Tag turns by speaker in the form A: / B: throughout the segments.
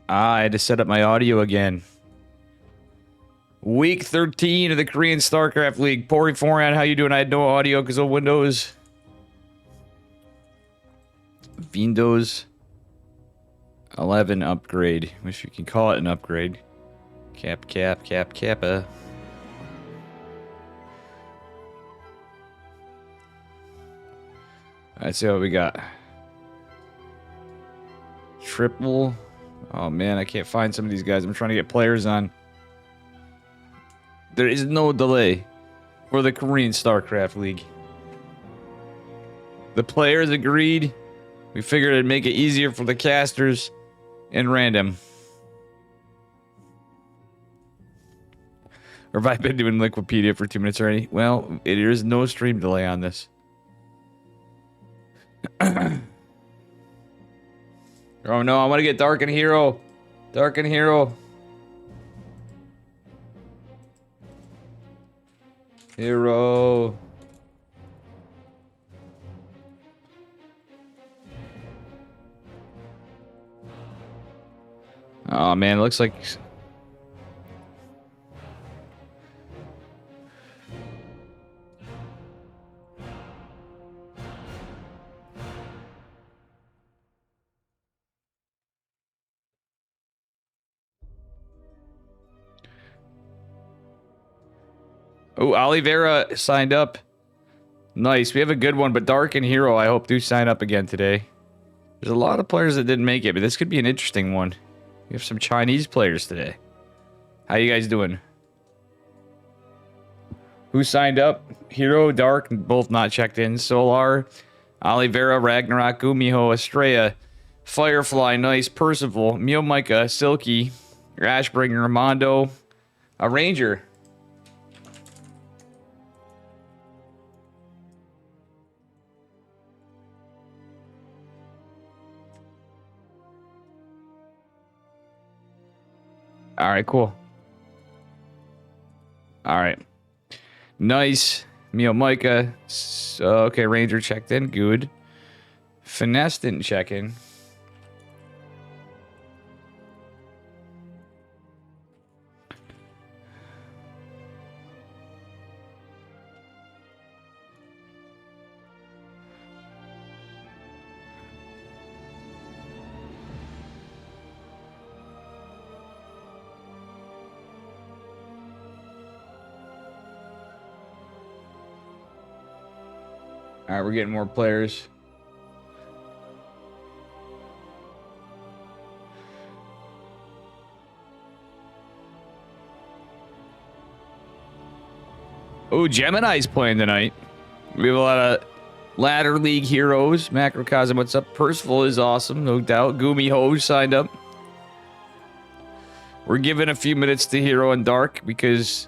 A: I had to set up my audio again. Week 13 of the Korean Starcraft League. Pori Foran, how you doing? I had no audio because of Windows. Windows 11 upgrade. Wish you can call it an upgrade. Kappa. Let's see what we got. Triple. Oh man, I can't find some of these guys. I'm trying to get players on. There is no delay for the Korean StarCraft League. The players agreed. We figured it'd make it easier for the casters and random. Or have I been doing Wikipedia for 2 minutes already? Well, there is no stream delay on this. Oh no, I want to get Darken Hero. Darken Hero. Hero. Oh man, it looks like... Oh, Oliveira signed up. Nice. We have a good one, but Dark and Hero, I hope, do sign up again today. There's a lot of players that didn't make it, but this could be an interesting one. We have some Chinese players today. How you guys doing? Who signed up? Hero, Dark, both not checked in. Solar, Oliveira, Ragnarok, Gumiho, Estrella, Firefly, Nice, Percival, Mio Micah, Silky, Ashbringer, Armando, a Ranger. Alright, cool. Alright. Nice. Mio Micah. Okay, Ranger checked in. Good. Finesse didn't check in. Alright, we're getting more players. Oh, Gemini's playing tonight. We have a lot of Ladder League heroes. Macrocosm, what's up? Percival is awesome, no doubt. Gumi Ho signed up. We're giving a few minutes to Hero and Dark because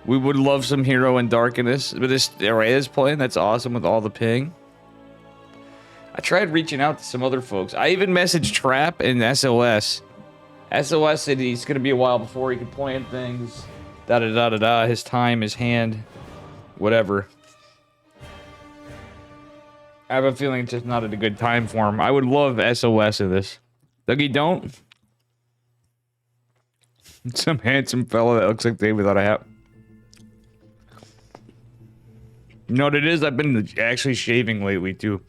A: we would love some Hero and Dark in this. But this Array is playing. That's awesome with all the ping. I tried reaching out to some other folks. I even messaged Trap and SOS. SOS said he's going to be a while before he can plan things. Da-da-da-da-da. His time, his hand. Whatever. I have a feeling it's just not at a good time for him. I would love SOS in this. Dougie, don't. Some handsome fella that looks like David that I have. You know what it is? I've been actually shaving lately, too.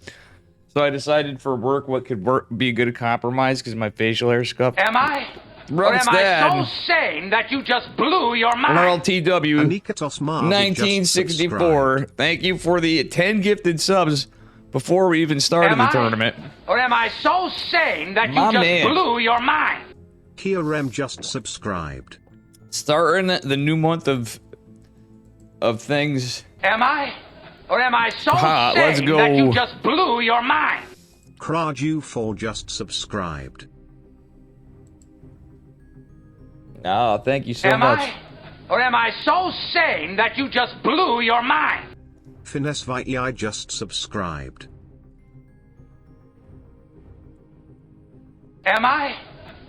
A: So I decided for work what could be a good compromise because my facial hair scuffed.
B: Am I? Or am I so sane that you just blew your mind?
A: RLTW 1964. Thank you for the 10 gifted subs before we even started the tournament.
B: Or am I so sane that you just blew your mind?
C: Kiarem just subscribed.
A: Starting the new month of things.
B: Am I? Or am I so sane that you just blew your mind?
C: Kraju4 just subscribed.
A: Oh, thank you so much.
B: Am I? Or am I so sane that you just blew your mind?
C: Finesse VI just subscribed.
B: Am I?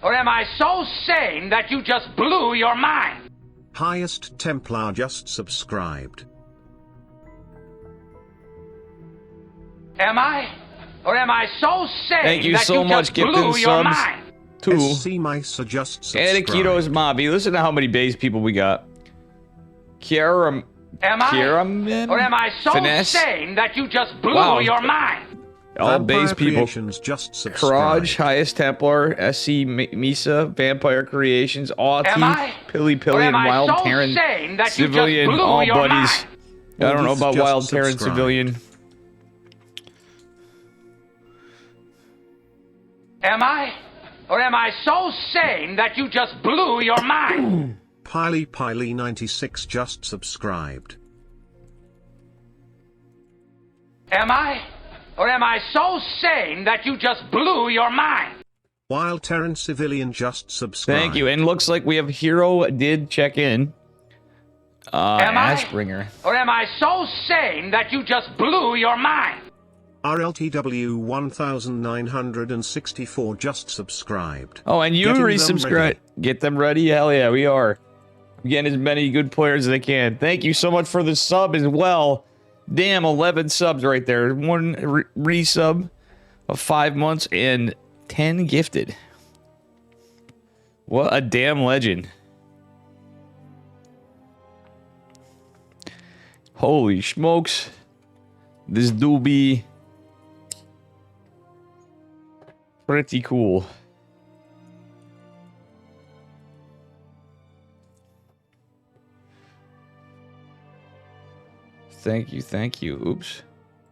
B: Or am I so sane that you just blew your mind?
C: Highest Templar just subscribed.
B: Am I? Or am I so sane
A: Thank you
B: that
A: so
B: you
A: much,
B: just blew your mind?
A: 2.
C: SC Mice just subscribed.
A: And Akito's Mobby. Listen to how many base people we got. Kiara...
B: Am I?
A: Kiara,
B: Or am I so
A: Finesse?
B: sane that you just blew your mind?
A: All
C: Vampire
A: base people.
C: Creations just subscribed.
A: Karaj, Highest Templar, SC Misa, Vampire Creations, Auti, Pilly, and Wild
B: so
A: Terran,
B: that
A: Civilian, all buddies.
B: Mind?
A: I don't know about
C: Just
A: Wild Terran,
C: subscribed.
A: Civilian.
B: Am I? Or am I so sane that you just blew your mind?
C: Piley 96 just subscribed.
B: Am I? Or am I so sane that you just blew your mind?
C: Wild Terran Civilian just subscribed.
A: Thank you. And looks like we have Hero did check in.
B: Am I?
A: Ashbringer.
B: Or am I so sane that you just blew your mind?
C: RLTW 1964 just subscribed.
A: Oh, and you
C: Getting them
A: resubscribe.
C: ready.
A: Get them ready? Hell yeah, we are. Getting as many good players as I can. Thank you so much for the sub as well. Damn, 11 subs right there. One resub of 5 months and 10 gifted. What a damn legend. Holy smokes. This do be pretty cool. Thank you, thank you. Oops.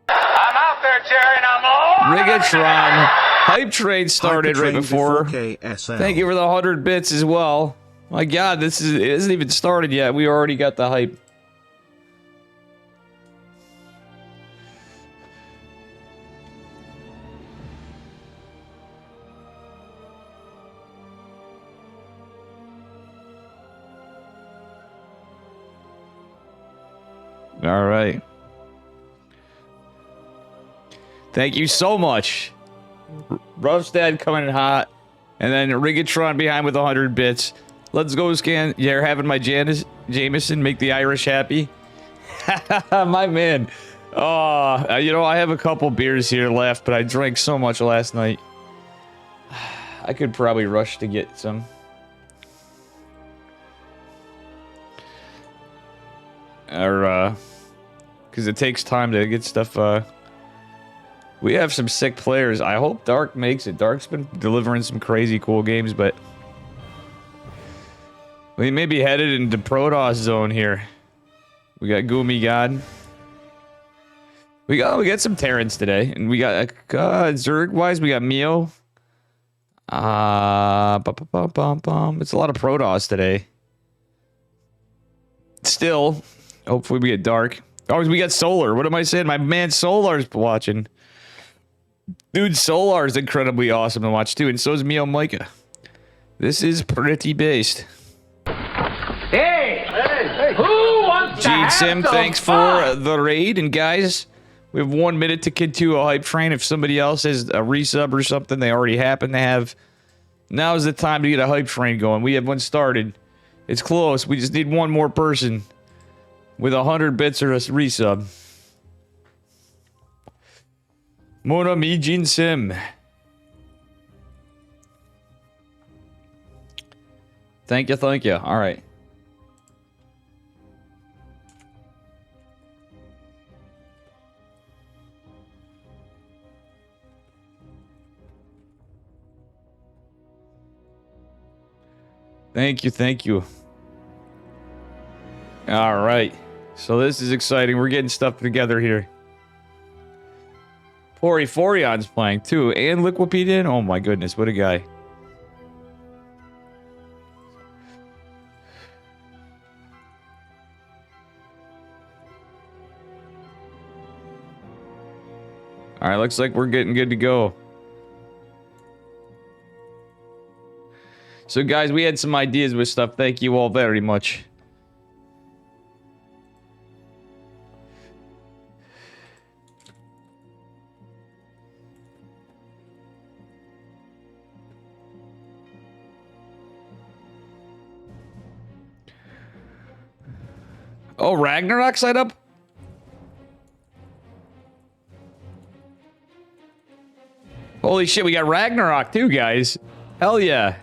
B: I'm out there, Jerry, and I'm
A: Rigatron. Hype Train started right before.
C: KSL.
A: Thank you for the 100 bits as well. My god, it isn't even started yet. We already got the hype. All right. Thank you so much. Roughstead coming in hot. And then Rigatron behind with 100 bits. Let's go, Scan. You're having my Jameson make the Irish happy. My man. Oh, you know, I have a couple beers here left, but I drank so much last night. I could probably rush to get some. Or, because it takes time to get stuff, we have some sick players. I hope Dark makes it. Dark's been delivering some crazy cool games, but we may be headed into Protoss zone here. We got Goomy God. We got some Terrans today, and we got Zerg-wise, we got Mio. It's a lot of Protoss today. Still, hopefully we get Dark. Oh, we got Solar. What am I saying? My man Solar's watching. Dude, Solar is incredibly awesome to watch too, and so is Mio Micah. This is pretty based.
B: Hey! Who wants to
A: Gene
B: have
A: Sim,
B: some
A: thanks
B: fun?
A: for the raid. And guys, we have 1 minute to get to a hype train. If somebody else has a resub or something they already happen to have, now's the time to get a hype train going. We have one started. It's close. We just need one more person with 100 bits or a resub. Mon ami Gene Sim. Thank you, thank you. All right. Thank you, thank you. All right. So this is exciting. We're getting stuff together here. Forion's playing too. And Liquipede. Oh my goodness, what a guy. All right, looks like we're getting good to go. So guys, we had some ideas with stuff. Thank you all very much. Oh, Ragnarok side up? Holy shit, we got Ragnarok too, guys. Hell yeah.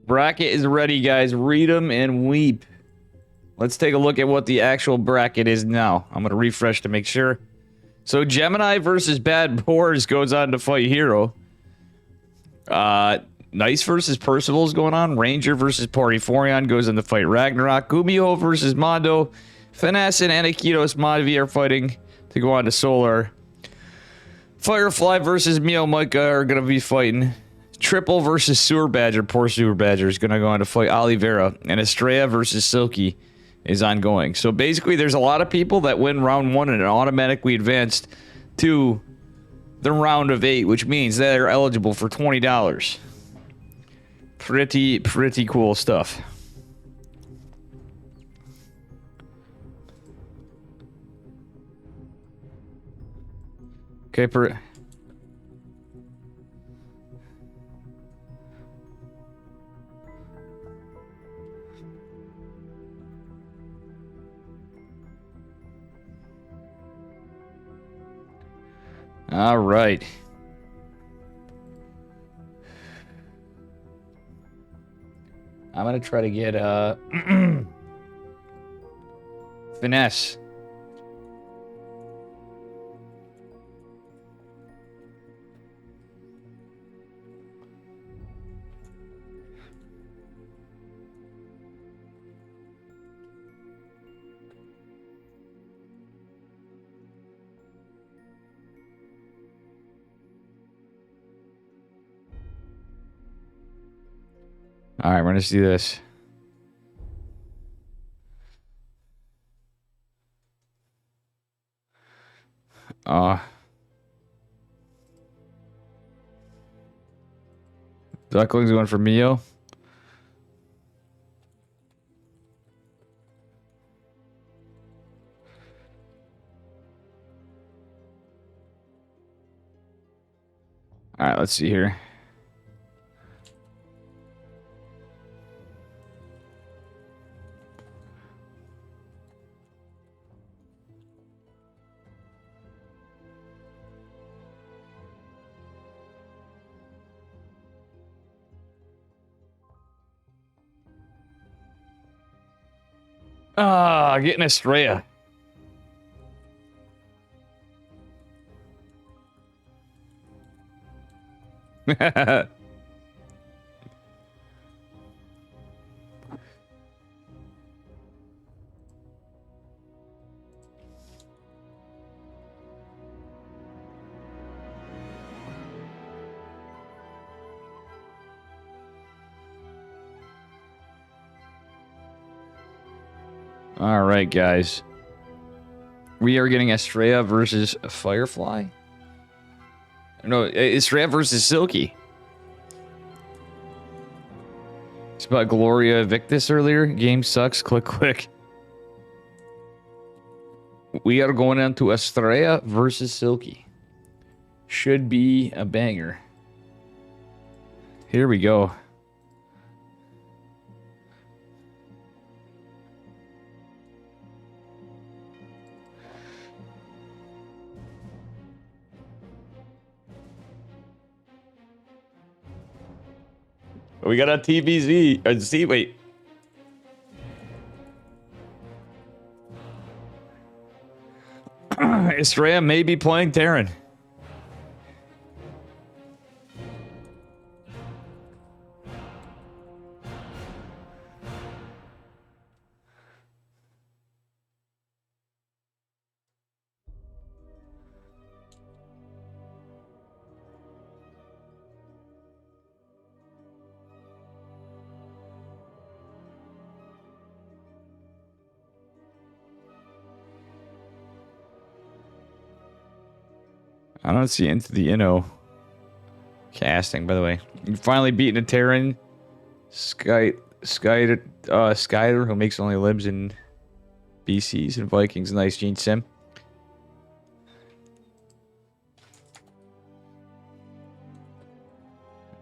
A: Bracket is ready, guys. Read them and weep. Let's take a look at what the actual bracket is now. I'm going to refresh to make sure. So Gemini versus Bad Boars goes on to fight Hero. Nice versus Percival is going on. Ranger versus Poriforion goes on to fight Ragnarok. Gumiho versus Mondo. Finesse and Anakitos Madvi are fighting to go on to Solar. Firefly versus Mio Micah are going to be fighting. Triple versus Sewer Badger. Poor Sewer Badger is going to go on to fight Oliveira. And Estrella versus Silky is ongoing. So basically, there's a lot of people that win round 1 and automatically advanced to the round of 8, which means they're eligible for $20. Pretty cool stuff. Okay, all right. I'm gonna try to get Finesse. All right, we're gonna do this. Duckling's going for Mio. All right, let's see here. Getting Estrella. All right, guys. We are getting Estrella versus Firefly. No, Estrella versus Silky. It's about Gloria Victus earlier. Game sucks. Click. We are going on to Estrella versus Silky. Should be a banger. Here we go. We got a TVZ. See, wait. Estrella may be playing Terran. I don't see Into the Inno casting, by the way. You finally beaten a Terran. Skyder, who makes only libs in BCs and Vikings. Nice, Gene Sim.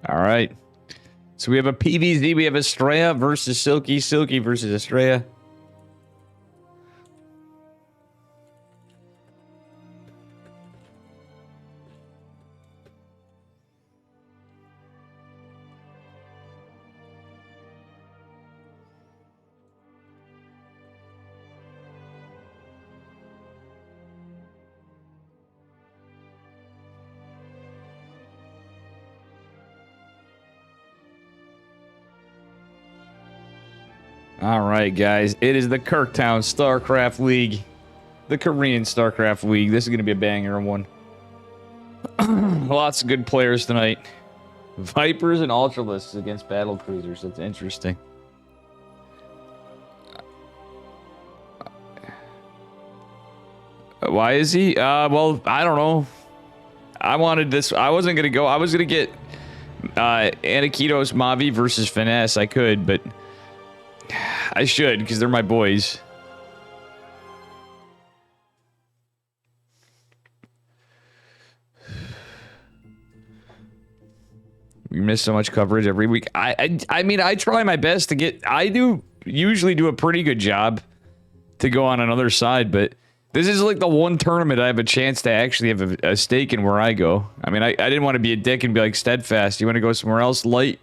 A: All right. So we have a PVZ. We have Estrella versus Silky. Silky versus Estrella. All right, guys. It is the Kirktown Starcraft League. The Korean Starcraft League. This is going to be a banger one. Lots of good players tonight. Vipers and Ultralisks against Battle Cruisers. That's interesting. Why is he? Well, I don't know. I wanted this. I wasn't going to go. I was going to get Anakitos Mavi versus Finesse. I could, but I should because they're my boys. We miss so much coverage every week. I mean, I try my best to get. I usually do a pretty good job to go on another side, but this is like the one tournament I have a chance to actually have a stake in where I go. I mean, I didn't want to be a dick and be like, Steadfast, you want to go somewhere else? Light.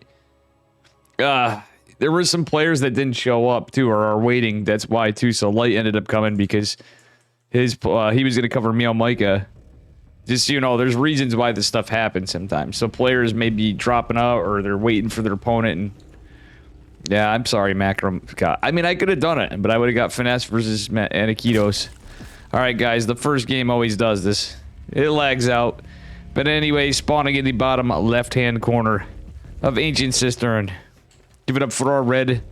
A: There were some players that didn't show up too, or are waiting. That's why too. So Light ended up coming because he was going to cover Meow Micah. Just so you know, there's reasons why this stuff happens sometimes. So players may be dropping out or they're waiting for their opponent. And yeah, I'm sorry, Macron. I mean, I could have done it, but I would have got Finesse versus Anakitos. All right, guys, the first game always does this. It lags out. But anyway, spawning in the bottom left-hand corner of Ancient Cistern. Give it up for our red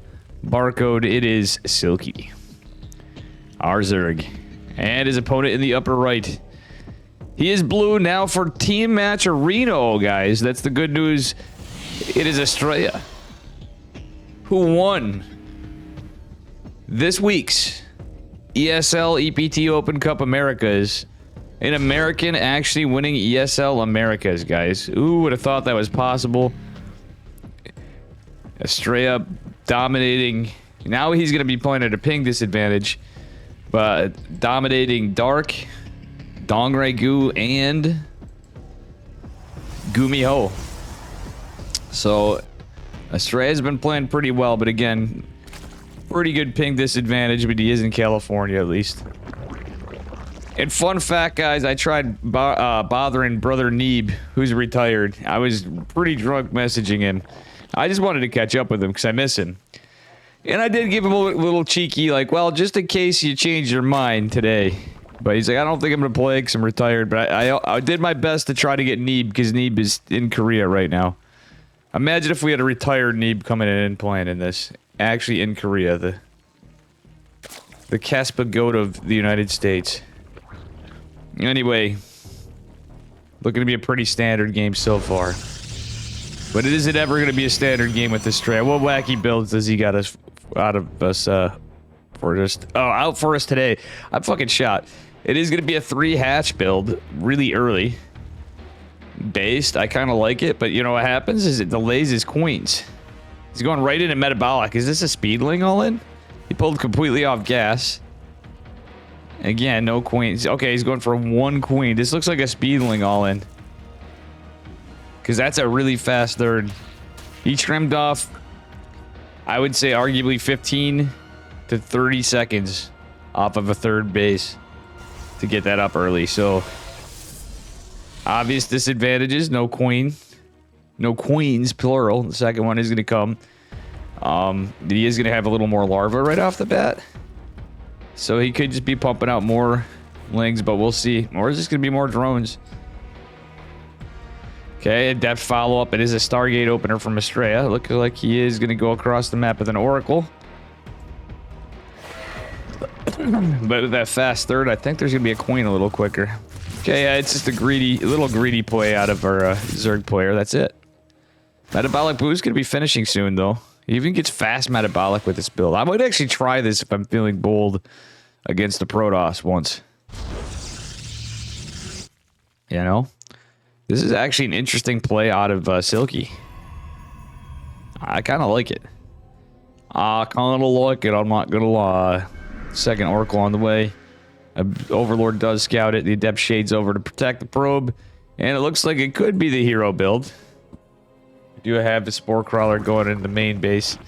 A: barcode. It is Silky. Our Zerg. And his opponent in the upper right. He is blue now for Team Match Reno, guys. That's the good news. It is Estrella, who won this week's ESL EPT Open Cup Americas. An American actually winning ESL Americas, guys. Who would have thought that was possible? Estrella dominating. Now he's going to be playing at a ping disadvantage. But dominating Dark, Dongray Gu, and Gumiho. So Estrella's been playing pretty well, but again, pretty good ping disadvantage, but he is in California at least. And fun fact, guys, I tried bothering Brother Neeb, who's retired. I was pretty drunk messaging him. I just wanted to catch up with him because I miss him. And I did give him a little cheeky, like, well, just in case you change your mind today. But he's like, I don't think I'm going to play because I'm retired. But I did my best to try to get Neeb because Neeb is in Korea right now. Imagine if we had a retired Neeb coming in and playing in this. Actually in Korea, the Caspa goat of the United States. Anyway, looking to be a pretty standard game so far. But is it ever going to be a standard game with this Estrella? What wacky builds does he got us out of us out for us today? I'm fucking shot. It is going to be a 3-hatch build really early. Based, I kind of like it, but you know what happens is it delays his queens. He's going right into metabolic. Is this a speedling all in? He pulled completely off gas. Again, no queens. Okay, he's going for 1 queen. This looks like a speedling all in. Because that's a really fast third. He trimmed off, I would say, arguably 15 to 30 seconds off of a third base to get that up early. So, obvious disadvantages. No queen. No queens, plural. The second one is going to come. He is going to have a little more larva right off the bat. So, he could just be pumping out more lings, but we'll see. Or is this going to be more drones? Okay, a depth follow-up. It is a Stargate opener from Estrella. Looks like he is going to go across the map with an Oracle. But with that fast third, I think there's going to be a queen a little quicker. Okay, yeah, it's just a little greedy play out of our Zerg player. That's it. Metabolic Boo's going to be finishing soon, though. He even gets fast metabolic with this build. I might actually try this if I'm feeling bold against the Protoss once. You know? This is actually an interesting play out of Silky. I kind of like it. I kind of like it, I'm not gonna lie. Second Oracle on the way. Overlord does scout it. The Adept shades over to protect the probe. And it looks like it could be the hero build. We do have the Spore Crawler going into the main base.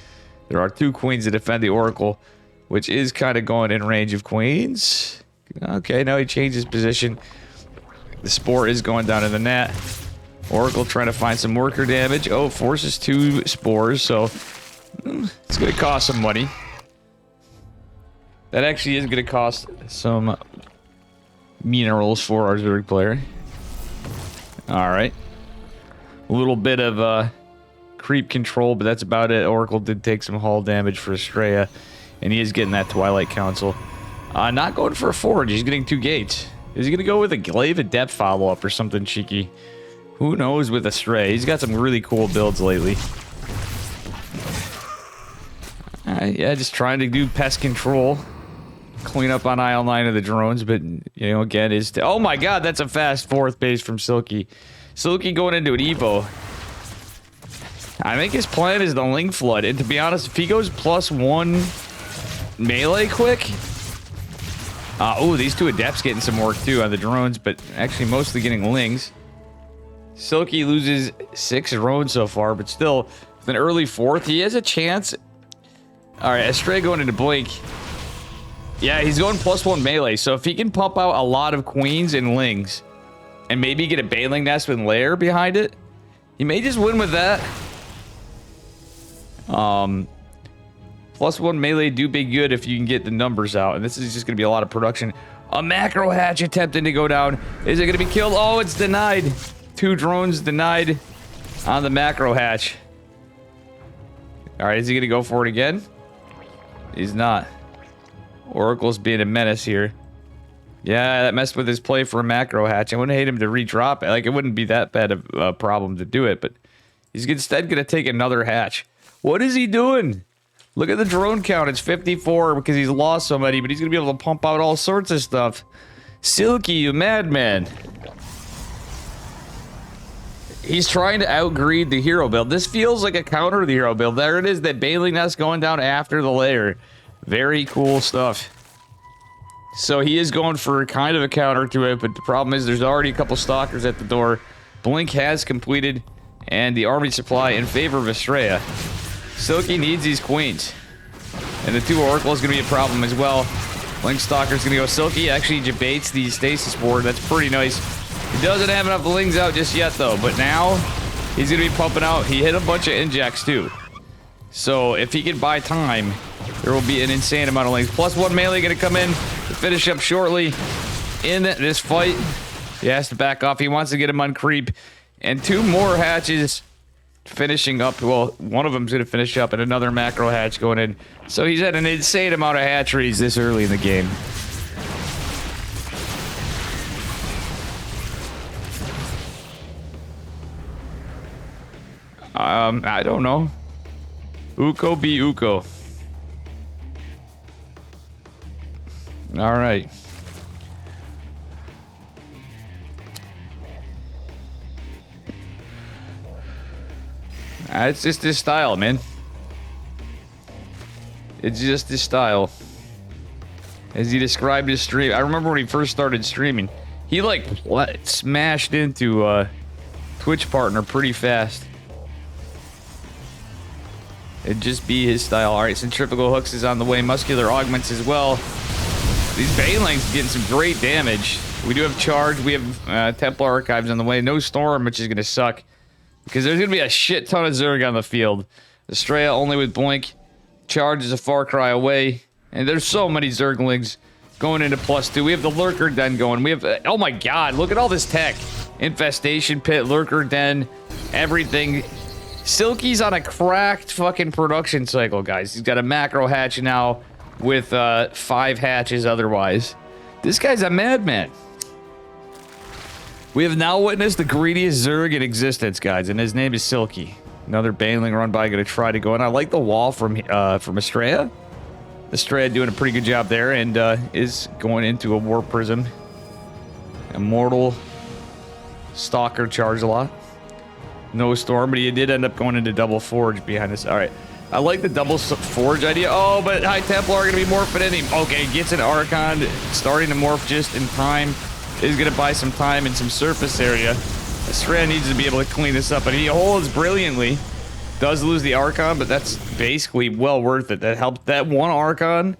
A: There are 2 queens to defend the Oracle, which is kind of going in range of queens. Okay, now he changed his position. The Spore is going down in the net. Oracle trying to find some worker damage. Oh, forces 2 spores, so it's going to cost some money. That actually is going to cost some minerals for our Zerg player. Alright. A little bit of creep control, but that's about it. Oracle did take some hull damage for Estrella, and he is getting that Twilight Council. Not going for a forge, he's getting 2 gates. Is he going to go with a Glaive Adept follow-up or something cheeky? Who knows with Estray? He's got some really cool builds lately. Yeah, just trying to do pest control. Clean up on aisle 9 of the drones, but, you know, again, is... Oh my god, that's a fast 4th base from Silky. Silky going into an Evo. I think his plan is the Link Flood, and to be honest, if he goes +1 melee quick... oh, these 2 Adepts getting some work, too, on the drones, but actually mostly getting Lings. Silky loses 6 drones so far, but still, with an early 4th, he has a chance. Alright, Estray going into Blink. Yeah, he's going +1 melee, so if he can pump out a lot of queens and lings, and maybe get a Baneling Nest with Lair behind it, he may just win with that. +1 melee do be good if you can get the numbers out, and this is just going to be a lot of production. A Macro Hatch attempting to go down. Is it going to be killed? Oh, it's denied. 2 drones denied on the Macro Hatch. Alright, is he going to go for it again? He's not. Oracle's being a menace here. Yeah, that messed with his play for a Macro Hatch. I wouldn't hate him to redrop it. Like, it wouldn't be that bad of a problem to do it, but he's instead going to take another hatch. What is he doing? Look at the drone count. It's 54 because he's lost so many, but he's going to be able to pump out all sorts of stuff. Silky, you madman. He's trying to outgreed the hero build. This feels like a counter to the hero build. There it is, that Baneling Nest going down after the layer. Very cool stuff. So he is going for kind of a counter to it, but the problem is there's already a couple stalkers at the door. Blink has completed, and the army supply in favor of Estrella. Silky needs these queens. And the 2 Oracle is going to be a problem as well. Blink Stalker's going to go. Silky actually debates the Stasis Ward. That's pretty nice. He doesn't have enough Lings out just yet, though. But now, he's going to be pumping out. He hit a bunch of injects, too. So, if he can buy time, there will be an insane amount of Lings. +1 melee going to come in to finish up shortly in this fight. He has to back off. He wants to get him on creep. And 2 more hatches finishing up. Well, one of them's going to finish up and another Macro Hatch going in. So he's at an insane amount of hatcheries this early in the game. I don't know. Uko be Uko. All right. It's just his style, man. It's just his style. As he described his stream. I remember when he first started streaming. He, like, smashed into Twitch partner pretty fast. It'd just be his style. Alright, Centrifugal Hooks is on the way. Muscular Augments as well. These Banelings getting some great damage. We do have Charge. We have Templar Archives on the way. No Storm, which is going to suck. Because there's going to be a shit ton of Zerg on the field. Estrella only with Blink. Charge is a far cry away. And there's so many Zerglings going into +2. We have the Lurker Den going. We have... oh my god, look at all this tech. Infestation Pit, Lurker Den, everything. Silky's on a cracked fucking production cycle, guys. He's got a Macro Hatch now with 5 hatches otherwise. This guy's a madman. We have now witnessed the greediest Zerg in existence, guys, and his name is Silky. Another Baneling run by, gonna try to go in. I like the wall from Estrella. Estrella doing a pretty good job there, and is going into a War Prism. Immortal Stalker charge a lot. no storm, but he did end up going into double forge behind us. All right. I like the double forge idea. Oh, but High Templar are going to be morphing in him. Okay, gets an Archon, starting to morph just in time. Is going to buy some time and some surface area. Estrella needs to be able to clean this up, and he holds brilliantly. Does lose the Archon, but that's basically well worth it. That helped that one Archon,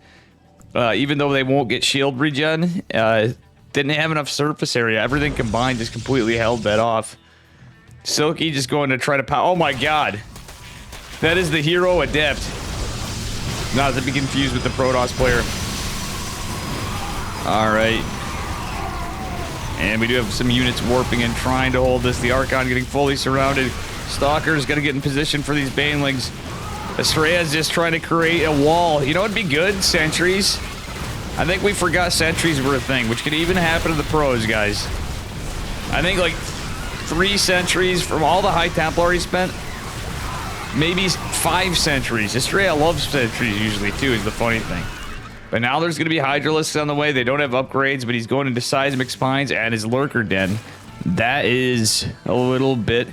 A: even though they won't get shield regen, didn't have enough surface area. Everything combined just completely held that off. Silky just going to try to power. Oh my god. That is the hero adept. Not to be confused with the Protoss player. Alright. And we do have some units warping and trying to hold this. The Archon getting fully surrounded. Stalker's gonna get in position for these Banelings. Estrella's just trying to create a wall. You know what'd be good? Sentries. I think we forgot sentries were a thing, which could even happen to the pros, guys. I think like 3 sentries from all the High Templar he spent. Maybe 5 sentries. Estrella loves sentries usually too, is the funny thing. But now there's going to be Hydralisks on the way. They don't have upgrades, but he's going into Seismic Spines and his Lurker Den. That is a little bit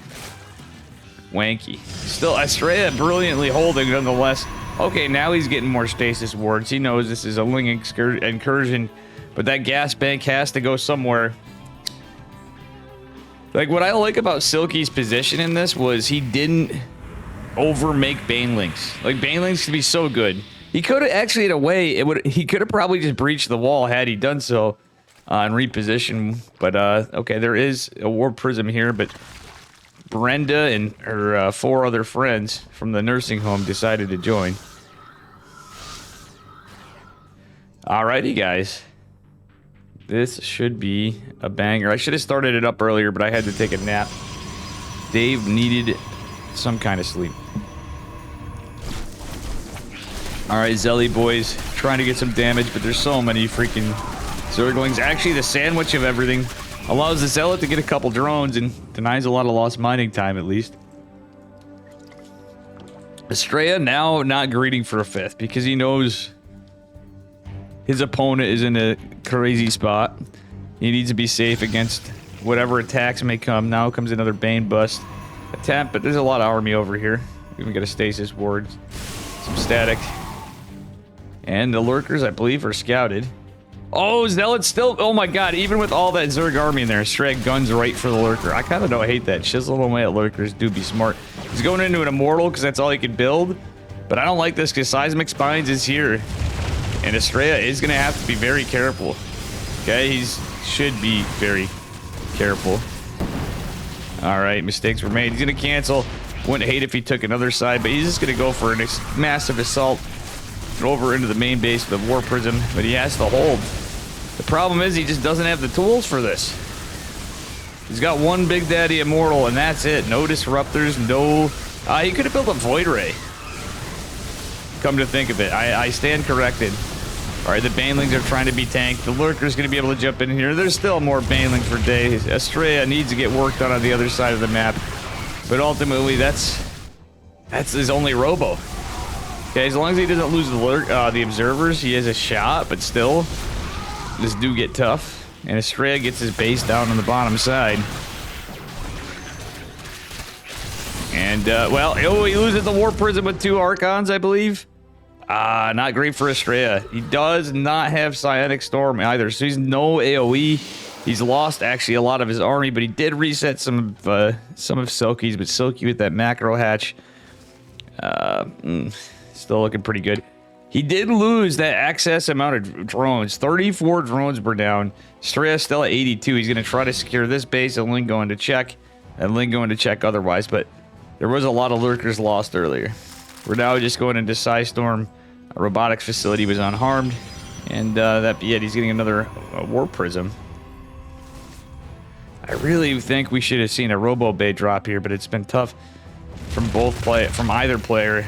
A: wanky. Still, Estrella brilliantly holding nonetheless. Okay, now he's getting more stasis wards. He knows this is a Ling incursion, but that gas bank has to go somewhere. Like, what I like about Silky's position in this was he didn't over-make Banelings. Like, Banelings can be so good. He could have actually, in a way, he could have probably just breached the wall had he done so and reposition. But, okay, there is a War Prism here, but Brenda and her 4 other friends from the nursing home decided to join. Alrighty, guys. This should be a banger. I should have started it up earlier, but I had to take a nap. Dave needed some kind of sleep. Alright, Zelly boys, trying to get some damage, but there's so many freaking Zerglings. Actually, the sandwich of everything allows the Zealot to get a couple drones and denies a lot of lost mining time, at least. Estrella now not greeting for a 5th because he knows his opponent is in a crazy spot. He needs to be safe against whatever attacks may come. Now comes another Bane bust attempt, but there's a lot of army over here. We even got a stasis ward, some static. And the Lurkers, I believe, are scouted. Oh, Zealot's still... Oh my god, even with all that Zerg army in there, Strag guns right for the Lurker. I kind of don't hate that. Chiseling away at Lurkers do be smart. He's going into an Immortal because that's all he can build. But I don't like this because Seismic Spines is here. And Estrella is going to have to be very careful. Okay, he should be very careful. Alright, mistakes were made. He's going to cancel. Wouldn't hate if he took another side, but he's just going to go for a massive assault over into the main base with the War Prism, but he has to hold. The problem is he just doesn't have the tools for this. He's got one Big Daddy Immortal, and that's it. No Disruptors, no... he could have built a Void Ray. Come to think of it, I stand corrected. Alright, the Banelings are trying to be tanked. The Lurker's going to be able to jump in here. There's still more Banelings for days. Estrella needs to get worked on the other side of the map. But ultimately, that's his only robo. Okay, as long as he doesn't lose the observers, he has a shot, but still, this do get tough. And Estrella gets his base down on the bottom side. And, well, oh, he loses the War Prism with 2 Archons, I believe. Not great for Estrella. He does not have Psionic Storm either, so he's no AoE. He's lost, actually, a lot of his army, but he did reset some of Silky's, but Silky with that macro hatch, still looking pretty good. He did lose that excess amount of drones. 34 drones were down. Estrella still at 82. He's going to try to secure this base, and Ling going to check, and Ling going to check otherwise, but there was a lot of Lurkers lost earlier. We're now just going into Psystorm. A robotics facility was unharmed, and that be it. He's getting another War Prism. I really think we should have seen a Robo Bay drop here, but it's been tough from either player.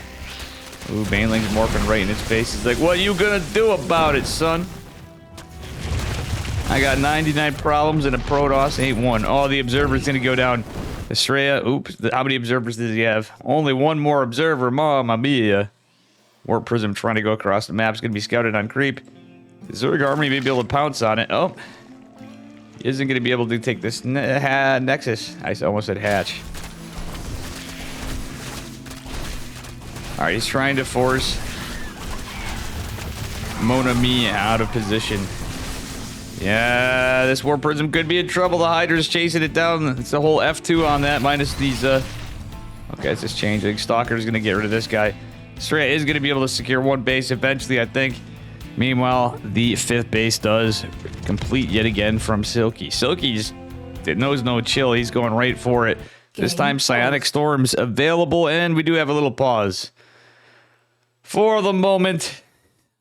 A: Ooh, Baneling's morphing right in his face. He's like, what you gonna do about it, son? I got 99 problems and a Protoss ain't one. Oh, the Observer's gonna go down. Estrella, oops, how many Observers does he have? Only one more Observer, Mamma Mia. Warp Prism trying to go across the map. Is gonna be scouted on creep. The Zerg army may be able to pounce on it. Oh. He isn't gonna be able to take this Nexus. I almost said hatch. Alright, he's trying to force Mona Mia out of position. Yeah, this War Prism could be in trouble. The Hydra's chasing it down. It's the whole F2 on that, minus these, Okay, it's just changing. Stalker's gonna get rid of this guy. Stray is gonna be able to secure one base eventually, I think. Meanwhile, the 5th base does complete yet again from Silky. Silky just knows no chill. He's going right for it. This time, Psionic Storm's available, and we do have a little pause. For the moment,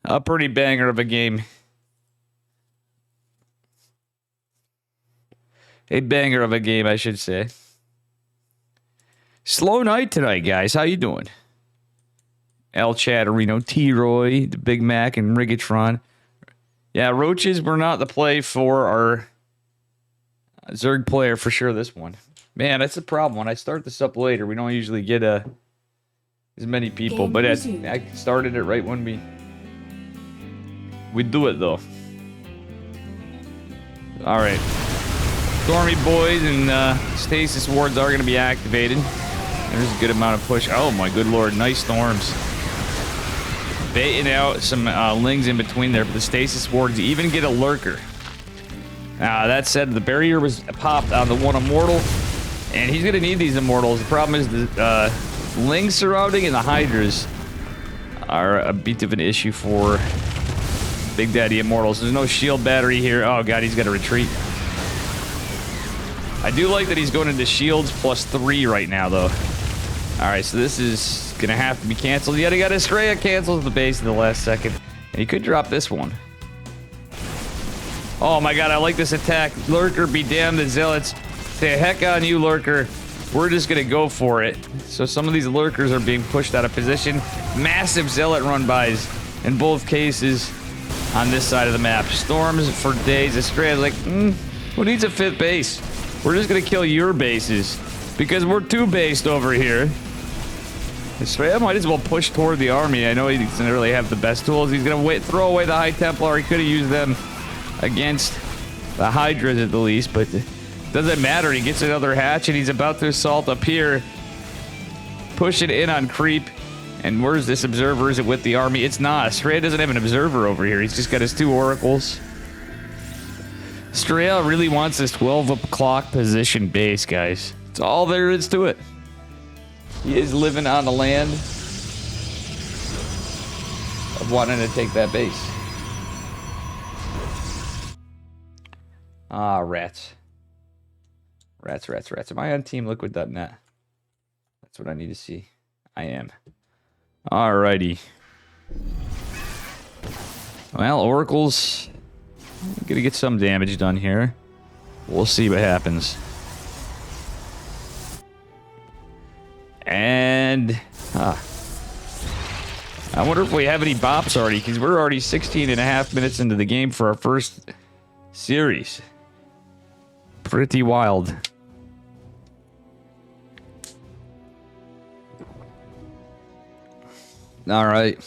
A: a pretty banger of a game. A banger of a game, I should say. Slow night tonight, guys. How you doing? El Chatterino, T-Roy, the Big Mac, and Rigatron. Yeah, Roaches were not the play for our Zerg player for sure this one. Man, that's the problem. When I start this up later, we don't usually get as many people. But I started it right when we do it, though. All right. Stormy Boys and Stasis Wards are going to be activated. There's a good amount of push. Oh, my good lord. Nice storms. Baiting out some lings in between there, but the Stasis Wards even get a lurker. That said, the barrier was popped on the one Immortal, and he's going to need these Immortals. The problem is the lings surrounding and the Hydras are a bit of an issue for Big Daddy Immortals. There's no shield battery here. Oh, God, he's got to retreat. I do like that he's going into shields +3 right now, though. Alright, so this is going to have to be canceled. Yet he got Estrella cancels the base in the last second. And he could drop this one. Oh my god, I like this attack. Lurker, be damned, the Zealots. Say heck on you, Lurker. We're just going to go for it. So some of these Lurkers are being pushed out of position. Massive Zealot run-bys in both cases on this side of the map. Storms for days. Estrella's like, who needs a 5th base? We're just going to kill your bases. Because we're 2-based over here. Estrella might as well push toward the army. I know he doesn't really have the best tools. He's going to throw away the High Templar. He could have used them against the Hydras at the least, but it doesn't matter. He gets another hatch, and he's about to assault up here. Push it in on creep. And where's this observer? Is it with the army? It's not. Estrella doesn't have an observer over here. He's just got his 2 oracles. Estrella really wants this 12 o'clock position base, guys. That's all there is to it. He is living on the land of wanting to take that base. Ah, rats. Rats. Am I on teamliquid.net? That's what I need to see. I am. Alrighty. Well, Oracle's gonna get some damage done here. We'll see what happens. And I wonder if we have any bops already, because we're already 16.5 minutes into the game for our first series. Pretty wild. All right.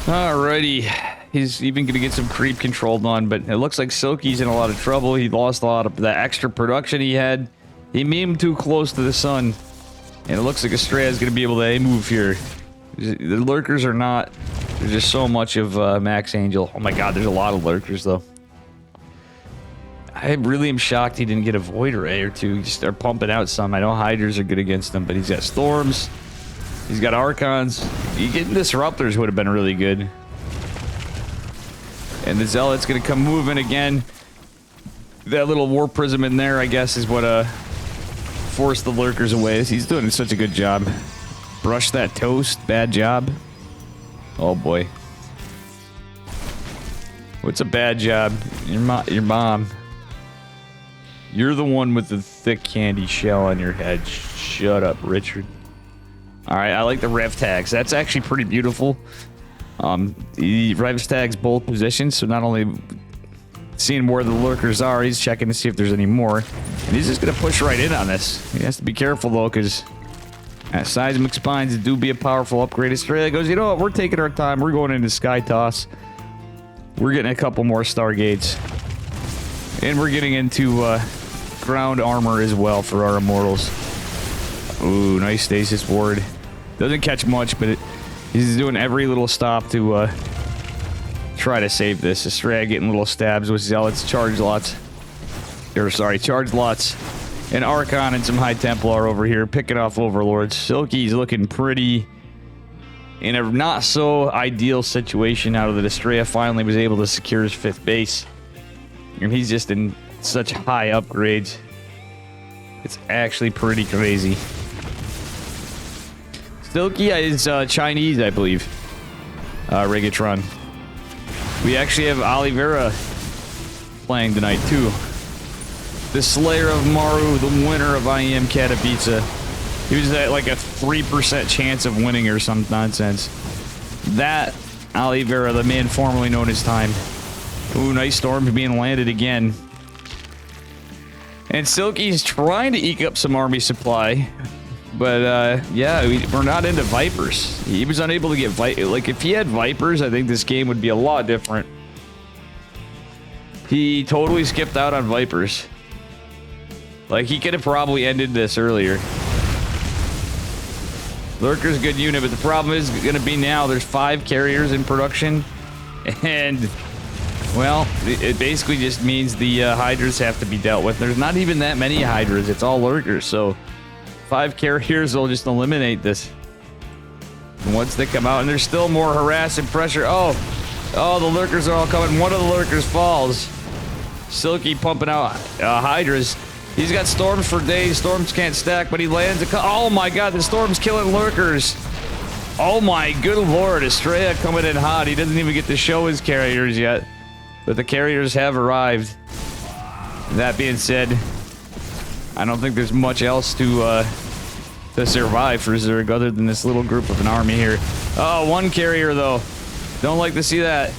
A: Alrighty. He's even going to get some creep controlled on, but it looks like Silky's in a lot of trouble. He lost a lot of the extra production he had. He memed too close to the sun. And it looks like Estrella's going to be able to A-move here. The lurkers are not. There's just so much of Max Angel. Oh my god, there's a lot of lurkers, though. I really am shocked he didn't get a Void Ray or two. Just start pumping out some. I know Hydras are good against him, but he's got Storms. He's got Archons. Getting Disruptors would have been really good. And the Zealot's going to come moving again. That little War Prism in there, I guess, is what forced the lurkers away. He's doing such a good job. Brush that toast. Bad job. Oh, boy. What's a bad job? Your mom. You're the one with the thick candy shell on your head. Shut up, Richard. Alright, I like the rev tags. That's actually pretty beautiful. He rev tags both positions, so not only seeing where the lurkers are, he's checking to see if there's any more. And he's just going to push right in on this. He has to be careful, though, because seismic spines do be a powerful upgrade. Australia goes, you know what, we're taking our time. We're going into Sky Toss. We're getting a couple more Stargates. And we're getting into ground armor as well for our immortals. Ooh, nice stasis ward. Doesn't catch much, but he's doing every little stop to try to save this. Estrella getting little stabs with zealots, charge lots. Or sorry, charge lots. An Archon and some High Templar over here picking off Overlords. Silky's looking pretty in a not so ideal situation now that Estrella finally was able to secure his 5th base. And he's just in such high upgrades. It's actually pretty crazy. Silky is Chinese, I believe. Rigatron. We actually have Oliveira playing tonight, too. The Slayer of Maru, the winner of IEM Katowice. He was at like a 3% chance of winning or some nonsense. That Oliveira, the man formerly known as Time. Ooh, nice storms being landed again. And Silky's trying to eke up some army supply. But, yeah, we're not into Vipers. He was unable to get like, if he had Vipers, I think this game would be a lot different. He totally skipped out on Vipers. Like, he could have probably ended this earlier. Lurker's a good unit, but the problem is going to be now there's 5 carriers in production. And, well, it basically just means the Hydras have to be dealt with. There's not even that many Hydras. It's all Lurkers, so 5 carriers will just eliminate this. And once they come out, and there's still more harass and pressure. Oh, the Lurkers are all coming. One of the Lurkers falls. Silky pumping out Hydras. He's got storms for days. Storms can't stack, but he lands a... Oh my god, the storm's killing Lurkers. Oh my good lord, Estrella coming in hot. He doesn't even get to show his carriers yet. But the carriers have arrived. That being said, I don't think there's much else to survive for Zerg other than this little group of an army here. Oh, 1 carrier though. Don't like to see that.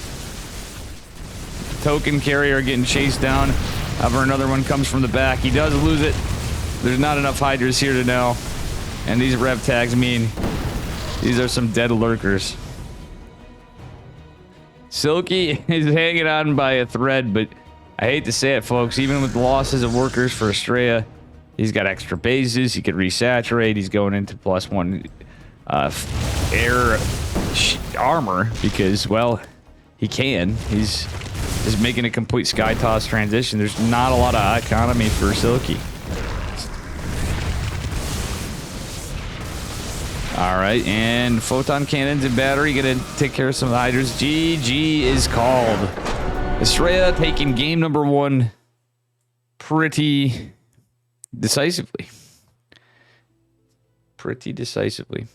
A: Token carrier getting chased down. However, another one comes from the back. He does lose it. There's not enough Hydras here to know. And these rev tags mean these are some dead Lurkers. Silky is hanging on by a thread, but I hate to say it, folks. Even with the losses of workers for Estrella, he's got extra bases. He could resaturate. He's going into +1 air armor because, well, he can. He's making a complete sky toss transition. There's not a lot of economy for Silky. All right, and photon cannons and battery gonna take care of some of the Hydras. GG is called. Estrella taking game number 1 pretty decisively. Pretty decisively.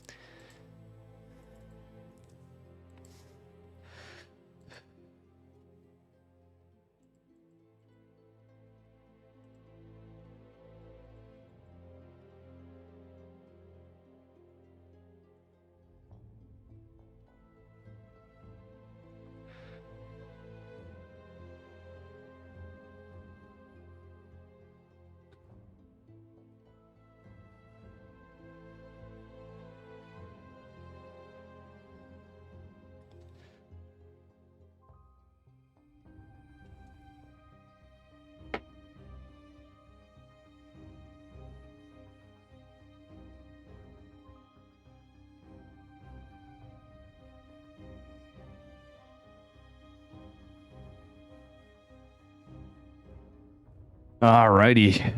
A: Alrighty.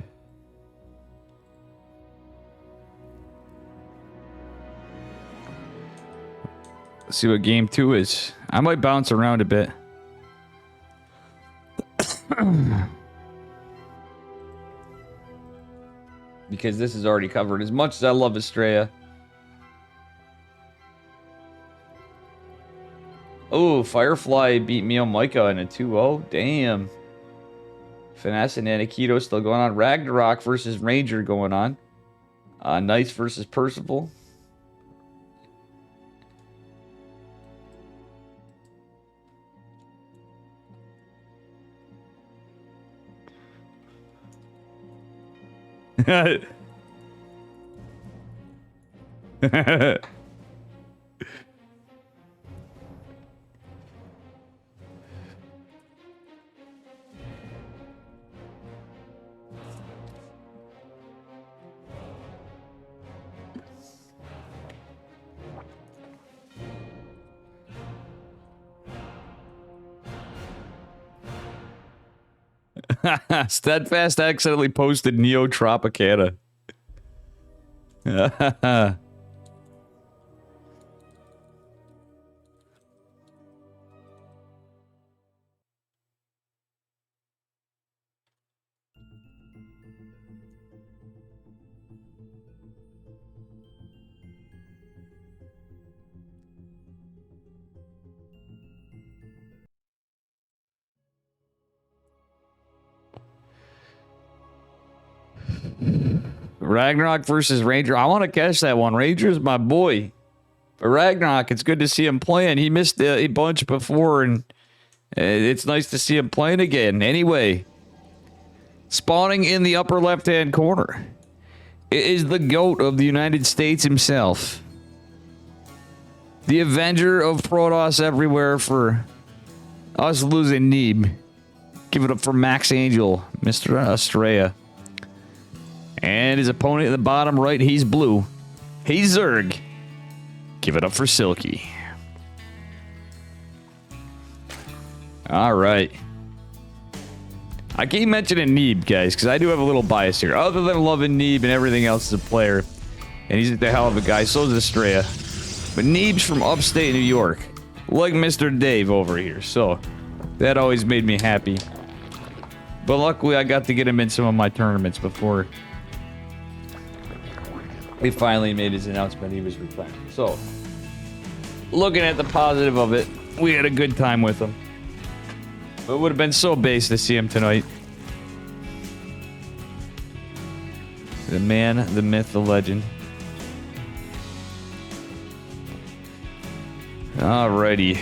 A: Let's see what game 2 is. I might bounce around a bit. Because this is already covered. As much as I love Estrella. Oh, Firefly beat Mio Micah in a 2-0. Damn. Finesse and Anakido still going on. Ragnarok versus Ranger going on. Knights versus Percival. Steadfast accidentally posted Neo Tropicana. Ragnarok versus Ranger. I want to catch that one. Ranger's my boy. But Ragnarok, it's good to see him playing. He missed a bunch before, and it's nice to see him playing again. Anyway, spawning in the upper left-hand corner is the GOAT of the United States himself. The Avenger of Protoss everywhere for us losing Neeb. Give it up for Max Angel, Mr. Estrella. And his opponent in the bottom right, he's blue. He's Zerg. Give it up for Silky. All right. I keep mentioning Neeb, guys, because I do have a little bias here. Other than loving Neeb and everything else as a player. And he's the hell of a guy. So is Estrella. But Neeb's from upstate New York. Like Mr. Dave over here. So that always made me happy. But luckily, I got to get him in some of my tournaments before he finally made his announcement he was retiring. So, looking at the positive of it, we had a good time with him. But it would have been so base to see him tonight. The man, the myth, the legend. Alrighty.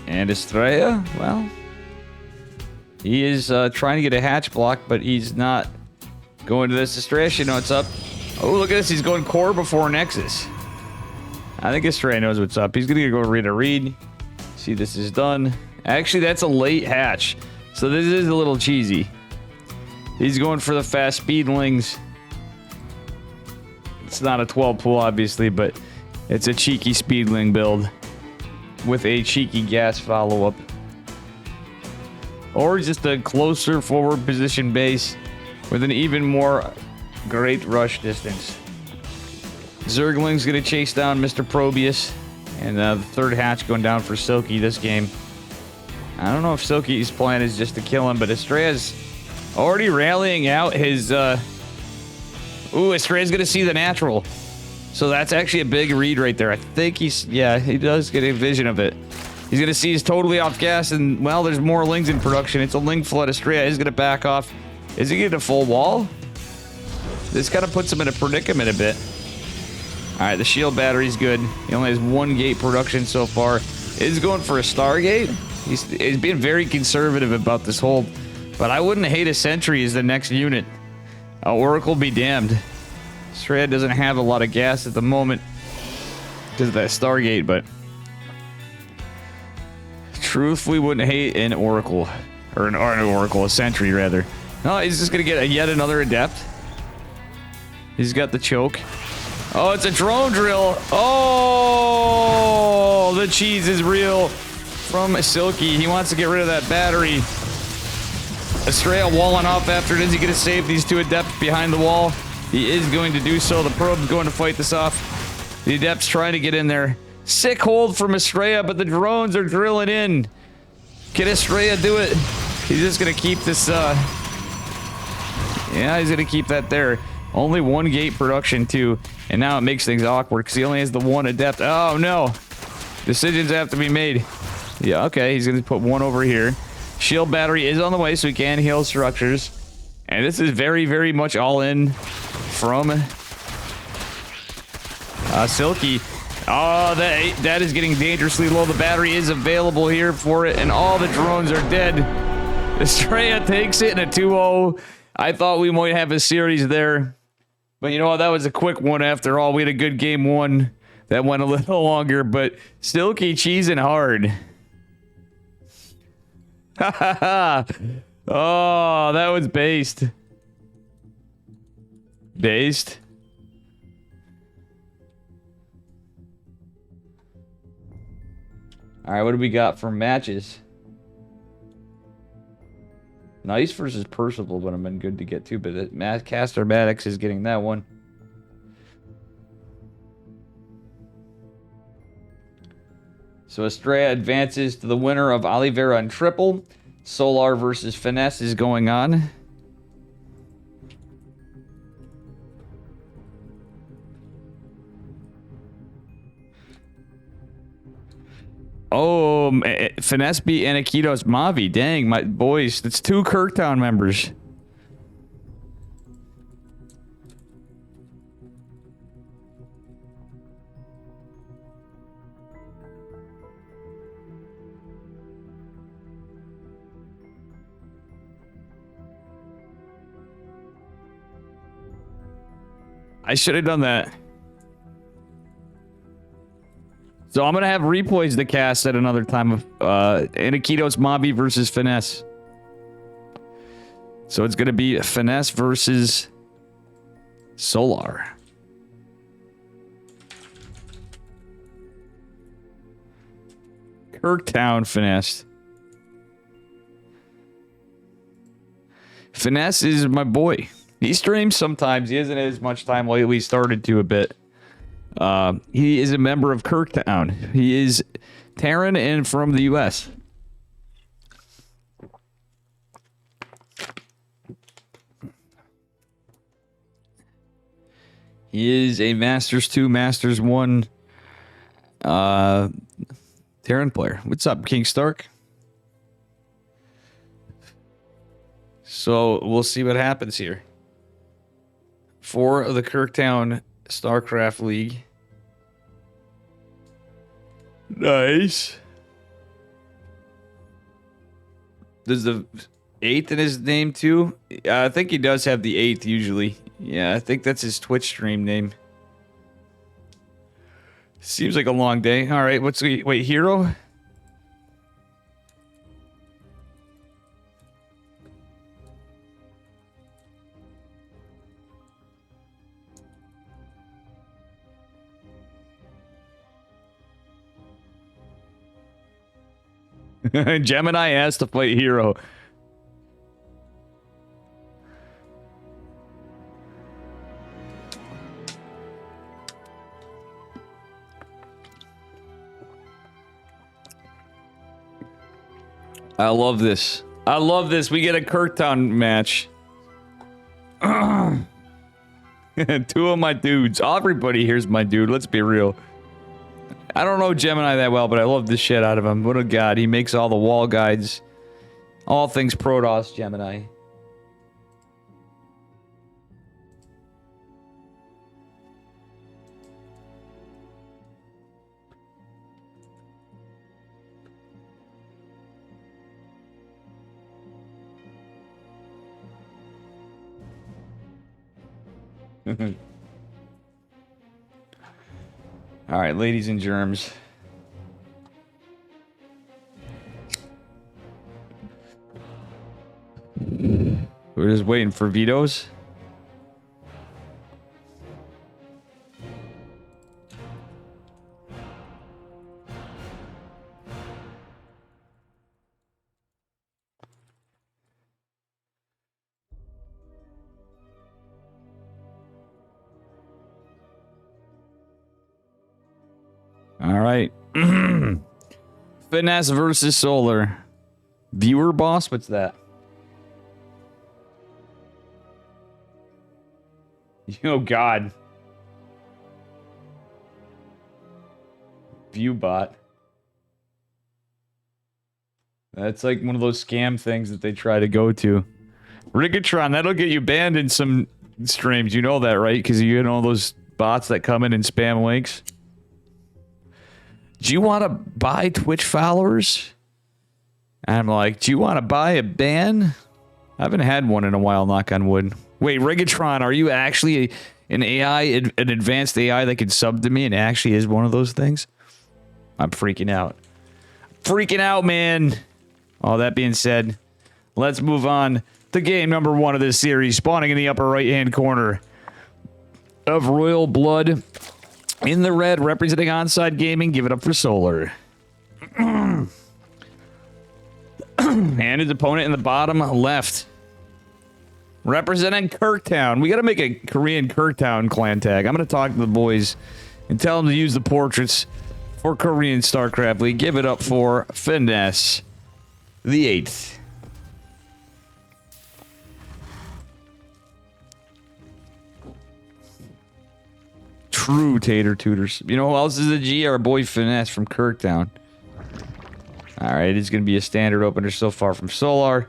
A: And Estrella, well, he is trying to get a hatch block, but he's not going to this. Estrella should know what's up. Oh, look at this. He's going core before Nexus. I think Estrella knows what's up. He's going to go read a read. See, this is done. Actually, that's a late hatch. So this is a little cheesy. He's going for the fast speedlings. It's not a 12 pool, obviously, but it's a cheeky speedling build with a cheeky gas follow-up. Or just a closer forward position base with an even more great rush distance. Zergling's going to chase down Mr. Probius. And the third hatch going down for Silky this game. I don't know if Silky's plan is just to kill him, but Estrella's already rallying out his... Ooh, Estrella's going to see the natural. So that's actually a big read right there. I think he's... Yeah, he does get a vision of it. He's going to see he's totally off gas, and, well, there's more Lings in production. It's a Ling flood. Estrella is going to back off. Is he getting a full wall? This kind of puts him in a predicament a bit. Alright, the shield battery's good. He only has 1 gate production so far. Is going for a Stargate. He's being very conservative about this hold. But I wouldn't hate a Sentry as the next unit. Oracle be damned. Estrella doesn't have a lot of gas at the moment because of that Stargate, but... Truthfully, wouldn't hate an Oracle. Or an Oracle, a Sentry, rather. No, he's just going to get yet another Adept. He's got the choke. Oh, it's a drone drill. Oh, the cheese is real from Silky. He wants to get rid of that battery. Estrella walling off after it. Is he going to save these 2 Adepts behind the wall? He is going to do so. The probe's going to fight this off. The Adepts trying to get in there. Sick hold from Estrella, but the drones are drilling in. Can Estrella do it? He's just going to keep this, yeah, he's going to keep that there. Only 1 gate production, too. And now it makes things awkward, because he only has the 1 Adept. Oh, no. Decisions have to be made. Yeah, okay, he's going to put 1 over here. Shield battery is on the way, so he can heal structures. And this is very, very much all in from Silky. Oh, that is getting dangerously low. The battery is available here for it, and all the drones are dead. Estrella takes it in a 2-0. I thought we might have a series there. But you know what? That was a quick one after all. We had a good game 1 that went a little longer, but Silky cheesing hard. Ha ha ha. Oh, that was based. Based? All right, what do we got for matches? Nice versus Percival would have been good to get to, but Caster Maddox is getting that one. So Estrella advances to the winner of Oliveira and Triple. Solar versus Finesse is going on. Oh, Finesse beat Anakitos Mavi. Dang, my boys. That's 2 Kirktown members. I should have done that. So I'm going to have replays the cast at another time of Anakitos Mavi versus Finesse. So it's going to be Finesse versus Solar. Kirktown Finesse. Finesse is my boy. He streams sometimes. He hasn't had as much time lately. He started to a bit. He is a member of Kirktown. He is Terran and from the U.S. He is a Masters 2, Masters 1 Terran player. What's up, King Stark? So we'll see what happens here. For the Kirktown Starcraft League. Nice. Does the 8th in his name too? I think he does have the 8th usually. Yeah, I think that's his Twitch stream name. Seems like a long day. All right, wait, Hero? Gemini asked to fight Hero. I love this. I love this. We get a Kirktown match. 2 of my dudes. Everybody here's my dude. Let's be real. I don't know Gemini that well, but I love the shit out of him. What a god. He makes all the wall guides. All things Protoss Gemini. All right, ladies and germs. We're just waiting for vetoes. All right. Finesse versus Solar. Viewer boss? What's that? Oh, God. Viewbot. That's like one of those scam things that they try to go to. Rigatron, that'll get you banned in some streams. You know that, right? Because you get all those bots that come in and spam links. Do you want to buy Twitch followers? And I'm like, do you want to buy a ban? I haven't had one in a while, knock on wood. Wait, Rigatron, are you actually an AI, an advanced AI that can sub to me and actually is one of those things? I'm freaking out. Freaking out, man. All that being said, let's move on to game number 1 of this series, spawning in the upper right-hand corner of Royal Blood. In the red, representing Onside Gaming, give it up for Solar. And his opponent in the bottom left. Representing Kirktown. We got to make a Korean Kirktown clan tag. I'm going to talk to the boys and tell them to use the portraits for Korean Starcraft League. Give it up for Finesse the 8th. True tater tutors. You know who else is a G? Our boy Finesse from Kirktown. Alright, it's going to be a standard opener so far from Solar.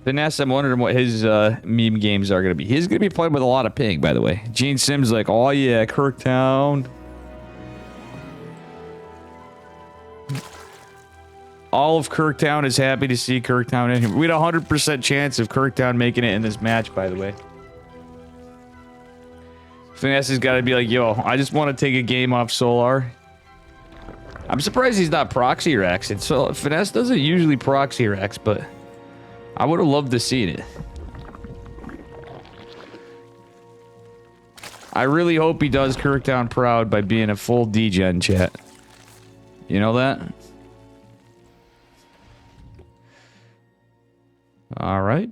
A: Finesse, I'm wondering what his meme games are going to be. He's going to be playing with a lot of ping, by the way. Gene Sims like, oh yeah, Kirktown. All of Kirktown is happy to see Kirktown in here. We had a 100% chance of Kirktown making it in this match, by the way. Finesse has got to be like, yo, I just want to take a game off Solar. I'm surprised he's not proxy Rex. So Finesse doesn't usually proxy Rex, but I would have loved to see it. I really hope he does Kirktown proud by being a full D-Gen chat. You know that? All right.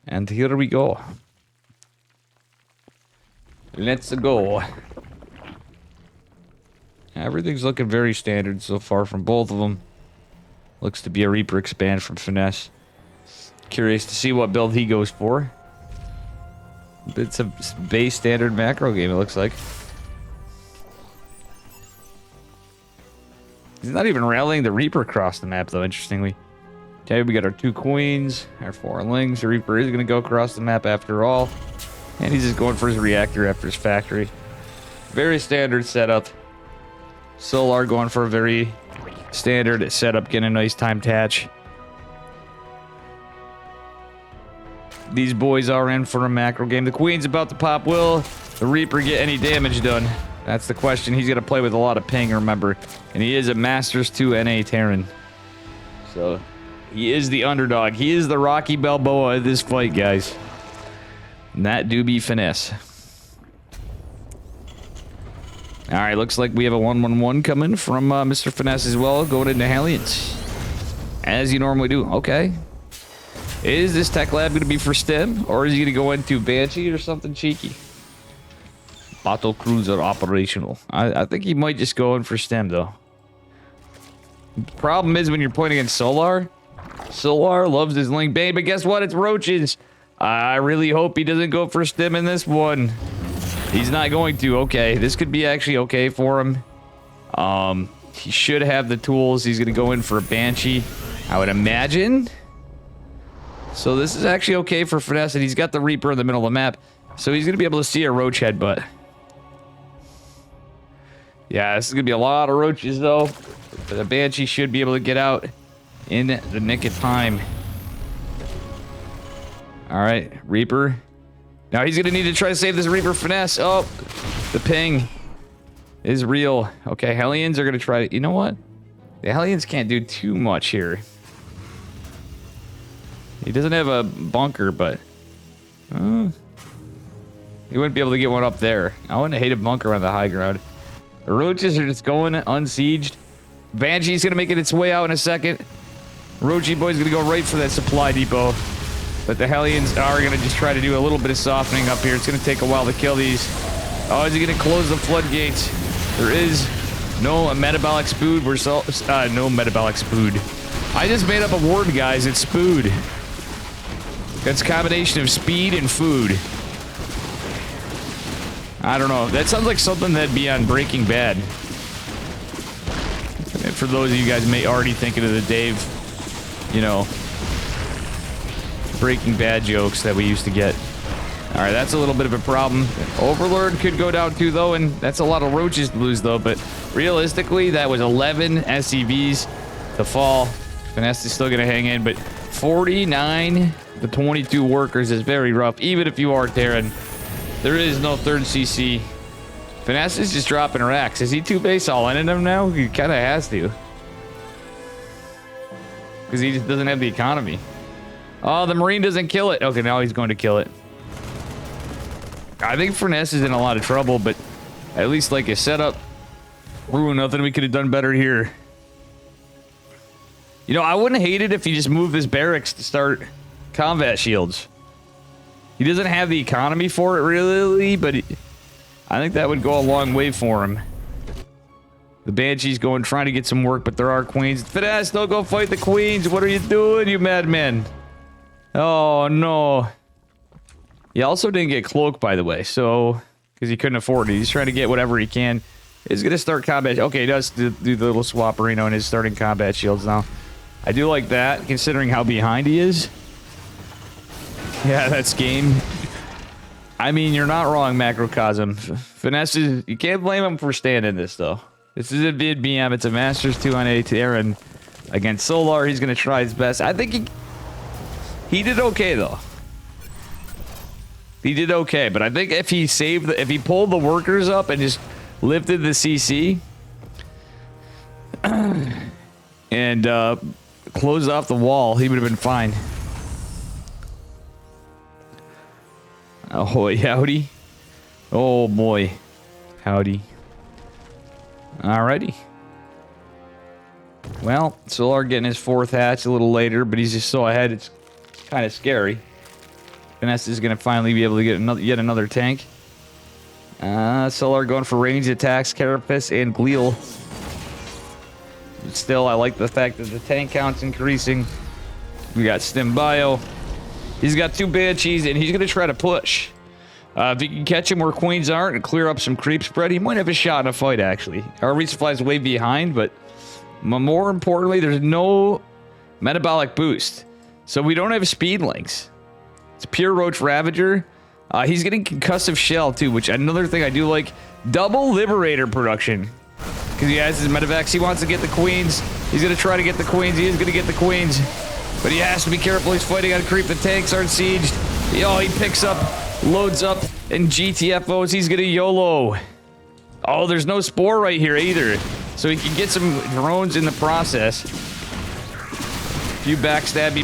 A: And here we go. Let's go. Everything's looking very standard so far from both of them. Looks to be a Reaper expand from Finesse. Curious to see what build he goes for. It's a base standard macro game, it looks like. He's not even rallying the Reaper across the map, though, interestingly. Okay, we got our 2 queens, our 4 lings. The Reaper is going to go across the map after all. And he's just going for his reactor after his factory. Very standard setup. Solar going for a very standard setup, getting a nice time attach. These boys are in for a macro game. The Queen's about to pop. Will the Reaper get any damage done? That's the question. He's going to play with a lot of ping, remember. And he is a Masters 2 NA Terran. So, he is the underdog. He is the Rocky Balboa of this fight, guys. And that do be Finesse. Alright, looks like we have a 1-1-1 coming from Mr. Finesse as well, going into Hellions. As you normally do. Okay. Is this tech lab going to be for STEM? Or is he going to go into Banshee or something cheeky? Battle cruiser operational. I think he might just go in for STEM, though. The problem is when you're playing against Solar. Solar loves his Link Bane, but guess what? It's Roaches. I really hope he doesn't go for STEM in this one. He's not going to. Okay, this could be actually okay for him. He should have the tools. He's going to go in for a Banshee, I would imagine. So this is actually okay for Finesse, and he's got the Reaper in the middle of the map. So he's going to be able to see a Roach headbutt. Yeah, this is going to be a lot of Roaches, though. But the Banshee should be able to get out in the nick of time. Alright, Reaper. Now he's going to need to try to save this Reaper Finesse. Oh, the ping is real. Okay, Hellions are going to try to... You know what? The Hellions can't do too much here. He doesn't have a bunker, but... he wouldn't be able to get one up there. I wouldn't hate a bunker on the high ground. The Roaches are just going unsieged. Banshee's going to make it its way out in a second. Roachy Boy's going to go right for that supply depot. But the Hellions are going to just try to do a little bit of softening up here. It's going to take a while to kill these. Oh, is he going to close the floodgates? There is no metabolic spood. No metabolic spood. I just made up a word, guys. It's spood. That's a combination of speed and food. I don't know. That sounds like something that'd be on Breaking Bad. For those of you guys may already thinking of the Dave, you know, Breaking Bad jokes that we used to get. Alright, that's a little bit of a problem. Overlord could go down too, though, and that's a lot of Roaches to lose, though. But realistically, that was 11 SCVs to fall. Finesse is still going to hang in, but 49 to 22 workers is very rough, even if you are Terran. There is no third CC. Finesse is just dropping racks. Is he 2-base all in him now? He kind of has to. Because he just doesn't have the economy. Oh, the Marine doesn't kill it. Okay, now he's going to kill it. I think Finesse is in a lot of trouble, but at least like his setup, Ooh, nothing we could have done better here. You know, I wouldn't hate it if he just moved his barracks to start combat shields. He doesn't have the economy for it, really, but I think that would go a long way for him. The Banshee's going, trying to get some work, but there are queens. Finesse, don't go fight the queens. What are you doing, you madmen? Oh, no. He also didn't get cloak, by the way, so... because he couldn't afford it. He's trying to get whatever he can. He's going to start combat... okay, he does do the little swapperino and is starting combat shields now. I do like that, considering how behind he is. Yeah, that's game. I mean, you're not wrong, Macrocosm. Finesse is... you can't blame him for staying in this, though. This is a vid BM. It's a Masters 2 on 8 to Aaron against Solar. He's going to try his best. I think he did okay, though. He did okay, but I think if he saved... if he pulled the workers up and just lifted the CC... and closed off the wall, he would have been fine. Oh, howdy. Oh, boy. Howdy. Alrighty. Well, Solar getting his 4th hatch a little later, but he's just so ahead, it's kind of scary. Finesse is going to finally be able to get yet another tank. Solar going for ranged attacks, Carapace, and Gleal. But still, I like the fact that the tank count's increasing. We got Stim Bio. He's got 2 Banshees, and he's going to try to push. If he can catch him where queens aren't and clear up some creep spread, he might have a shot in a fight, actually. Our resupply's way behind, but more importantly, there's no metabolic boost. So we don't have speedlings. It's pure Roach Ravager. He's getting concussive shell, too, which another thing I do like. Double Liberator production. Because he has his medevacs. He wants to get the queens. He's going to try to get the queens. He is going to get the queens. But he has to be careful. He's fighting on creep. The tanks aren't sieged. Oh, he picks up, loads up, and GTFOs. He's going to YOLO. Oh, there's no spore right here either. So he can get some drones in the process. A few backstabby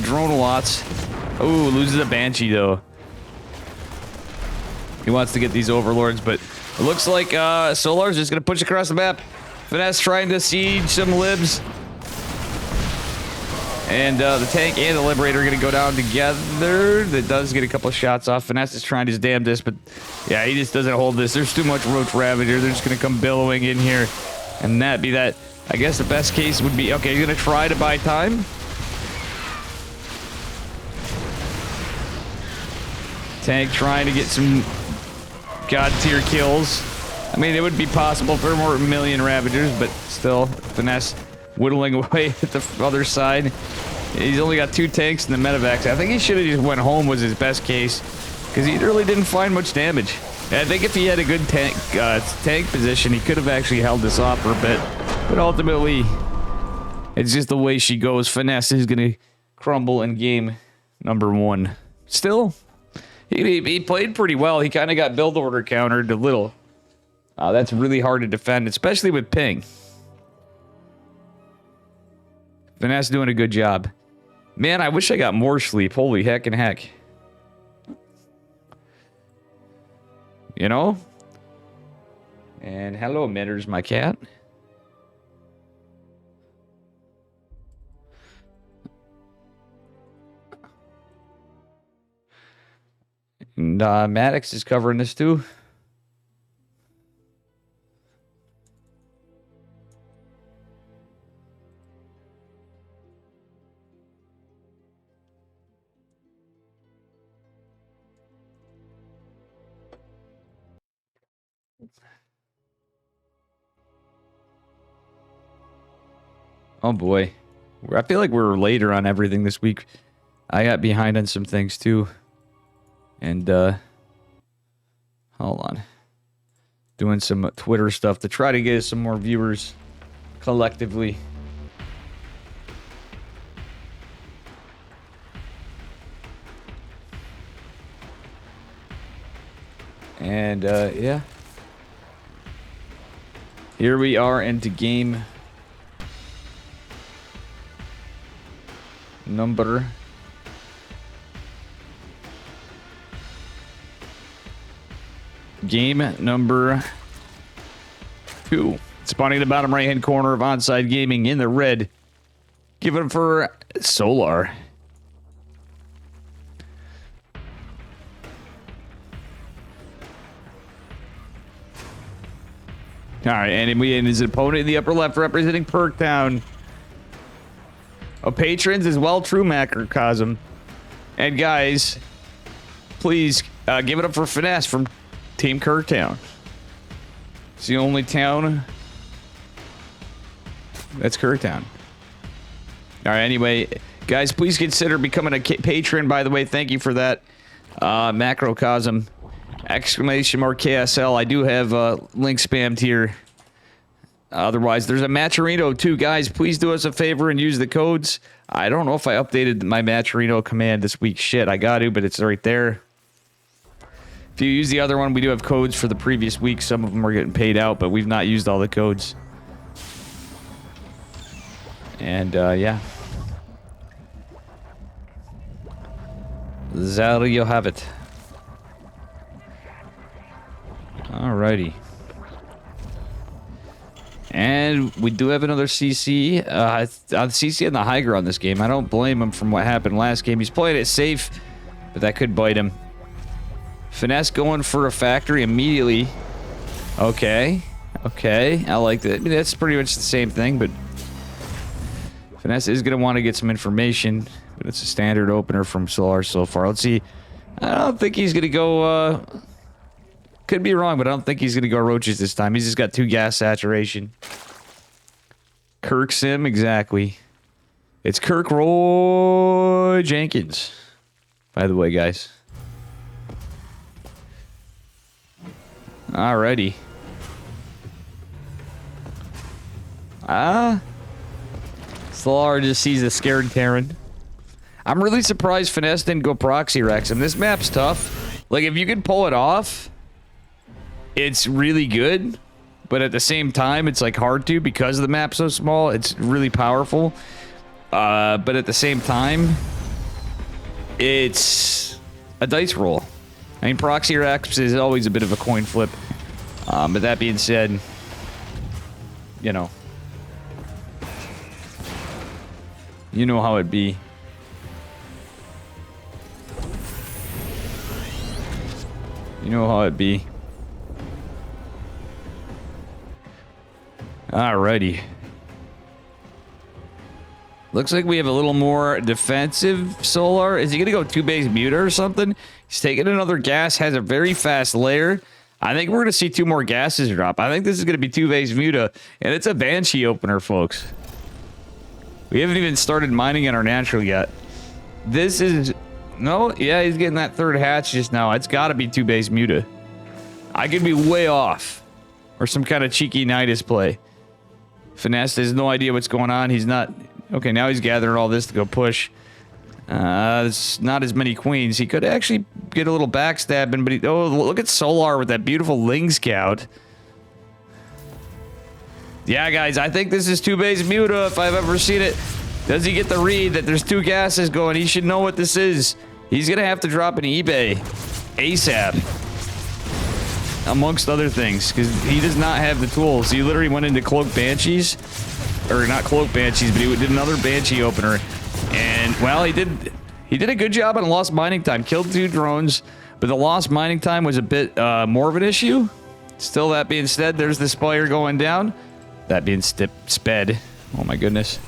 A: drone-a-lots. Oh, loses a Banshee, though. He wants to get these overlords, but it looks like Solar's just going to push across the map. Finesse trying to siege some libs. And the tank and the Liberator are going to go down together. That does get a couple of shots off. Finesse is trying his damnedest, but yeah, he just doesn't hold this. There's too much Roach Ravager. They're just going to come billowing in here. And that be that. I guess the best case would be... okay, he's going to try to buy time. Tank trying to get some god tier kills. I mean, it would be possible for more million Ravagers, but still, Finesse whittling away at the other side. He's only got 2 tanks and the medevacs. I think he should have just went home was his best case, because he really didn't find much damage. And I think if he had a good tank position, he could have actually held this off for a bit. But ultimately, it's just the way she goes. Finesse is going to crumble in game number 1. Still, he played pretty well. He kind of got build order countered a little. That's really hard to defend, especially with ping. Finesse doing a good job. Man, I wish I got more sleep. Holy heck and heck. You know? And hello, Mitters, my cat. And Maddox is covering this too. Oh boy. I feel like we're later on everything this week. I got behind on some things too. And, hold on. Doing some Twitter stuff to try to get some more viewers collectively. And, yeah. Here we are into game number 2. Spawning in the bottom right-hand corner of Onside Gaming in the red. Give it for Solar. Alright, and his opponent in the upper left representing Perktown. A patrons as well, true macrocosm. And guys, please give it up for Finesse from Team Kirktown. It's the only town that's Kirktown. Alright, anyway, guys, please consider becoming a patron, by the way. Thank you for that. Macrocosm. Exclamation mark KSL. I do have link spammed here. Otherwise, there's a Matcherino too. Guys, please do us a favor and use the codes. I don't know if I updated my Matcherino command this week. Shit, I got to, but it's right there. If you use the other one, we do have codes for the previous week. Some of them are getting paid out, but we've not used all the codes. And, yeah. There you have it. Alrighty. And we do have another CC. CC on the high ground this game. I don't blame him from what happened last game. He's playing it safe, but that could bite him. Finesse going for a factory immediately. Okay. Okay. I like that. I mean, that's pretty much the same thing, but Finesse is going to want to get some information, but it's a standard opener from Solar so far. Let's see. I don't think he's going to go... Could be wrong, but I don't think he's going to go roaches this time. He's just got 2 gas saturation. Kirk Sim, exactly. It's Kirk Roy Jenkins. By the way, guys. Alrighty. Solar just sees a scared Terran. I'm really surprised Finesse didn't go Proxy Rex him. This map's tough. Like, if you can pull it off... It's really good, but at the same time, it's like hard to because the map's so small. It's really powerful, but at the same time, it's a dice roll. I mean, Proxy Rex is always a bit of a coin flip, but that being said, you know how it be. You know how it be. Alrighty. Looks like we have a little more defensive Solar. Is he gonna go 2-base muta or something? He's taking another gas, has a very fast layer. I think we're gonna see 2 more gases drop. I think this is gonna be 2-base muta, and it's a Banshee opener, folks. We haven't even started mining in our natural yet. This is... No, yeah, he's getting that 3rd hatch just now. It's gotta be 2-base muta. I could be way off. Or some kind of cheeky Nidus play. Finesse has no idea what's going on. He's not... Okay, now he's gathering all this to go push. It's not as many queens. He could actually get a little backstabbing, but he... Oh, look at Solar with that beautiful Ling Scout. Yeah, guys, I think this is 2-base muta if I've ever seen it. Does he get the read that there's 2 gases going? He should know what this is. He's gonna have to drop an eBay. ASAP. Amongst other things, because he does not have the tools. He literally went into Cloak Banshees, or not Cloak Banshees, but he did another Banshee opener, and well, he did a good job on lost mining time. Killed 2 drones, but the lost mining time was a bit more of an issue. Still, that being said, there's the Spire going down. That being sped. Oh my goodness.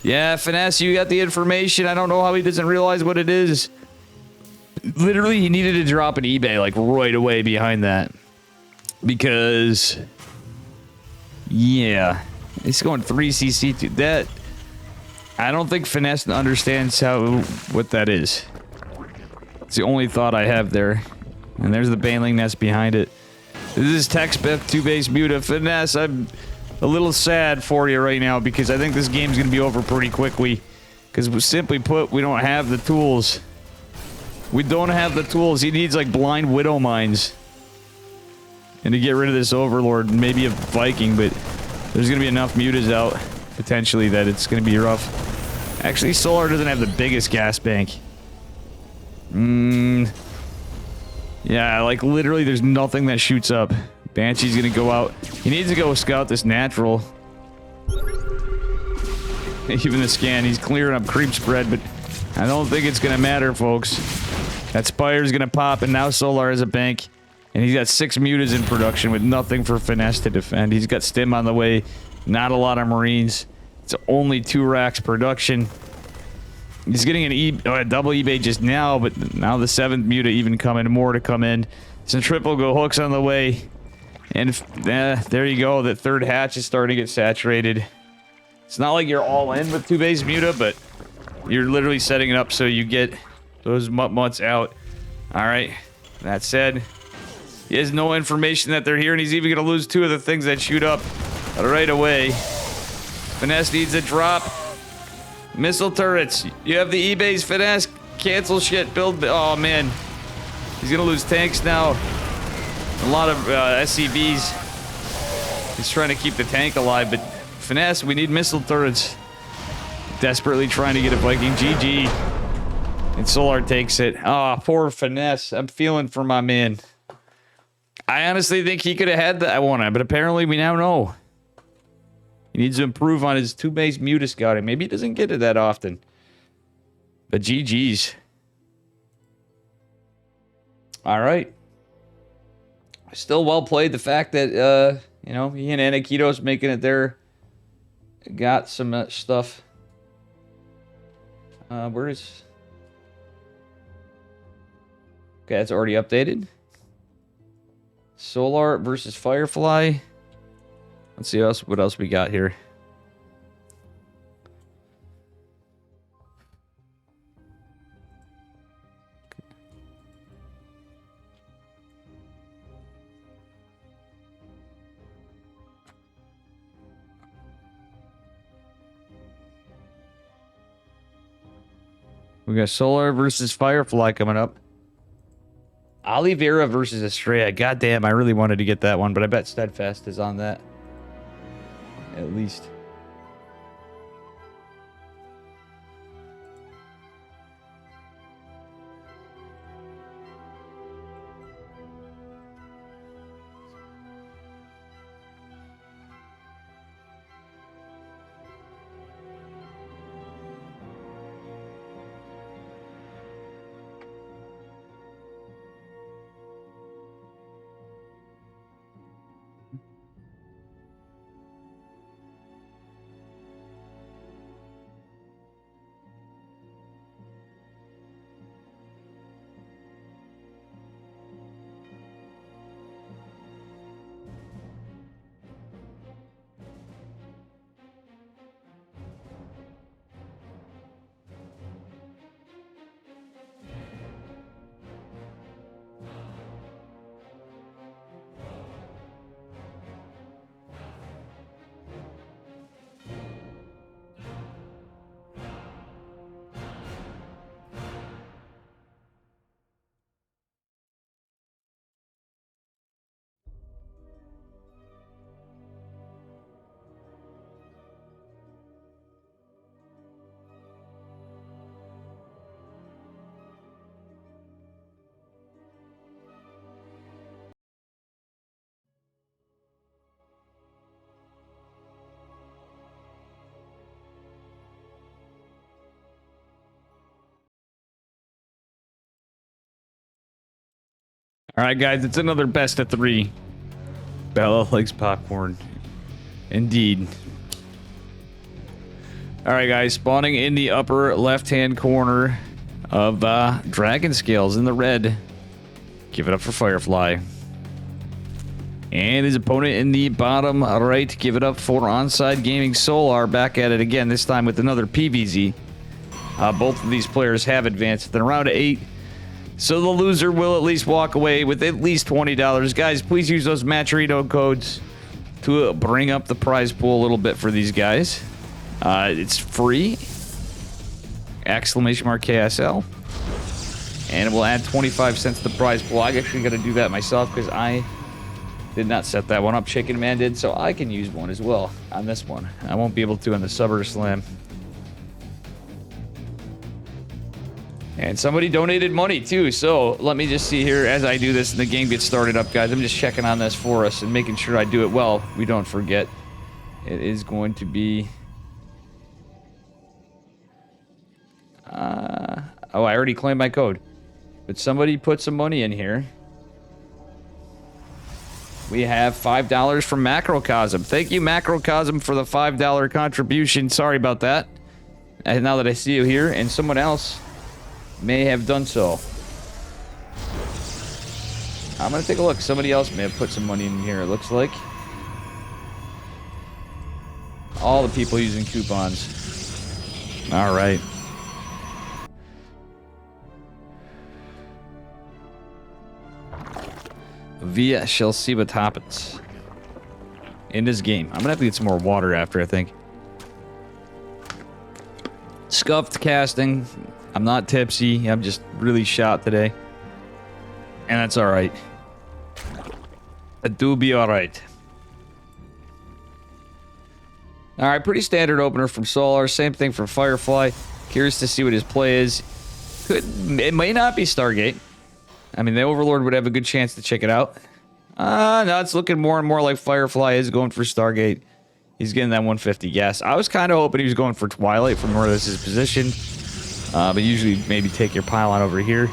A: Yeah, Finesse, you got the information. I don't know how he doesn't realize what it is. Literally, he needed to drop an eBay like right away behind that. Because, yeah, he's going 3cc to that. I don't think Finesse understands what that is. It's the only thought I have there. And there's the Baneling Nest behind it. This is textbook 2-base muta. Finesse, I'm a little sad for you right now because I think this game's going to be over pretty quickly. Because simply put, we don't have the tools. We don't have the tools. He needs like blind widow mines. And to get rid of this overlord, maybe a Viking, but there's going to be enough mutas out, potentially, that it's going to be rough. Actually, Solar doesn't have the biggest gas bank. Yeah, like literally there's nothing that shoots up. Banshee's gonna go out. He needs to go scout this natural. Even the scan, he's clearing up creep spread, but I don't think it's gonna matter, folks. That Spire's gonna pop, and now Solar has a bank. And he's got 6 mutas in production with nothing for Finesse to defend. He's got Stim on the way, not a lot of Marines. It's only 2 racks production. He's getting a double eBay just now, but now the 7th muta even coming, more to come in. Some triple go hooks on the way. And there you go, that 3rd hatch is starting to get saturated. It's not like you're all in with 2 base muta, but you're literally setting it up so you get those mutts out. Alright, that said, he has no information that they're here, and he's even going to lose 2 of the things that shoot up right away. Finesse needs a drop. Missile turrets. You have the eBay's Finesse. Cancel shit. Build. Oh, man. He's going to lose tanks now. A lot of SCVs. He's trying to keep the tank alive, but Finesse, we need missile turrets. Desperately trying to get a Viking. GG. And Solar takes it. Ah, oh, poor Finesse. I'm feeling for my man. I honestly think he could have had that one, but apparently we now know. He needs to improve on his 2 base muta scouting. Maybe he doesn't get it that often. But GG's. Alright. Still well played. The fact that, you know, he and Anakitos making it there. Got some stuff. Where is... Okay, that's already updated. Solar versus Firefly. Let's see what else we got here. We got Solar versus Firefly coming up. Oliveira versus Estrella. Goddamn, I really wanted to get that one, but I bet Steadfast is on that. At least. All right, guys, it's another best of 3. Bella likes popcorn. Indeed. All right, guys, spawning in the upper left-hand corner of Dragon Scales in the red. Give it up for Firefly. And his opponent in the bottom right, give it up for Onside Gaming Solar. Back at it again, this time with another PVZ. Both of these players have advanced in round 8. So the loser will at least walk away with at least $20. Guys, please use those Matcherito codes to bring up the prize pool a little bit for these guys. It's free. Exclamation mark KSL. And it will add 25 cents to the prize pool. I actually got to do that myself because I did not set that one up. Chicken Man did, so I can use one as well on this one. I won't be able to on the Subber Slam. And somebody donated money too, so let me just see here as I do this and the game gets started up, guys. I'm just checking on this for us and making sure I do it well. We don't forget. It is going to be... oh, I already claimed my code. But somebody put some money in here. We have $5 from Macrocosm. Thank you, Macrocosm, for the $5 contribution. Sorry about that. And now that I see you here, and someone else may have done so. I'm gonna take a look. Somebody else may have put some money in here, it looks like. All the people using coupons. Alright. We shall see what happens in this game. I'm gonna have to get some more water after, I think. Scuffed casting. I'm not tipsy. I'm just really shot today. And that's alright. It do be alright. Alright, pretty standard opener from Solar. Same thing from Firefly. Curious to see what his play is. It may not be Stargate. I mean, the Overlord would have a good chance to check it out. No, it's looking more and more like Firefly is going for Stargate. He's getting that 150 gas. I was kind of hoping he was going for Twilight from where this is positioned. But usually maybe take your pylon over here.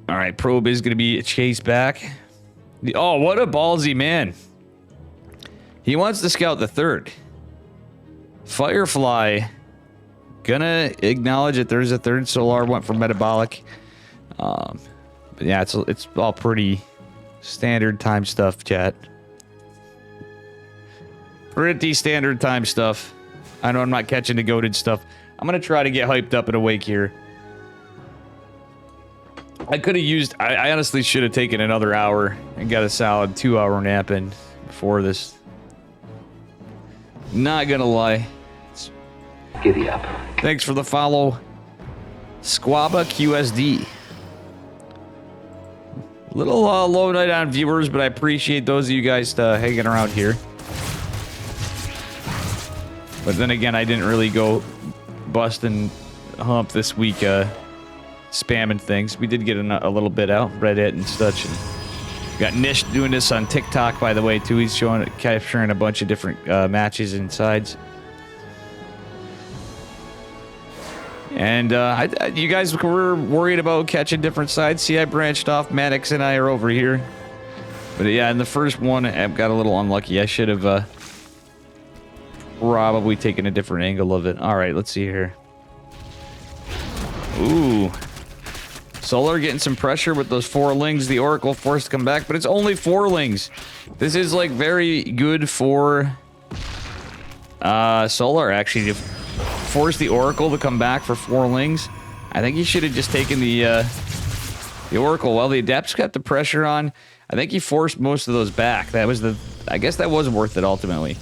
A: Alright, Probe is going to be chased back. Oh, what a ballsy man. He wants to scout the third. Firefly gonna acknowledge that there's a third. Solar went for metabolic. But yeah, it's all pretty standard time stuff, chat. Pretty standard time stuff. I know I'm not catching the goated stuff. I'm gonna try to get hyped up and awake here. I could have used... I honestly should have taken another hour and got a solid 2-hour nap in before this. Not gonna lie.
B: Giddy up.
A: Thanks for the follow. Squaba QSD. Little low night on viewers, but I appreciate those of you guys hanging around here. But then again, I didn't really go busting hump this week, spamming things. We did get a little bit out, Reddit and such. And got Nish doing this on TikTok, by the way, too. He's capturing a bunch of different matches and sides. And you guys were worried about catching different sides. See, I branched off. Maddox and I are over here. But yeah, in the first one, I got a little unlucky. I should have probably taken a different angle of it. All right, let's see here. Ooh. Solar getting some pressure with those 4 lings. The Oracle forced to come back, but it's only 4 lings. This is, like, very good for Solar, actually, to force the Oracle to come back for 4 lings. I think he should have just taken the Oracle. Well, the Adepts kept the pressure on. I think he forced most of those back. That was the... I guess that was worth it, ultimately.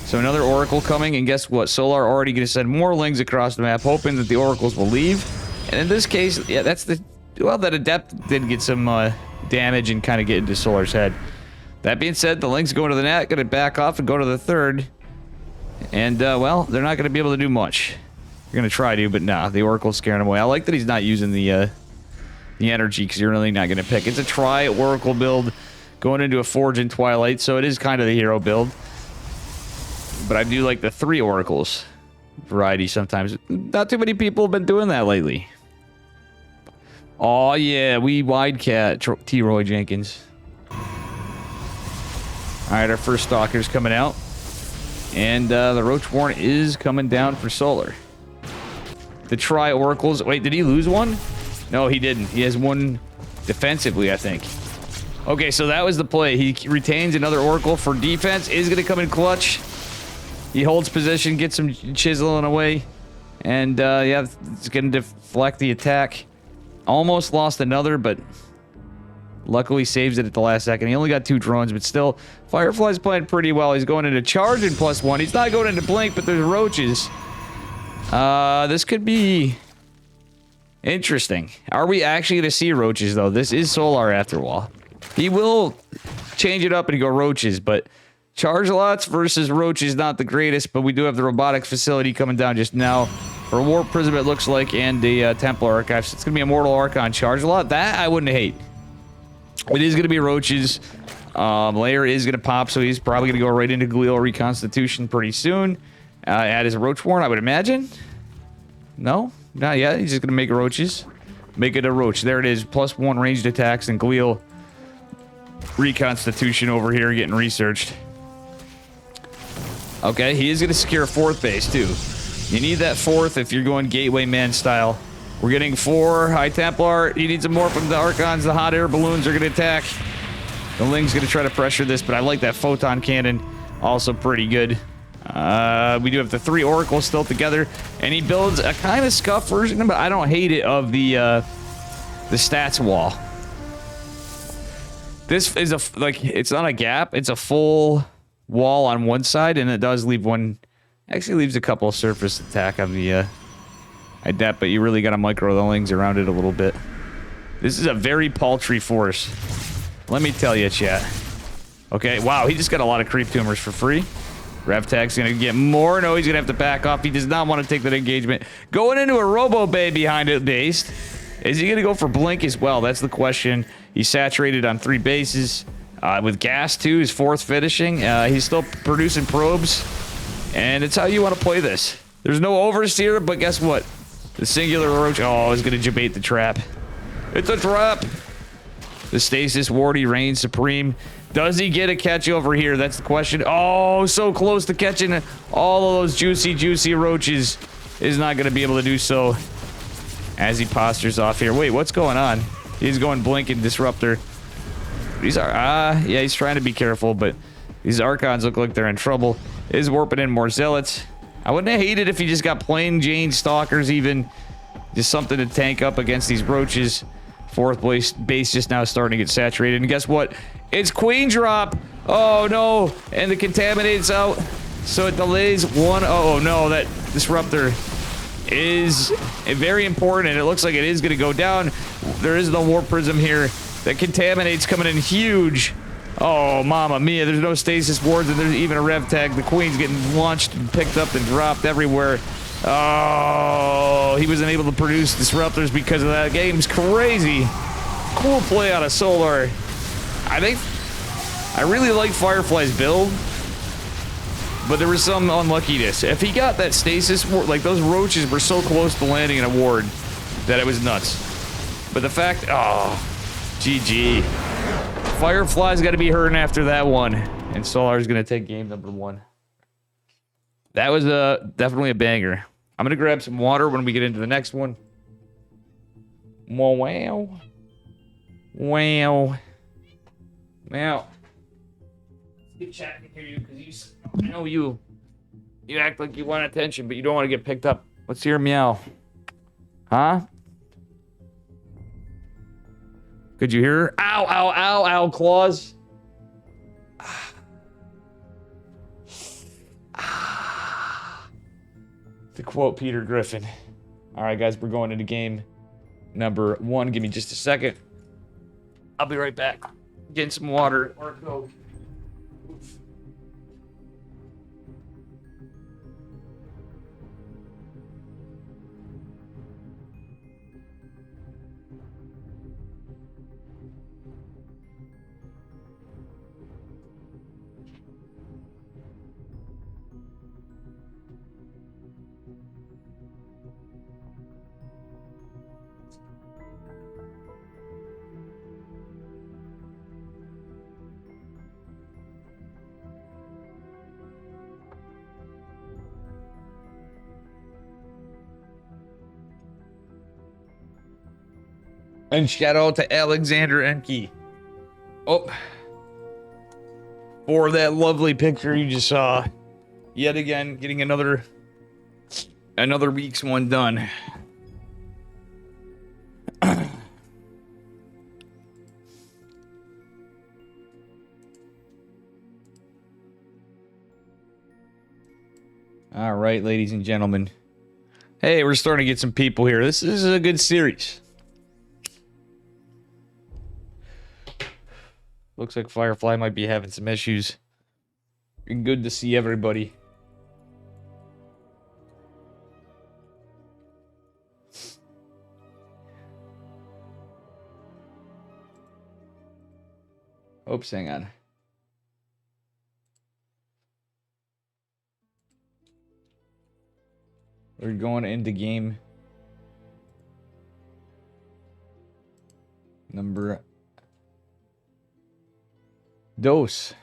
A: So another Oracle coming, and guess what? Solar already going to send more lings across the map, hoping that the Oracles will leave. And in this case, yeah, that's the... Well, that Adept did get some damage and kind of get into Solar's head. That being said, the lings go to the net, going to back off and go to the third. And, well, they're not going to be able to do much. They're going to try to, but nah, the Oracle's scaring him away. I like that he's not using the energy, because you're really not going to pick. It's a tri-Oracle build going into a Forge and Twilight, so it is kind of the hero build. But I do like the 3 Oracles variety sometimes. Not too many people have been doing that lately. Oh yeah, we wide cat T. Roy Jenkins. Alright, our first Stalker's coming out. And the Roach Warren is coming down for Solar. The Tri-Oracles... Wait, did he lose one? No, he didn't. He has one defensively, I think. Okay, so that was the play. He retains another Oracle for defense. Is going to come in clutch. He holds position, gets some chiseling away. And, yeah, it's going to deflect the attack. Almost lost another, but luckily saves it at the last second. He only got 2 drones, but still, Firefly's playing pretty well. He's going into charge in +1. He's not going into blink, but there's roaches. This could be interesting. Are we actually going to see roaches, though? This is Solar after all. He will change it up and go roaches, but charge lots versus roaches not the greatest, but we do have the robotics facility coming down just now. For a Warp Prism, it looks like, and the Templar Archive. So it's going to be a Mortal Archon charge. A lot that I wouldn't hate. It is going to be Roaches. Lair is going to pop, so he's probably going to go right into Glial Reconstitution pretty soon. Add his Roach Warren, I would imagine. No? Not yet. He's just going to make Roaches. Make it a Roach. There it is. +1 ranged attacks and Glial Reconstitution over here getting researched. Okay, he is going to secure a 4th base, too. You need that 4th if you're going Gateway Man style. We're getting 4 High Templar. He needs some more from the Archons. The hot air balloons are going to attack. The Ling's going to try to pressure this, but I like that Photon Cannon. Also pretty good. We do have the 3 Oracles still together, and he builds a kind of scuffed version, but I don't hate it, of the stats wall. This is it's not a gap, it's a full wall on one side, and it does leave one, actually leaves a couple of surface attack on the Adept, but you really got to micro the Lings around it a little bit. This is a very paltry force. Let me tell you, chat. Okay, wow, he just got a lot of creep tumors for free. RevTag's gonna get more. No, he's gonna have to back off. He does not want to take that engagement. Going into a Robo Bay behind it based. Is he gonna go for Blink as well? That's the question. He's saturated on 3 bases. With gas too, his 4th finishing. He's still producing probes. And it's how you want to play this. There's no Overseer, but guess what? The Singular Roach, oh, is gonna jabate the trap. It's a trap! The Stasis Ward, he reigns supreme. Does he get a catch over here? That's the question. Oh, so close to catching all of those juicy Roaches. Is not going to be able to do so as he postures off here. Wait, what's going on? He's going Blink and Disruptor. These are, yeah, he's trying to be careful, but these Archons look like they're in trouble. Is warping in more Zealots. I wouldn't have hated if he just got plain Jane Stalkers even. Just something to tank up against these Roaches. 4th base just now starting to get saturated. And guess what? It's Queen Drop. Oh, no. And the Contaminate's out. So it delays one. Oh, no. That Disruptor is very important. And it looks like it is going to go down. There is no Warp Prism here. That Contaminate's coming in huge. Oh, mama mia. There's no Stasis Wards. And there's even a Rev Tag. The Queen's getting launched and picked up and dropped everywhere. Oh, he wasn't able to produce Disruptors because of that. Game's crazy. Cool play out of Solar. I really like Firefly's build, but there was some unluckiness. If he got that Stasis Ward, like those Roaches were so close to landing in a ward that it was nuts. But the fact, oh, GG. Firefly's got to be hurting after that one, and Solar's going to take game number 1. That was definitely a banger. I'm going to grab some water when we get into the next one. Wow. Wow. Wow. Good chatting to you, because I know you act like you want attention, but you don't want to get picked up. Let's hear meow. Huh? Could you hear her? Ow, ow, ow, ow, claws. To quote Peter Griffin. All right, guys, we're going into game number 1. Give me just a second. I'll be right back. Getting some water or Coke. Oof. And shout out to Alexander Enke. Oh, for that lovely picture you just saw. Yet again, getting another week's one done. All right, ladies and gentlemen. Hey, we're starting to get some people here. This is a good series. Looks like Firefly might be having some issues. Good to see everybody. Oops, hang on. We're going into game number dos.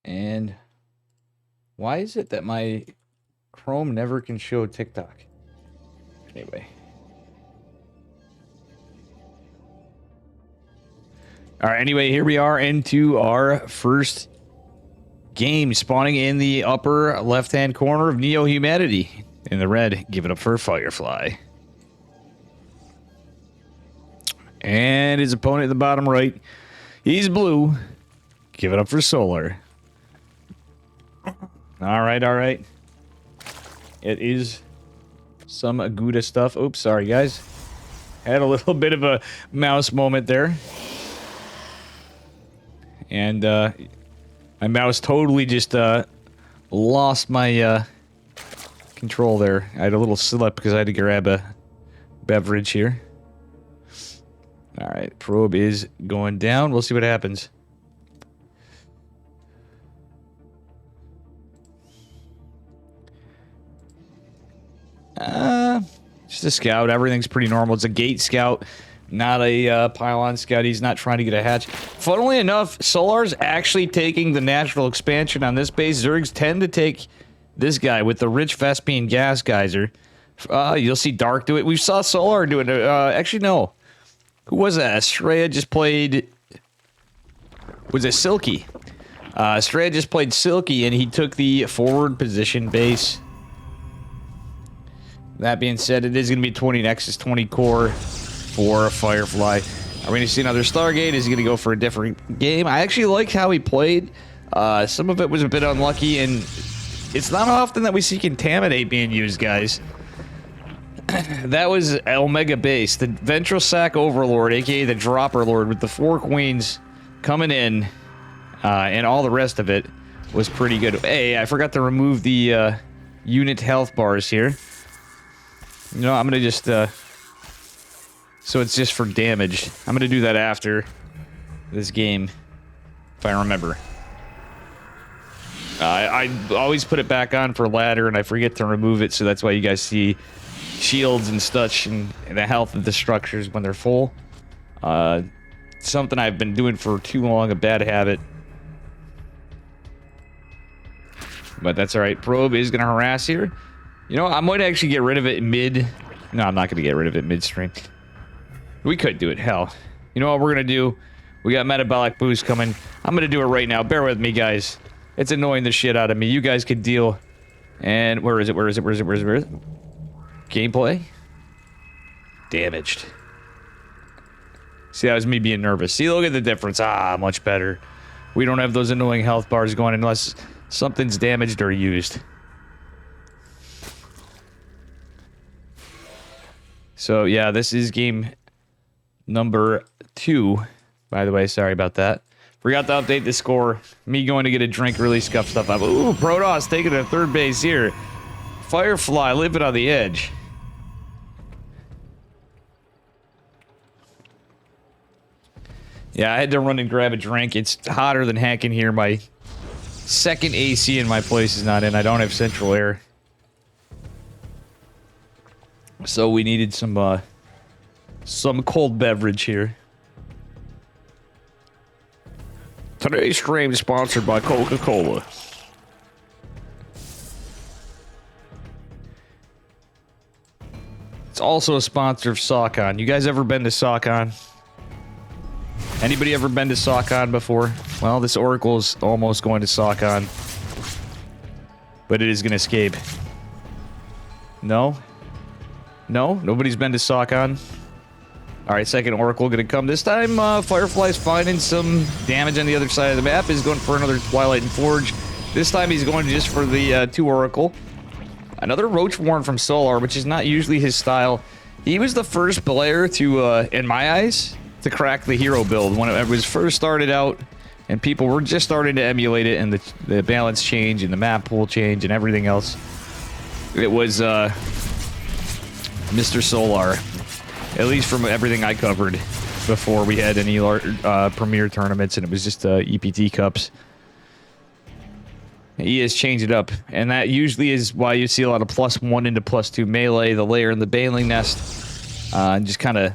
A: And why is it that my Chrome never can show TikTok? Anyway. All right, anyway, here we are into our first game, spawning in the upper left-hand corner of Neo Humanity. In the red, give it up for Firefly. And his opponent in the bottom right, he's blue. Give it up for Solar. All right, all right. It is some Aguda stuff. Oops, sorry, guys. Had a little bit of a mouse moment there. And my mouse totally just lost my control there. I had a little slip because I had to grab a beverage here. All right, probe is going down. We'll see what happens. Just a scout. Everything's pretty normal. It's a gate scout, not a pylon scout. He's not trying to get a hatch. Funnily enough, Solar's actually taking the natural expansion on this base. Zergs tend to take this guy with the rich Vespine gas geyser. You'll see Dark do it. We saw Solar do it. Actually, no. Who was that? Estrella just played... Was it Silky? Estrella just played Silky, and he took the forward position base. That being said, it is going to be 20 Nexus, 20 core for Firefly. Are we going to see another Stargate? Is he going to go for a different game? I actually liked how he played. Some of it was a bit unlucky, and it's not often that we see Contaminate being used, guys. That was Omega Base, the Ventral Sack Overlord, aka the Dropper Lord, with the 4 queens coming in, and all the rest of it was pretty good. Hey, I forgot to remove the unit health bars here. You know, I'm gonna just, so it's just for damage. I'm gonna do that after this game, if I remember. I always put it back on for ladder, and I forget to remove it, so that's why you guys see shields and such, and the health of the structures when they're full. Something I've been doing for too long, a bad habit. But that's alright. Probe is gonna harass here. You know, I might actually get rid of it mid... No, I'm not going to get rid of it midstream. We could do it, hell. You know what we're going to do? We got metabolic boost coming. I'm going to do it right now. Bear with me, guys. It's annoying the shit out of me. You guys could deal. And where is it? Where is it? Where is it? Where is it? Where is it? Gameplay? Damaged. See, that was me being nervous. See, look at the difference. Ah, much better. We don't have those annoying health bars going unless something's damaged or used. So, yeah, this is game number 2. By the way, sorry about that. Forgot to update the score. Me going to get a drink really scuffed stuff up. Ooh, Protoss taking a third base here. Firefly living on the edge. Yeah, I had to run and grab a drink. It's hotter than heck in here. My second AC in my place is not in. I don't have central air. So we needed some cold beverage here. Today's stream is sponsored by Coca-Cola. It's also a sponsor of Saucon. You guys ever been to Saucon? Anybody ever been to Saucon before? Well, this Oracle is almost going to Saucon. But it is going to escape. No? No? Nobody's been to Saucon? Alright, second Oracle gonna come. This time, Firefly's finding some damage on the other side of the map. He's going for another Twilight and Forge. This time he's going just for the 2 Oracle. Another Roach Warren from Solar, which is not usually his style. He was the first player to, in my eyes, to crack the hero build. When it was first started out, And people were just starting to emulate it, and the balance change, and the map pool change, and everything else. It was Mr. Solar, at least from everything I covered before we had any premier tournaments, and it was just EPT Cups. He has changed it up, and that usually is why you see a lot of +1 into +2 melee, the lair, and the Baneling Nest, and just kind of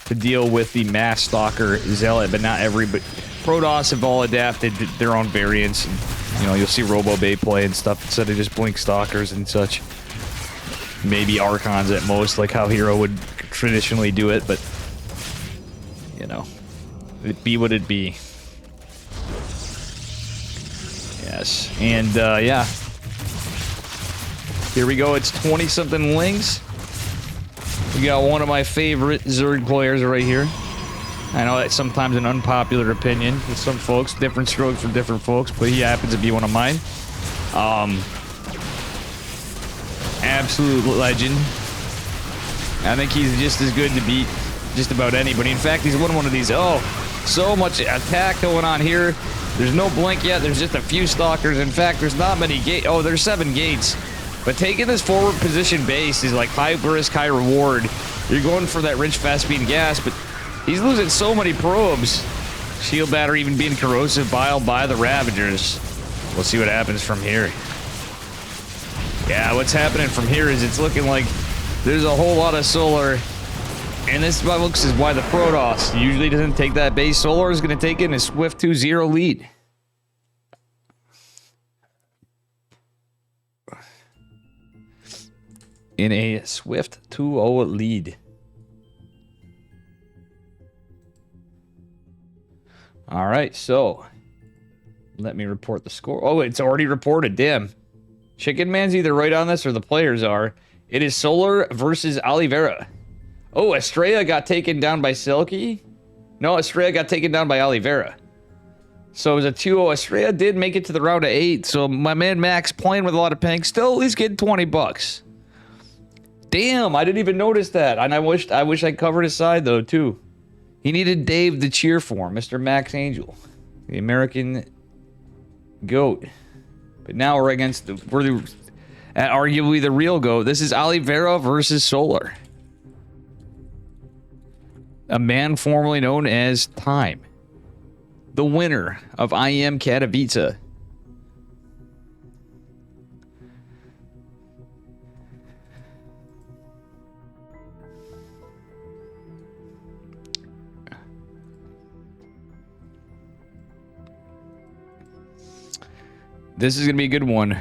A: to deal with the mass stalker zealot, but not every. But Protoss have all adapted their own variants. And, you know, you'll see RoboBay play and stuff instead of just Blink Stalkers and such. Maybe Archons at most, like how Hero would traditionally do it, but you know, it'd be what it'd be. Yes, and yeah. Here we go, it's 20-something lings. We got one of my favorite Zerg players right here. I know that's sometimes an unpopular opinion with some folks, different strokes for different folks, but he happens to be one of mine. Absolute legend. I think he's just as good to beat just about anybody. In fact, he's won one of these. Oh, so much attack going on here. There's no blink yet. There's just a few stalkers. In fact, there's not many gates. Oh, there's 7 gates. But taking this forward position base is like high risk, high reward. You're going for that rich, fast speed and gas, but he's losing so many probes. Shield battery even being corrosive bile by the Ravagers. We'll see what happens from here. Yeah, what's happening from here is it's looking like there's a whole lot of solar. And this looks is why the Protoss usually doesn't take that base. Solar is going to take in a swift 2-0 lead. In a swift 2-0 lead. All right, so let me report the score. Oh, it's already reported. Damn. Chicken Man's either right on this or the players are. It is Solar versus Oliveira. Oh, Estrella got taken down by Silky? No, Estrella got taken down by Oliveira. So it was a 2-0. Estrella did make it to the round of 8. So my man Max playing with a lot of pink, still at least getting 20 bucks. Damn, I didn't even notice that. And I wish I covered his side though too. He needed Dave to cheer for him, Mr. Max Angel, the American GOAT. But now we're against arguably the real GOAT. This is Oliveira versus Solar. A man formerly known as Time. The winner of I Am Katowice. This is going to be a good one.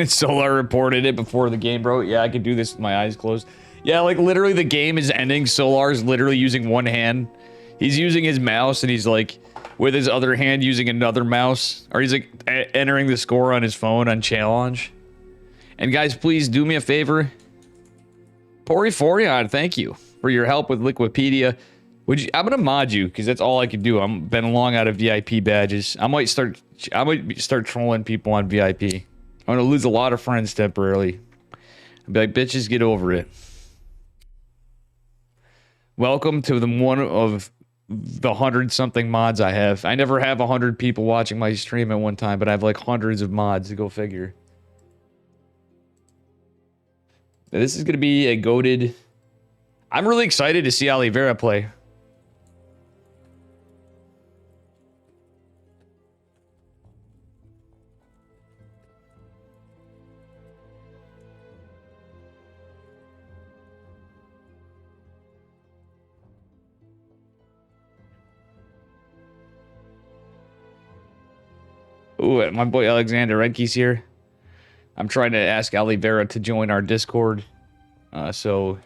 A: Solar reported it before the game, bro. Yeah, I could do this with my eyes closed. Yeah, like literally the game is ending. Solar's literally using one hand. He's using his mouse and he's like with his other hand using another mouse. Or he's like entering the score on his phone on challenge. And guys, please do me a favor. Poriforion, thank you for your help with Liquipedia. I'm gonna mod you because that's all I can do. I'm been long out of VIP badges. I might start trolling people on VIP. I'm gonna lose a lot of friends temporarily. I'll be like, bitches, get over it. Welcome to the one of the 100-something mods I have. I never have 100 people watching my stream at one time, but I have like hundreds of mods to go figure. This is gonna be a goated. I'm really excited to see Oliveira play. Ooh, my boy Alexander Redkey's here. I'm trying to ask Oliveira to join our Discord so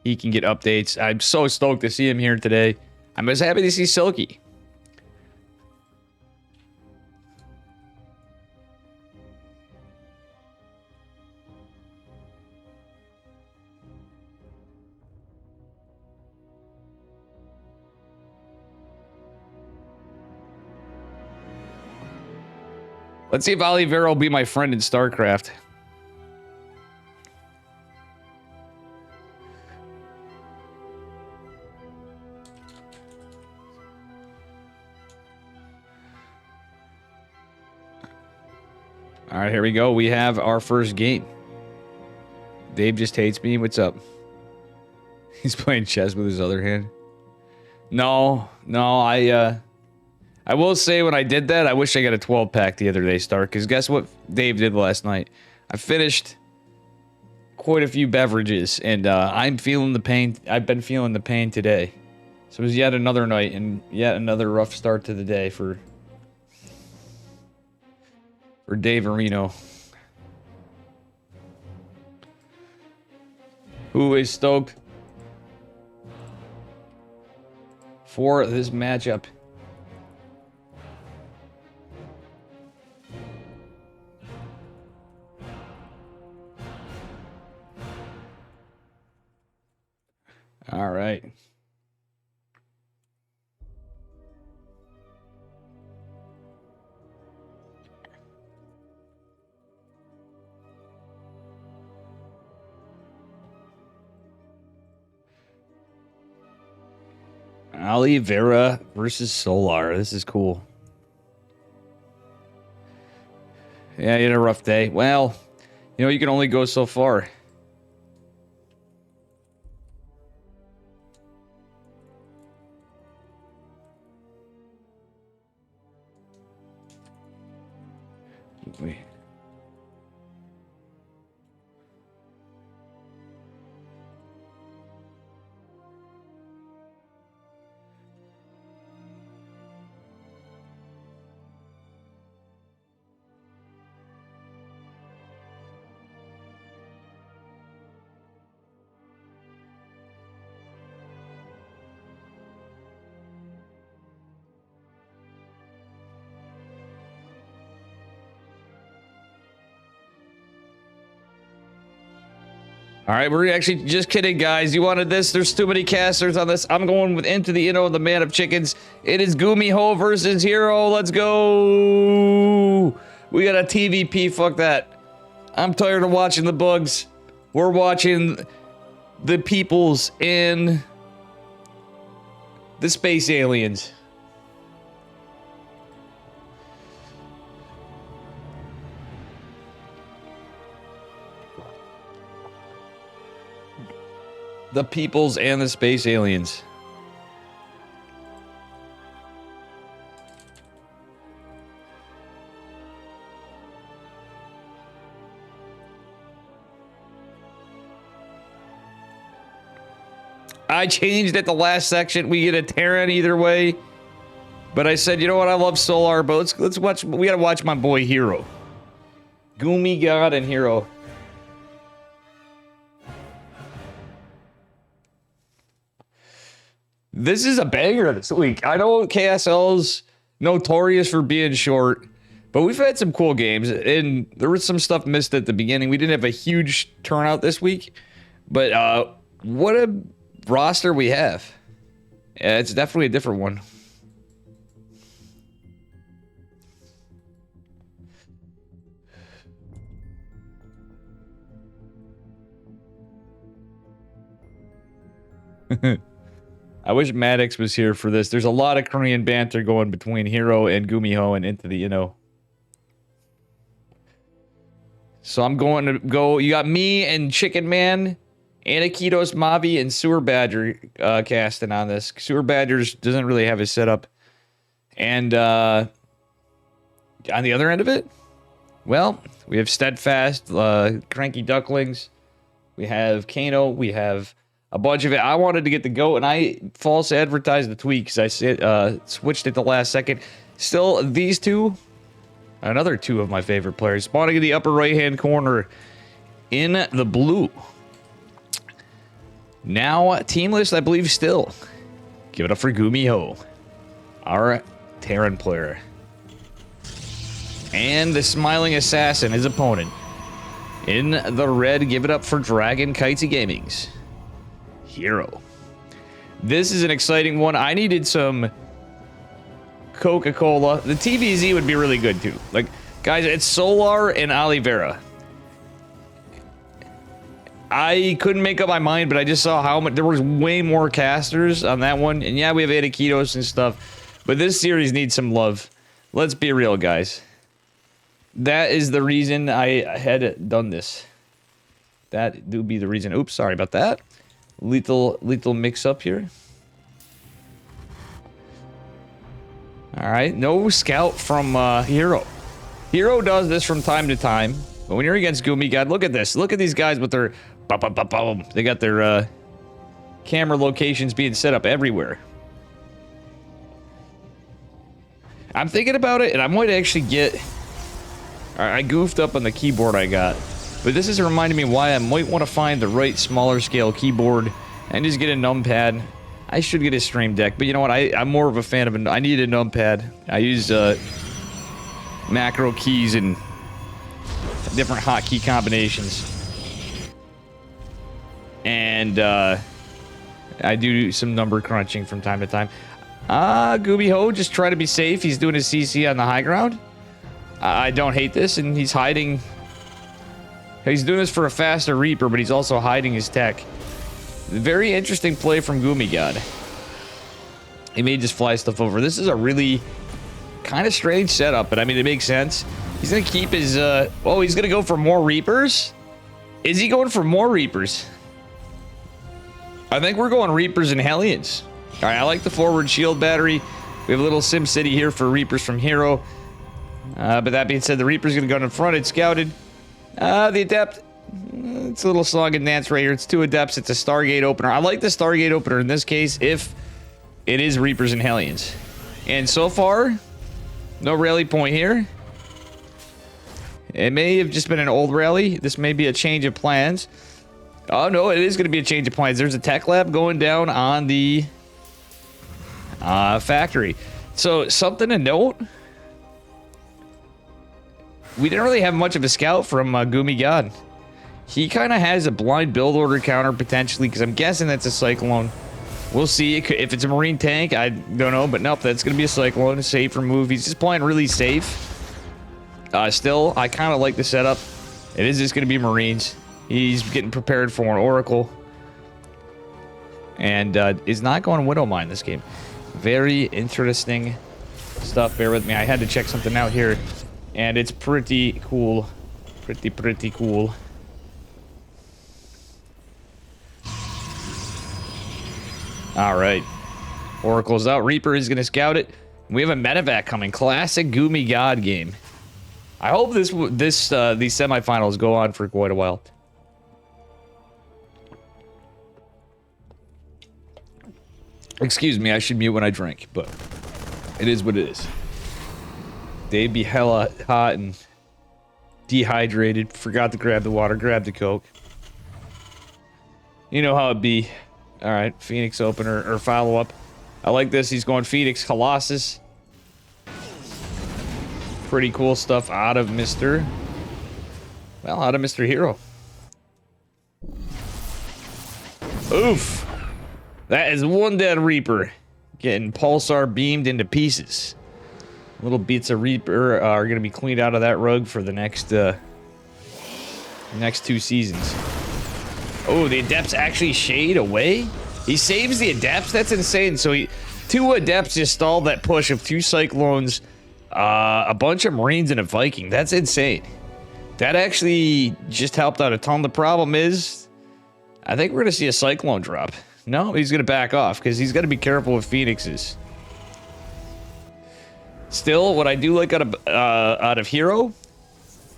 A: he can get updates. I'm so stoked to see him here today. I'm just happy to see Silky. Let's see if Oliveira will be my friend in Starcraft. right, here we go. We have our first game. Dave just hates me. What's up? He's playing chess with his other hand. No, I will say when I did that, I wish I got a 12-pack the other day, Stark, because guess what Dave did last night? I finished quite a few beverages, and I'm feeling the pain. I've been feeling the pain today. So it was yet another night and yet another rough start to the day for Dave Areno. Who is stoked for this matchup? All right. Oliveira versus Solar. This is cool. Yeah, you had a rough day. Well, you know, you can only go so far. Wait. All right, we're actually just kidding, guys. You wanted this? There's too many casters on this. I'm going with Into the Inno, the man of chickens. It is Gumiho versus Hero. Let's go. We got a TVP. Fuck that. I'm tired of watching the bugs. We're watching the peoples in the space aliens. The peoples and the space aliens. I changed at the last section. We get a Terran either way. But I said, you know what? I love Solar, but let's watch. We gotta watch my boy Hero. Gumi God and Hero. This is a banger this week. I know KSL's notorious for being short, but we've had some cool games, and there was some stuff missed at the beginning. We didn't have a huge turnout this week, but what a roster we have. Yeah, it's definitely a different one. I wish Maddox was here for this. There's a lot of Korean banter going between Hero and Gumiho and Into the Inno. So I'm going to go. You got me and Chicken Man, Anakitos Mavi, and Sewer Badger casting on this. Sewer Badgers doesn't really have his setup. And on the other end of it, well, we have Steadfast, Cranky Ducklings. We have Kano. We have a bunch of it. I wanted to get the GOAT, and I false advertised the tweet because I switched it the last second. Still, these two, another two of my favorite players, spawning in the upper right-hand corner in the blue. Now, team list, I believe, still. Give it up for Gumiho, our Terran player. And the smiling assassin, his opponent. In the red, give it up for Dragon Kitesy Gaming's Hero. This is an exciting one. I needed some Coca-Cola. The TVZ would be really good too. Like, guys, it's Solar and Oliveira. I couldn't make up my mind, but I just saw how much there was way more casters on that one. And yeah, we have Anakitos and stuff, but this series needs some love. Let's be real, guys. That is the reason I had done this. That do be the reason. Oops, sorry about that. Little mix up here. Alright, no scout from Hero. Hero does this from time to time. But when you're against Goomy God, look at this. Look at these guys with their... They got their camera locations being set up everywhere. I'm thinking about it, and I might actually get... I goofed up on the keyboard I got. But this is reminding me why I might want to find the right smaller scale keyboard and just get a numpad. I should get a Stream Deck, but you know what? I'm more of a fan of I need a numpad. I use macro keys and different hotkey combinations. And I do some number crunching from time to time. Gooby Ho, just try to be safe. He's doing his CC on the high ground. I don't hate this, and he's hiding. He's doing this for a faster Reaper, but he's also hiding his tech. Very interesting play from Goomy God. He may just fly stuff over. This is a really kind of strange setup, but I mean, it makes sense. He's going to keep his... oh, he's going to go for more Reapers? Is he going for more Reapers? I think we're going Reapers and Hellions. All right, I like the forward shield battery. We have a little Sim City here for Reapers from Hero. But that being said, the Reaper's going to go in front. It's scouted. The Adept, it's a little song and dance right here. It's 2 Adepts. It's a Stargate opener. I like the Stargate opener in this case if it is Reapers and Hellions. And so far, no rally point here. It may have just been an old rally. This may be a change of plans. Oh, no, it is going to be a change of plans. There's a tech lab going down on the factory. So, something to note. We didn't really have much of a scout from Goomy God. He kind of has a blind build order counter potentially, because I'm guessing that's a Cyclone. We'll see. If it's a Marine tank, I don't know, but nope, that's going to be a Cyclone, a safer move. He's just playing really safe. Still, I kind of like the setup. It is just going to be Marines. He's getting prepared for an Oracle. And is not going Widow Mine this game. Very interesting stuff. Bear with me. I had to check something out here. And it's pretty cool. Pretty cool. Alright. Oracle's out. Reaper is going to scout it. We have a medevac coming. Classic Goomy God game. I hope these semifinals go on for quite a while. Excuse me, I should mute when I drink, but it is what it is. They'd be hella hot and dehydrated. Forgot to grab the water, grab the Coke. You know how it be. Alright, Phoenix opener, or follow-up. I like this. He's going Phoenix Colossus. Pretty cool stuff out of Mr. Hero. Oof. That is one dead Reaper. Getting Pulsar beamed into pieces. Little bits of Reaper are going to be cleaned out of that rug for the next 2 seasons. Oh, the Adepts actually shade away? He saves the Adepts? That's insane. So 2 Adepts just stalled that push of 2 Cyclones, a bunch of Marines, and a Viking. That's insane. That actually just helped out a ton. The problem is, I think we're going to see a Cyclone drop. No, he's going to back off because he's got to be careful with Phoenixes. Still, what I do like out of Hero,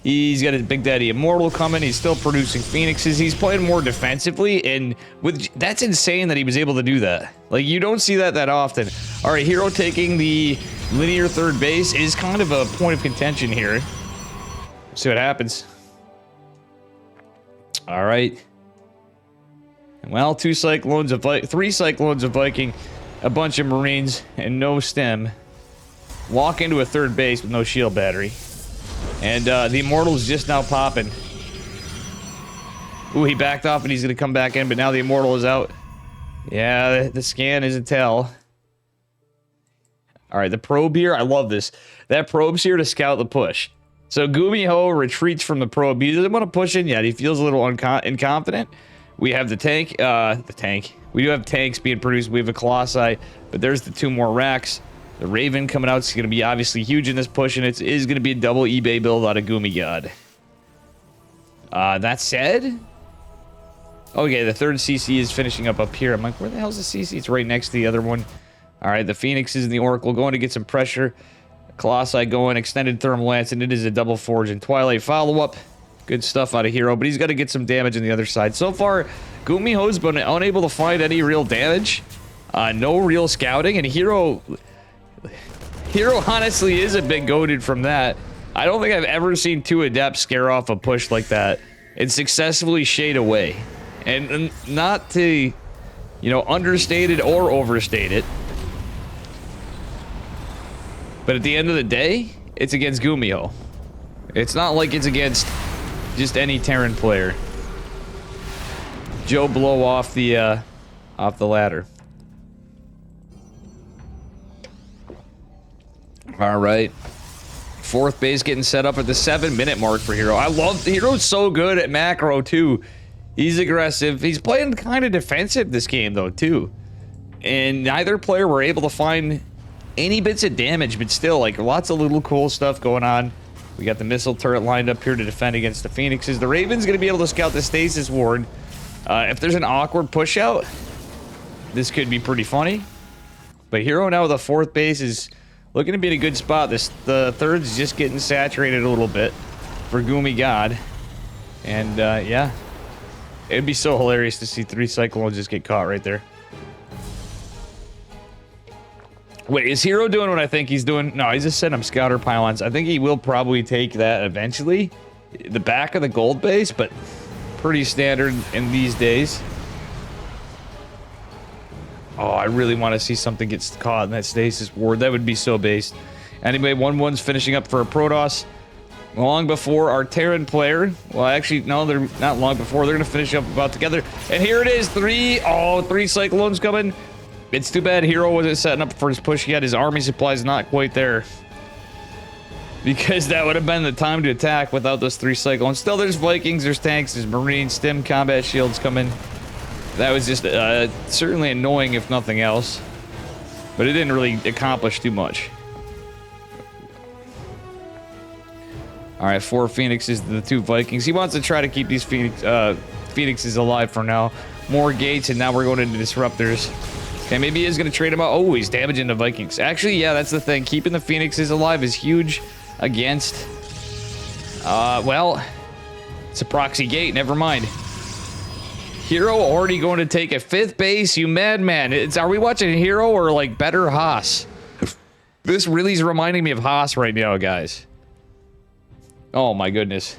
A: he's got his Big Daddy Immortal coming. He's still producing Phoenixes. He's playing more defensively, and that's insane that he was able to do that. Like, you don't see that often. All right, Hero taking the linear third base is kind of a point of contention here. See what happens. All right. Well, 3 Cyclones of Viking, a bunch of Marines, and no stem. Walk into a third base with no shield battery. And the Immortal's just now popping. Ooh, he backed off and he's going to come back in, but now the Immortal is out. Yeah, the scan is a tell. Alright, the probe here, I love this. That probe's here to scout the push. So Goomy Ho retreats from the probe. He doesn't want to push in yet. He feels a little inconfident. We have the tank. We do have tanks being produced. We have a Colossi, but there's the 2 more racks. The Raven coming out is going to be obviously huge in this push, and it is going to be a double eBay build out of Goomy God. That said... Okay, the third CC is finishing up here. I'm like, where the hell's the CC? It's right next to the other one. Alright, the Phoenixes and the Oracle going to get some pressure. Colossi going, extended Thermal Lance, and it is a double Forge and Twilight follow-up. Good stuff out of Hero, but he's got to get some damage on the other side. So far, Gumiho's been unable to find any real damage. No real scouting, and Hero honestly is a bit goated from that. I don't think I've ever seen two Adepts scare off a push like that and successfully shade away. And not to, you know, understate it or overstate it. But at the end of the day, it's against Gumiho. It's not like it's against just any Terran player. Joe blow off the ladder. All right. Fourth base getting set up at the 7-minute mark for Hero. I love Hero's so good at macro too. He's aggressive. He's playing kind of defensive this game though too. And neither player were able to find any bits of damage, but still, like, lots of little cool stuff going on. We got the missile turret lined up here to defend against the Phoenixes. The Raven's going to be able to scout the Stasis Ward. If there's an awkward push out, this could be pretty funny. But Hero now with a fourth base is looking to be in a good spot. The third's just getting saturated a little bit for Goomy God. And, yeah. It'd be so hilarious to see 3 Cyclones just get caught right there. Wait, is Hero doing what I think he's doing? No, he's just setting up scouter pylons. I think he will probably take that eventually. The back of the gold base, but pretty standard in these days. Oh, I really want to see something get caught in that Stasis Ward. That would be so based. Anyway, 1-1's finishing up for a Protoss. Long before our Terran player. Well, actually, no, they're not long before. They're going to finish up about together. And here it is. 3 Cyclones coming. It's too bad Hero wasn't setting up for his push yet. His army supply is not quite there. Because that would have been the time to attack without those 3 Cyclones. Still, there's Vikings, there's tanks, there's Marines, Stim, combat shields coming. That was just certainly annoying, if nothing else. But it didn't really accomplish too much. Alright, 4 Phoenixes to the 2 Vikings. He wants to try to keep these Phoenixes alive for now. More gates, and now we're going into Disruptors. Okay, maybe he is going to trade him out. Oh, he's damaging the Vikings. Actually, yeah, that's the thing. Keeping the Phoenixes alive is huge against... well, it's a proxy gate. Never mind. Hero already going to take a 5th base. You madman. Are we watching Hero or, like, better Haas? This really is reminding me of Haas right now, guys. Oh, my goodness.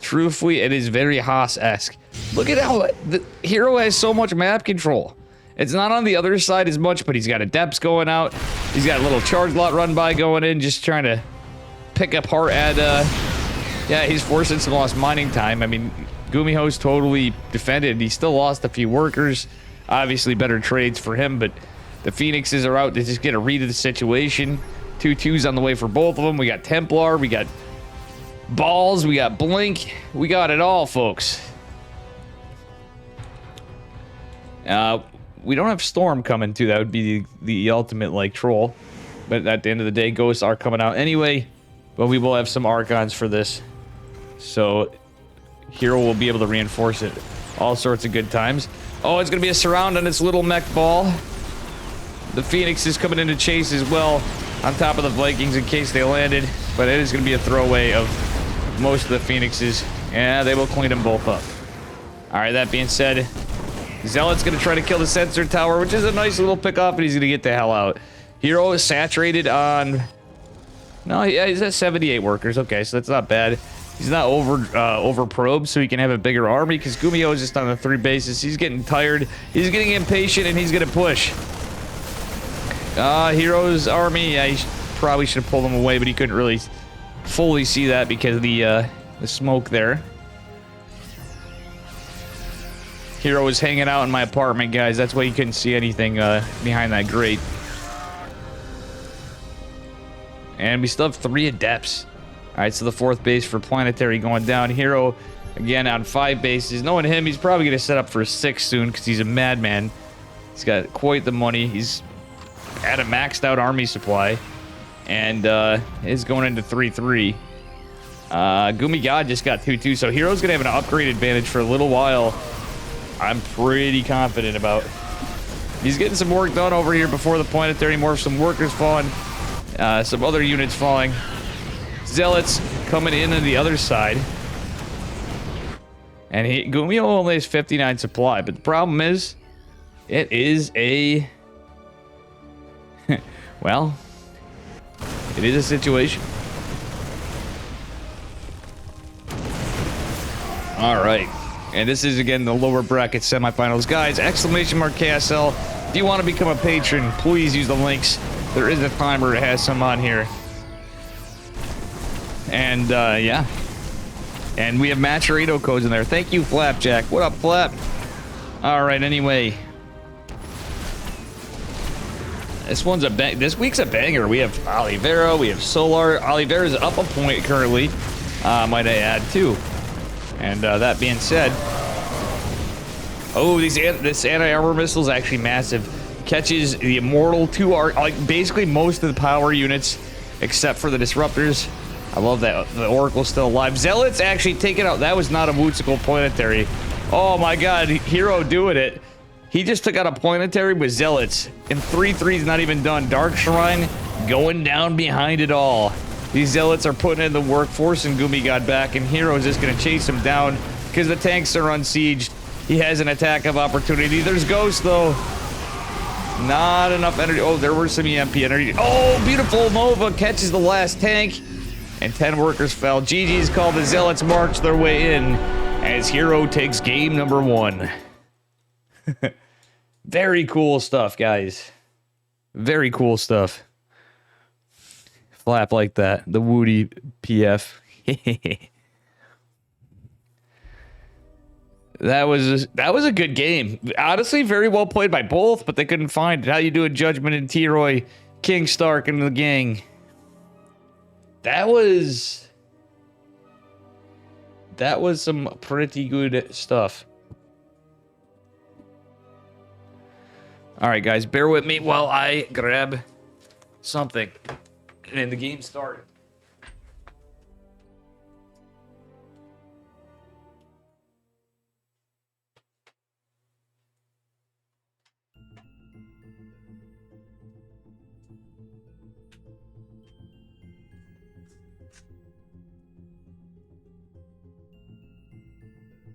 A: Truthfully, it is very Haas-esque. Look at how the Hero has so much map control. It's not on the other side as much, but he's got Adepts going out. He's got a little charge lot run by going in, just trying to pick up heart at, yeah, he's forcing some lost mining time. I mean, Gumiho's totally defended. He still lost a few workers. Obviously, better trades for him, but the Phoenixes are out to just get a read of the situation. 2 2s on the way for both of them. We got Templar, we got Balls, we got Blink. We got it all, folks. We don't have Storm coming, too. That would be the ultimate, like, troll. But at the end of the day, Ghosts are coming out anyway. But we will have some Archons for this. So, Hero will be able to reinforce it. All sorts of good times. Oh, it's going to be a surround on its little mech ball. The Phoenix is coming into chase as well. On top of the Vikings in case they landed. But it is going to be a throwaway of most of the Phoenixes. Yeah, they will clean them both up. Alright, that being said... Zealot's going to try to kill the sensor tower, which is a nice little pickoff, and he's going to get the hell out. Hero is saturated on... No, yeah, he's at 78 workers. Okay, so that's not bad. He's not over probed, so he can have a bigger army, because Gumiho is just on the 3 bases. He's getting tired. He's getting impatient, and he's going to push. Hero's army, yeah, he probably should have pulled him away, but he couldn't really fully see that because of the smoke there. Hero was hanging out in my apartment, guys. That's why you couldn't see anything behind that grate. And we still have 3 Adepts. Alright, so the 4th base for Planetary going down. Hero, again, on 5 bases. Knowing him, he's probably going to set up for a 6 soon because he's a madman. He's got quite the money. He's at a maxed out army supply. And is going into 3-3. Gumi God just got 2-2, so Hero's gonna have an upgrade advantage for a little while. I'm pretty confident about. He's getting some work done over here before the planetary morph. Some workers falling, some other units falling. Zealots coming in on the other side. And Gumio only has 59 supply, but the problem is, it is a... well, it is a situation. All right. And this is, again, the lower bracket semifinals. Guys, exclamation mark KSL. If you want to become a patron, please use the links. There is a timer that has some on here. And, yeah. And we have Maturito codes in there. Thank you, Flapjack. What up, Flap? All right, anyway. This week's a banger. We have Olivera, we have Solar. Olivera's up a point currently, might I add, too. And that being said, oh, this anti-armor missile is actually massive. Catches the Immortal 2R, like basically most of the power units, except for the Disruptors. I love that the Oracle's still alive. Zealots actually taking out. That was not a Wootsicle planetary. Oh my God, Hero doing it. He just took out a planetary with Zealots, and 3-3's not even done. Dark Shrine going down behind it all. These Zealots are putting in the work, forcing Gumi God back, and Hero's just going to chase him down because the tanks are unsieged. He has an attack of opportunity. There's Ghost, though. Not enough energy. Oh, there were some EMP energy. Oh, beautiful. Nova catches the last tank, and 10 workers fell. GG's called. The Zealots march their way in as Hero takes game number 1. Very cool stuff, guys. Very cool stuff. Flap like that. The Woody PF. That was a good game. Honestly, very well played by both, but they couldn't find it. How you doing, Judgment and T-Roy, King Stark and the gang? That was some pretty good stuff. All right, guys, bear with me while I grab something. And the game started.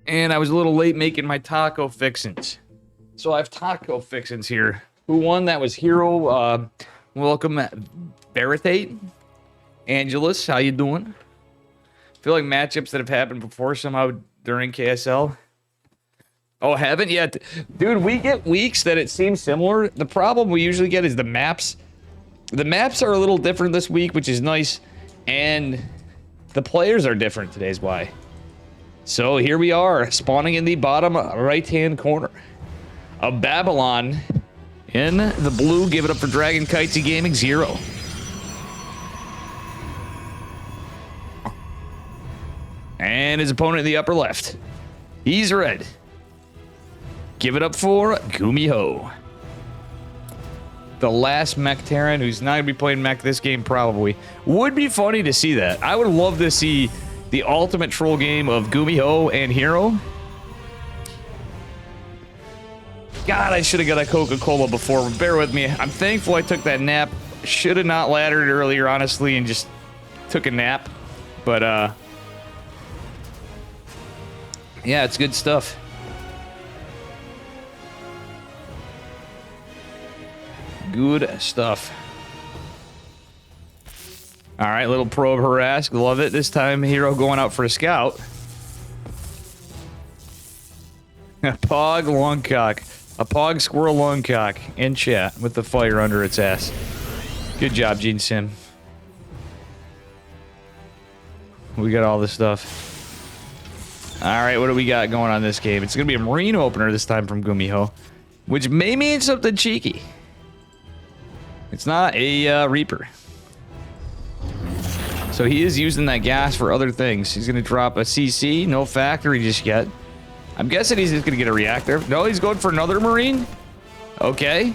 A: And I was a little late making my taco fixins. So I have taco fixins here. Who won? That was Hero. Welcome, Baratate. Angelus, how you doing? I feel like matchups that have happened before somehow during KSL. Oh, haven't yet? Dude, we get weeks that it seems similar. The problem we usually get is the maps. The maps are a little different this week, which is nice. And the players are different, today's why. So here we are, spawning in the bottom right-hand corner of Babylon. In the blue, give it up for Dragon Kitesy Gaming 0. And his opponent in the upper left. He's red. Give it up for Gumiho. The last mech Terran who's not going to be playing mech this game probably. Would be funny to see that. I would love to see the ultimate troll game of Gumiho and Hero. God, I should have got a Coca-Cola before, but bear with me. I'm thankful I took that nap. Should have not laddered earlier, honestly, and just took a nap. But, yeah, it's good stuff. Good stuff. All right, little probe harass. Love it. This time, Hero going out for a scout. A Pog Longcock. A Pog Squirrel Longcock in chat with the fire under its ass. Good job, Gene Sim. We got all this stuff. All right, what do we got going on this game? It's going to be a Marine opener this time from Gumiho, which may mean something cheeky. It's not a Reaper. So he is using that gas for other things. He's going to drop a CC, no factory just yet. I'm guessing he's just going to get a reactor. No, he's going for another Marine? Okay.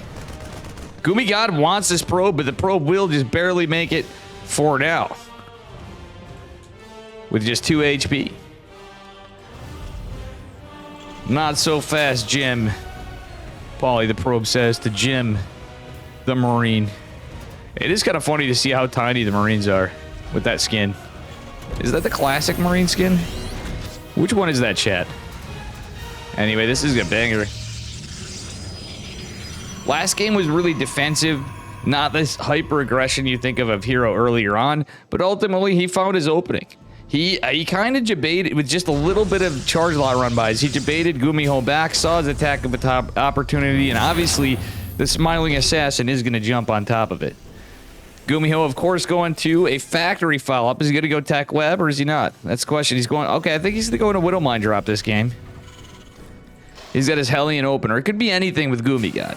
A: Gumi God wants this probe, but the probe will just barely make it for now. With just 2 HP. Not so fast, Jim. Paulie the probe says to Jim, the Marine. It is kind of funny to see how tiny the Marines are with that skin. Is that the classic Marine skin? Which one is that, chat? Anyway, this is a banger. Last game was really defensive. Not this hyper aggression you think of Hero earlier on, but ultimately he found his opening. He kind of debated with just a little bit of charge lot run bys. He debated Gumiho back, saw his attack of a top opportunity, and obviously the smiling assassin is going to jump on top of it. Gumiho, of course, going to a factory follow-up. Is he going to go tech web or is he not? That's the question. He's going... Okay, I think he's going to go into Widow Mine drop this game. He's got his Hellion opener. It could be anything with Gumi God.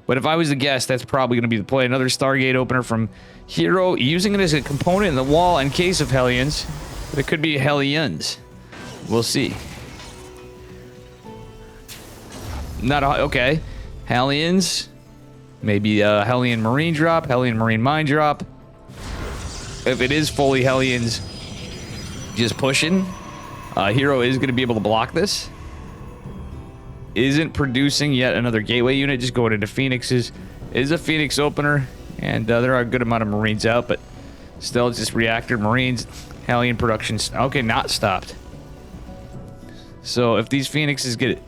A: But if I was to guess, that's probably going to be the play. Another Stargate opener from Hero, using it as a component in the wall in case of Hellions. But it could be Hellions. We'll see. Not a... Okay. Hellions... Maybe a Hellion Marine drop, Hellion Marine Mine drop. If it is fully Hellions, just pushing. Hero is going to be able to block this. Isn't producing yet another gateway unit, just going into Phoenixes. Is a Phoenix opener, and there are a good amount of Marines out, but still it's just reactor Marines. Hellion production, okay, not stopped. So if these Phoenixes get it.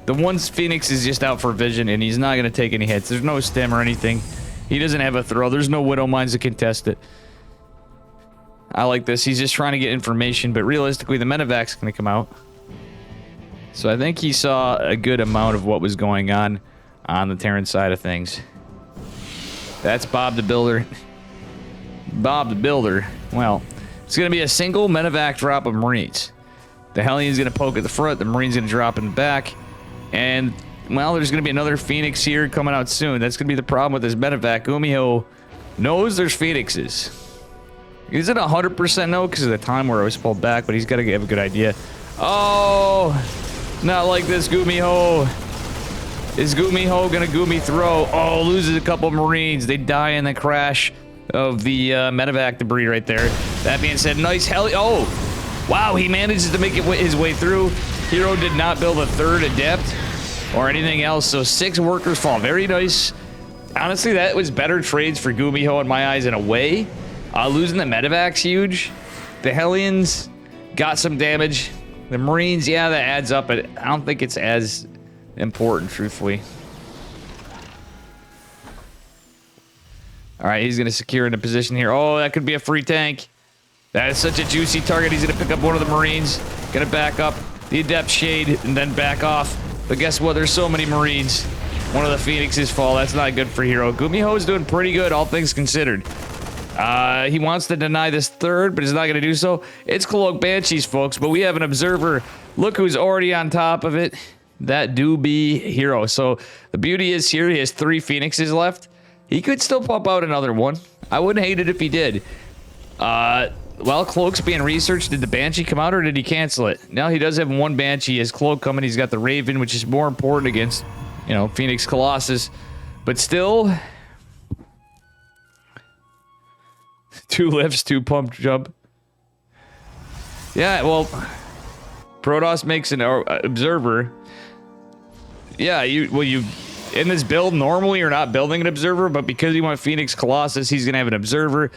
A: The one Phoenix is just out for vision, and he's not going to take any hits. There's no stem or anything. He doesn't have a throw. There's no Widow Mines to contest it. I like this. He's just trying to get information, but realistically, the Medevac's going to come out. So I think he saw a good amount of what was going on the Terran side of things. That's Bob the Builder. Bob the Builder. Well, it's going to be a single Medevac drop of Marines. The Hellion's going to poke at the front. The Marine's going to drop in the back. And, well, there's going to be another Phoenix here coming out soon. That's going to be the problem with this Medevac. Gumiho knows there's Phoenixes. Is it 100% no because of the time where it was pulled back, but he's got to have a good idea. Oh, not like this, Gumiho. Is Gumiho going to Gumi throw? Oh, loses a couple Marines. They die in the crash of the Medevac debris right there. That being said, nice heli. Oh, wow, he manages to make it his way through. Hero did not build a third adept or anything else, so 6 workers fall. Very nice. Honestly, that was better trades for Gumiho in my eyes in a way. Losing the Medevac's huge. The Hellions got some damage. The Marines, yeah, that adds up, but I don't think it's as important, truthfully. All right, he's going to secure in a position here. Oh, that could be a free tank. That is such a juicy target. He's going to pick up one of the Marines. Going to back up the Adept Shade and then back off. But guess what? There's so many Marines. One of the Phoenixes fall. That's not good for Hero. Gumiho is doing pretty good, all things considered. He wants to deny this third, but he's not going to do so. It's Cloak Banshees, folks, but we have an observer. Look who's already on top of it. That do be Hero. So the beauty is here, he has 3 Phoenixes left. He could still pop out another one. I wouldn't hate it if he did. While Cloak's being researched, did the Banshee come out or did he cancel it? Now he does have 1 Banshee as Cloak coming. He's got the Raven, which is more important against, you know, Phoenix Colossus. But still, 2 lifts, 2 pump jump. Yeah, well, Protoss makes an observer. Yeah, you in this build normally you're not building an observer, but because you want Phoenix Colossus, he's gonna have an observer.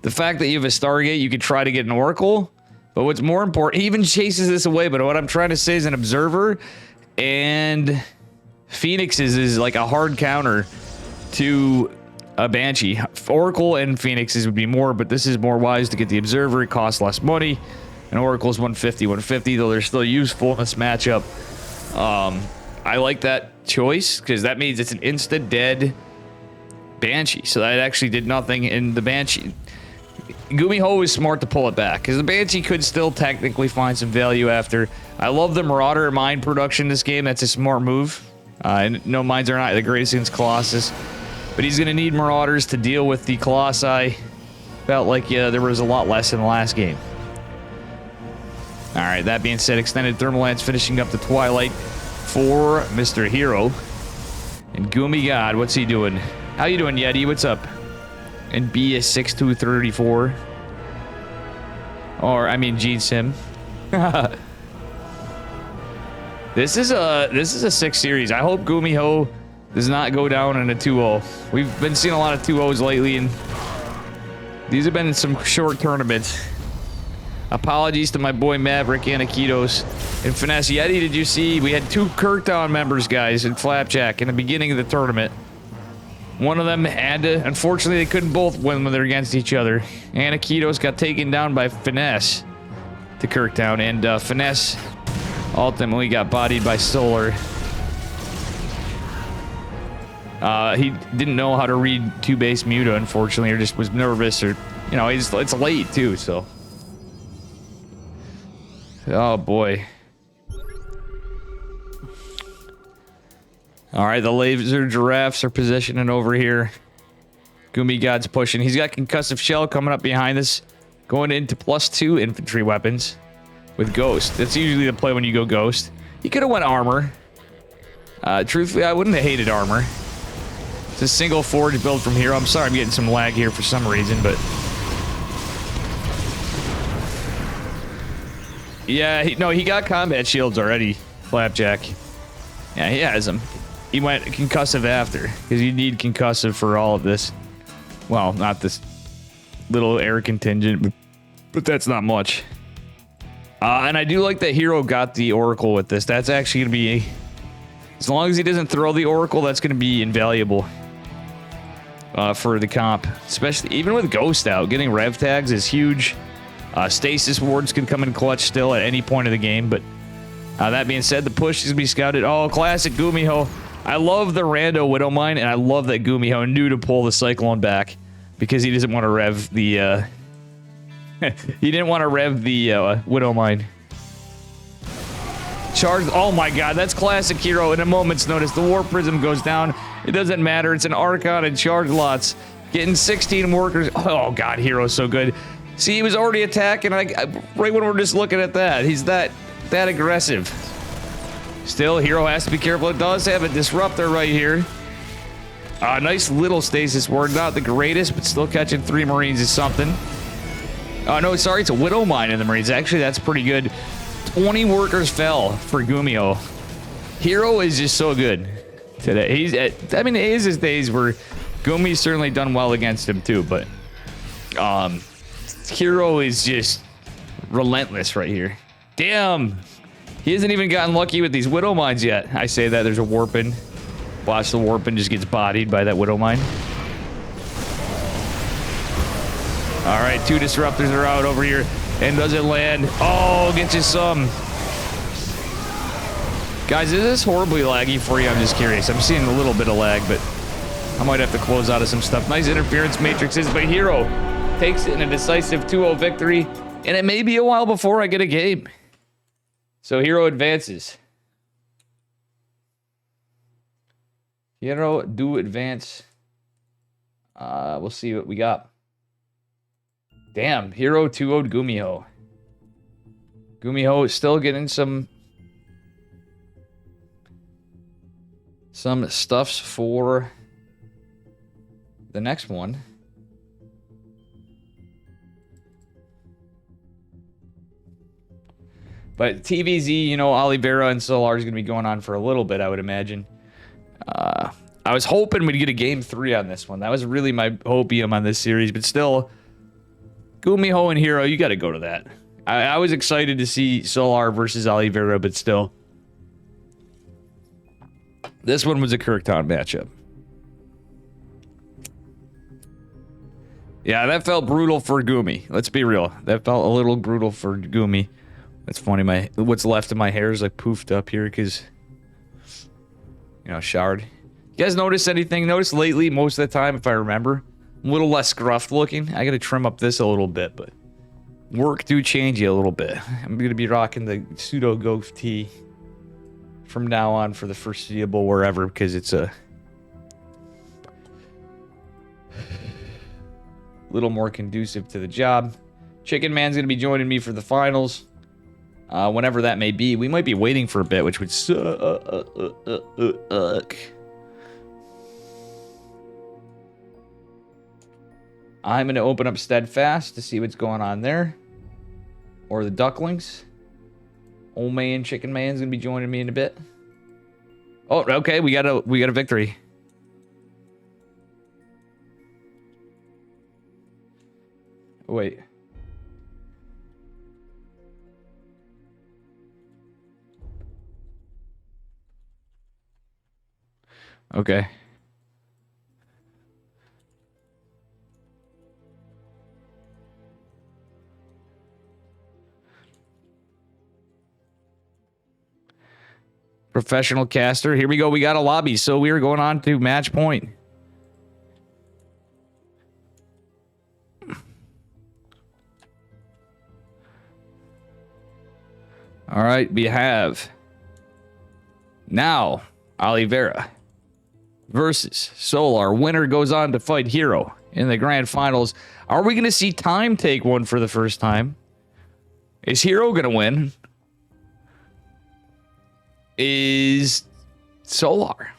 A: The fact that you have a Stargate, you could try to get an Oracle, but what's more important, he even chases this away, but what I'm trying to say is an observer and Phoenixes is like a hard counter to a Banshee. Oracle and Phoenixes would be more, but this is more wise to get the observer. It costs less money. And Oracle's 150, though they're still useful in this matchup. I like that choice because that means it's an instant dead Banshee. So that actually did nothing in the Banshee. Gumiho was smart to pull it back because the Banshee could still technically find some value after. I love the Marauder mine production in this game. That's a smart move. And no, mines are not the greatest against Colossus. But he's going to need Marauders to deal with the Colossi. Felt like there was a lot less in the last game. Alright, that being said, extended thermal lance finishing up the Twilight for Mr. Hero. And Gumi God, what's he doing? How you doing, Yeti? What's up? And B is 6234. Or I mean Gene Sim. This is a sick series. I hope Gumiho does not go down in a 2-0. We've been seeing a lot of 2-0s lately, and these have been some short tournaments. Apologies to my boy Maverick and Akitos. And Finesse Yeti, did you see? We had 2 Kirktown members, guys, in Flapjack in the beginning of the tournament. One of them had to, unfortunately, they couldn't both win when they're against each other. And Akitos got taken down by Finesse to Kirktown, and Finesse ultimately got bodied by Solar. He didn't know how to read 2-base Muta, unfortunately, or just was nervous, or, you know, it's late, too, so. Oh, boy. Alright, the laser giraffes are positioning over here. Gumi God's pushing. He's got concussive shell coming up behind us, going into +2 infantry weapons with Ghost. That's usually the play when you go Ghost. He could have went armor. Truthfully, I wouldn't have hated armor. It's a single forge build from Hero. I'm sorry I'm getting some lag here for some reason, but... Yeah, he got combat shields already, Flapjack. Yeah, he has them. He went concussive after, because you need concussive for all of this. Well, not this little air contingent, but that's not much. And I do like that Hero got the Oracle with this. That's actually going to be... As long as he doesn't throw the Oracle, that's going to be invaluable for the comp. Especially, even with Ghost out, getting rev tags is huge. Stasis wards can come in clutch still at any point of the game, but that being said, the push is going to be scouted. Oh, classic Gumiho. I love the rando Widowmine, and I love that Gumiho knew to pull the Cyclone back because he doesn't want to rev the... he didn't want to rev the Widowmine. Charge... Oh my god, that's classic Hero. In a moment's notice, the War Prism goes down. It doesn't matter. It's an Archon and charge lots. Getting 16 workers. Oh god, Hero's so good. See, he was already attacking, right when we're just looking at that. He's that aggressive. Still, Hero has to be careful. It does have a Disruptor right here. Nice little Stasis ward. Not the greatest, but still catching 3 Marines is something. Oh, no, sorry, it's a Widowmine in the Marines. Actually, that's pretty good. 20 workers fell for Gumiho. Hero is just so good today. I mean, it is his days where Gumi's certainly done well against him, too, but... Hero is just relentless right here. Damn! He hasn't even gotten lucky with these Widowmines yet. I say that, there's a Warpin. Watch the Warpin just gets bodied by that Widowmine. Alright, 2 Disruptors are out over here. And does it land? Oh, gets you some. Guys, is this horribly laggy for you? I'm just curious. I'm seeing a little bit of lag, but I might have to close out of some stuff. Nice interference matrices, but Hero takes it in a decisive 2-0 victory, and it may be a while before I get a game. So Hero advances. Hero do advance. We'll see what we got. Damn, Hero 2-0'd Gumiho. Gumiho is still getting some stuffs for the next one. But TVZ, you know, Oliveira and Solar is going to be going on for a little bit, I would imagine. I was hoping we'd get a game 3 on this one. That was really my hopium on this series, but still, Gumiho and Hero, you got to go to that. I was excited to see Solar versus Oliveira, but still, this one was a Kirktown matchup. Yeah, that felt brutal for Gumi. Let's be real. That felt a little brutal for Gumi. That's funny. What's left of my hair is like poofed up here because, you know, showered. You guys notice anything? Notice lately, most of the time, if I remember, I'm a little less scruffed looking. I gotta trim up this a little bit, but work do change you a little bit. I'm gonna be rocking the pseudo goatee from now on for the foreseeable wherever because it's a little more conducive to the job. Chicken Man's gonna be joining me for the finals. Whenever that may be. We might be waiting for a bit, which would suck. I'm going to open up Steadfast to see what's going on there. Or the ducklings. Old man, chicken man's going to be joining me in a bit. Oh, okay, we got a victory. Wait. Okay. Professional caster. Here we go. We got a lobby. So we are going on to match point. All right. We have now Oliveira versus Solar. Winner goes on to fight Hero in the grand finals. Are we going to see Time take one for the first time? Is Hero going to win? Is Solar?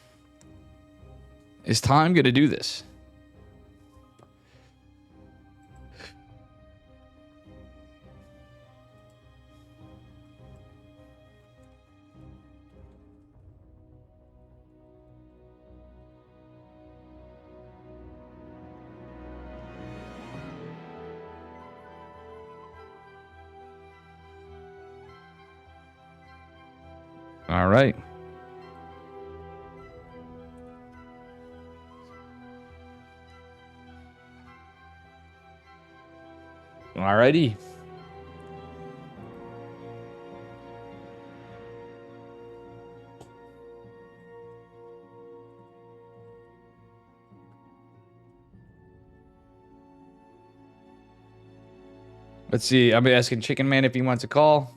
A: Is Time going to do this? All right. All righty. Let's see. I'm asking Chicken Man if he wants a call.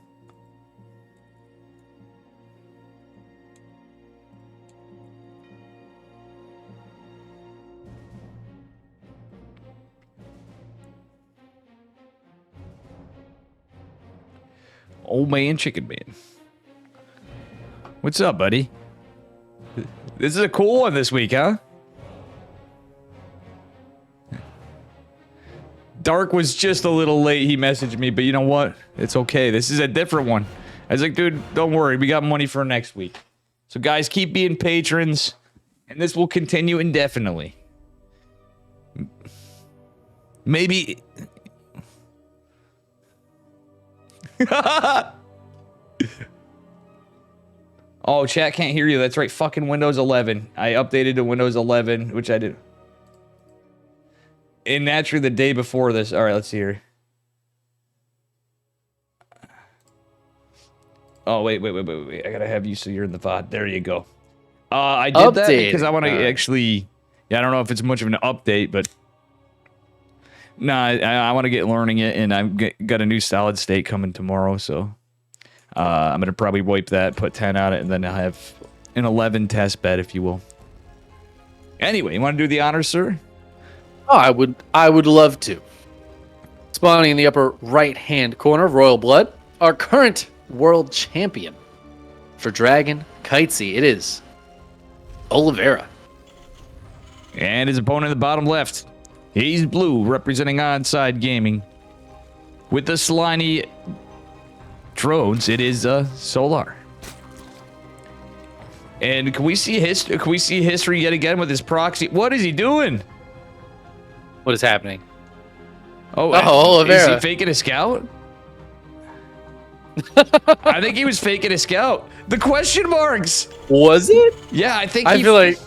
A: Old man, Chicken Man. What's up, buddy? This is a cool one this week, huh? Dark was just a little late. He messaged me, but you know what? It's okay. This is a different one. I was like, dude, don't worry. We got money for next week. So, guys, keep being patrons, and this will continue indefinitely. Maybe... Oh, chat can't hear you. That's right. Fucking Windows 11. I updated to Windows 11, which I did. And naturally, the day before this. All right, let's see here. Oh, wait. I gotta have you so you're in the VOD. There you go. I did that because I want to actually... Yeah, I don't know if it's much of an update, but... No, I want to get learning it, and I've got a new solid state coming tomorrow, so I'm going to probably wipe that, put 10 on it, and then I'll have an 11 test bed, if you will. Anyway, you want to do the honors, sir?
D: Oh, I would love to. Spawning in the upper right-hand corner, Royal Blood, our current world champion. For Dragon Kitesy, it is Oliveira.
A: And his opponent in the bottom left. He's blue, representing Onside Gaming. With the slimy drones, it is Solar. And can we see history? Can we see history yet again with his proxy? What is he doing?
D: What is happening?
A: Oh,
D: Oliveira.
A: Is he faking a scout? I think he was faking a scout. The question marks.
D: Was it?
A: Yeah, I think.
D: I feel like.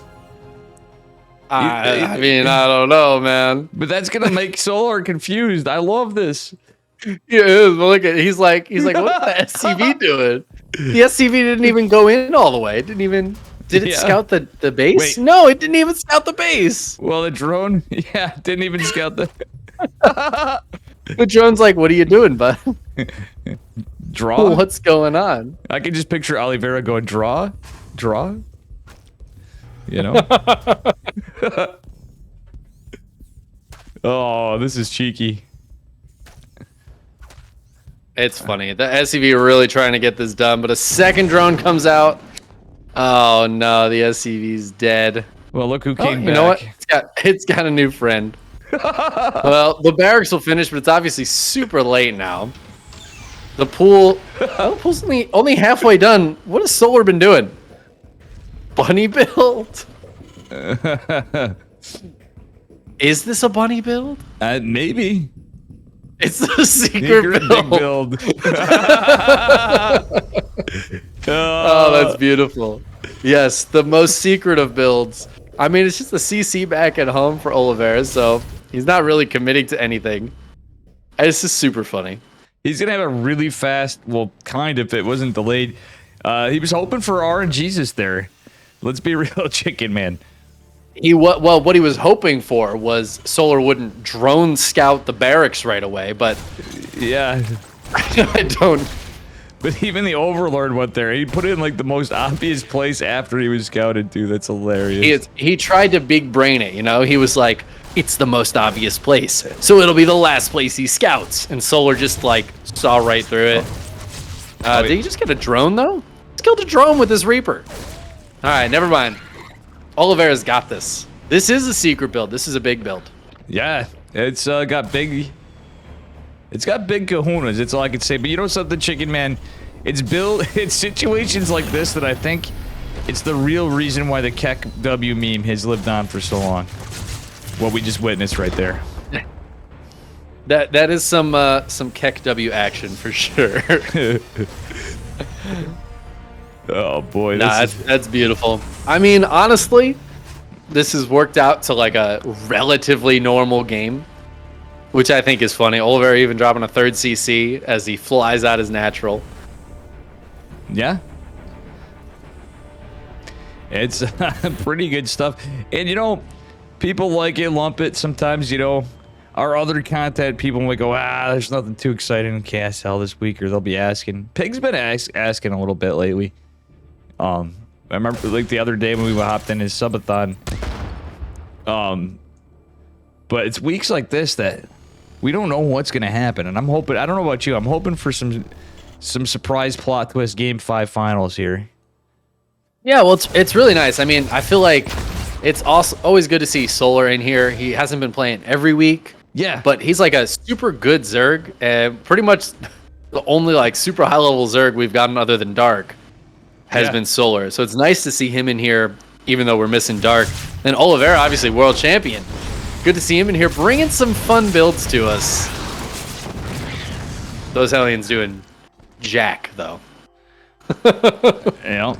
D: I mean, I don't know, man.
A: But that's gonna make Solar confused. I love this.
D: He is. Look at. He's like, what's the SCV doing? The SCV didn't even go in all the way. It didn't even. Did it scout the base?
A: Wait.
D: No, it didn't even scout the base.
A: Well, the drone, didn't even scout the.
D: The drone's like, what are you doing, bud?
A: Draw.
D: What's going on?
A: I can just picture Oliveira going draw. You know. Oh, this is cheeky.
D: It's funny. The SCV are really trying to get this done, but a second drone comes out. Oh no, the SCV's dead.
A: Well, look who came back.
D: You know what? It's got a new friend. Well, the barracks will finish, but it's obviously super late now. The pool, the pool's only halfway done. What has Solar been doing? Bunny build? Is this a bunny build?
A: Maybe.
D: It's the secret build. Oh, that's beautiful. Yes, the most secret of builds. I mean, it's just a CC back at home for Oliveira, so he's not really committing to anything. It's just super funny.
A: He's gonna have a really fast, well, kind of, if it wasn't delayed. He was hoping for RNGesus there. Let's be real, chicken man.
D: What he was hoping for was Solar wouldn't drone scout the barracks right away, but
A: yeah,
D: I don't.
A: But even the Overlord went there. He put it in like the most obvious place after he was scouted, dude. That's hilarious.
D: He tried to big brain it, you know? He was like, it's the most obvious place, so it'll be the last place he scouts. And Solar just like saw right through it. Did he just get a drone though? He's killed a drone with his Reaper. All right, never mind. Oliveira's got this. This is a secret build. This is a big build.
A: Yeah, it's got big. It's got big kahunas. That's all I can say. But you know something, chicken man? It's situations like this that I think it's the real reason why the Keck W meme has lived on for so long. What we just witnessed right there.
D: That is some Keck W action for sure.
A: Oh boy,
D: nah, that's beautiful. I mean, honestly, this has worked out to like a relatively normal game, which I think is funny. Oliver even dropping a third CC as he flies out his natural.
A: Yeah. It's pretty good stuff. And you know, people like it, lump it. Sometimes, you know, our other content, people might go, there's nothing too exciting in KSL this week, or they'll be asking. Pig's been asking a little bit lately. I remember like the other day when we hopped in his subathon. But it's weeks like this that we don't know what's gonna happen, and I'm hoping. I don't know about you. I'm hoping for some surprise plot twist Game 5 finals here.
D: Yeah, well, it's really nice. I mean, I feel like it's also always good to see Solar in here. He hasn't been playing every week.
A: Yeah,
D: but he's like a super good Zerg, and pretty much the only like super high level Zerg we've gotten other than Dark has been Solar. So it's nice to see him in here, even though we're missing Dark. And Oliveira, obviously world champion. Good to see him in here, bringing some fun builds to us. Those Hellions doing jack though.
A: Yeah,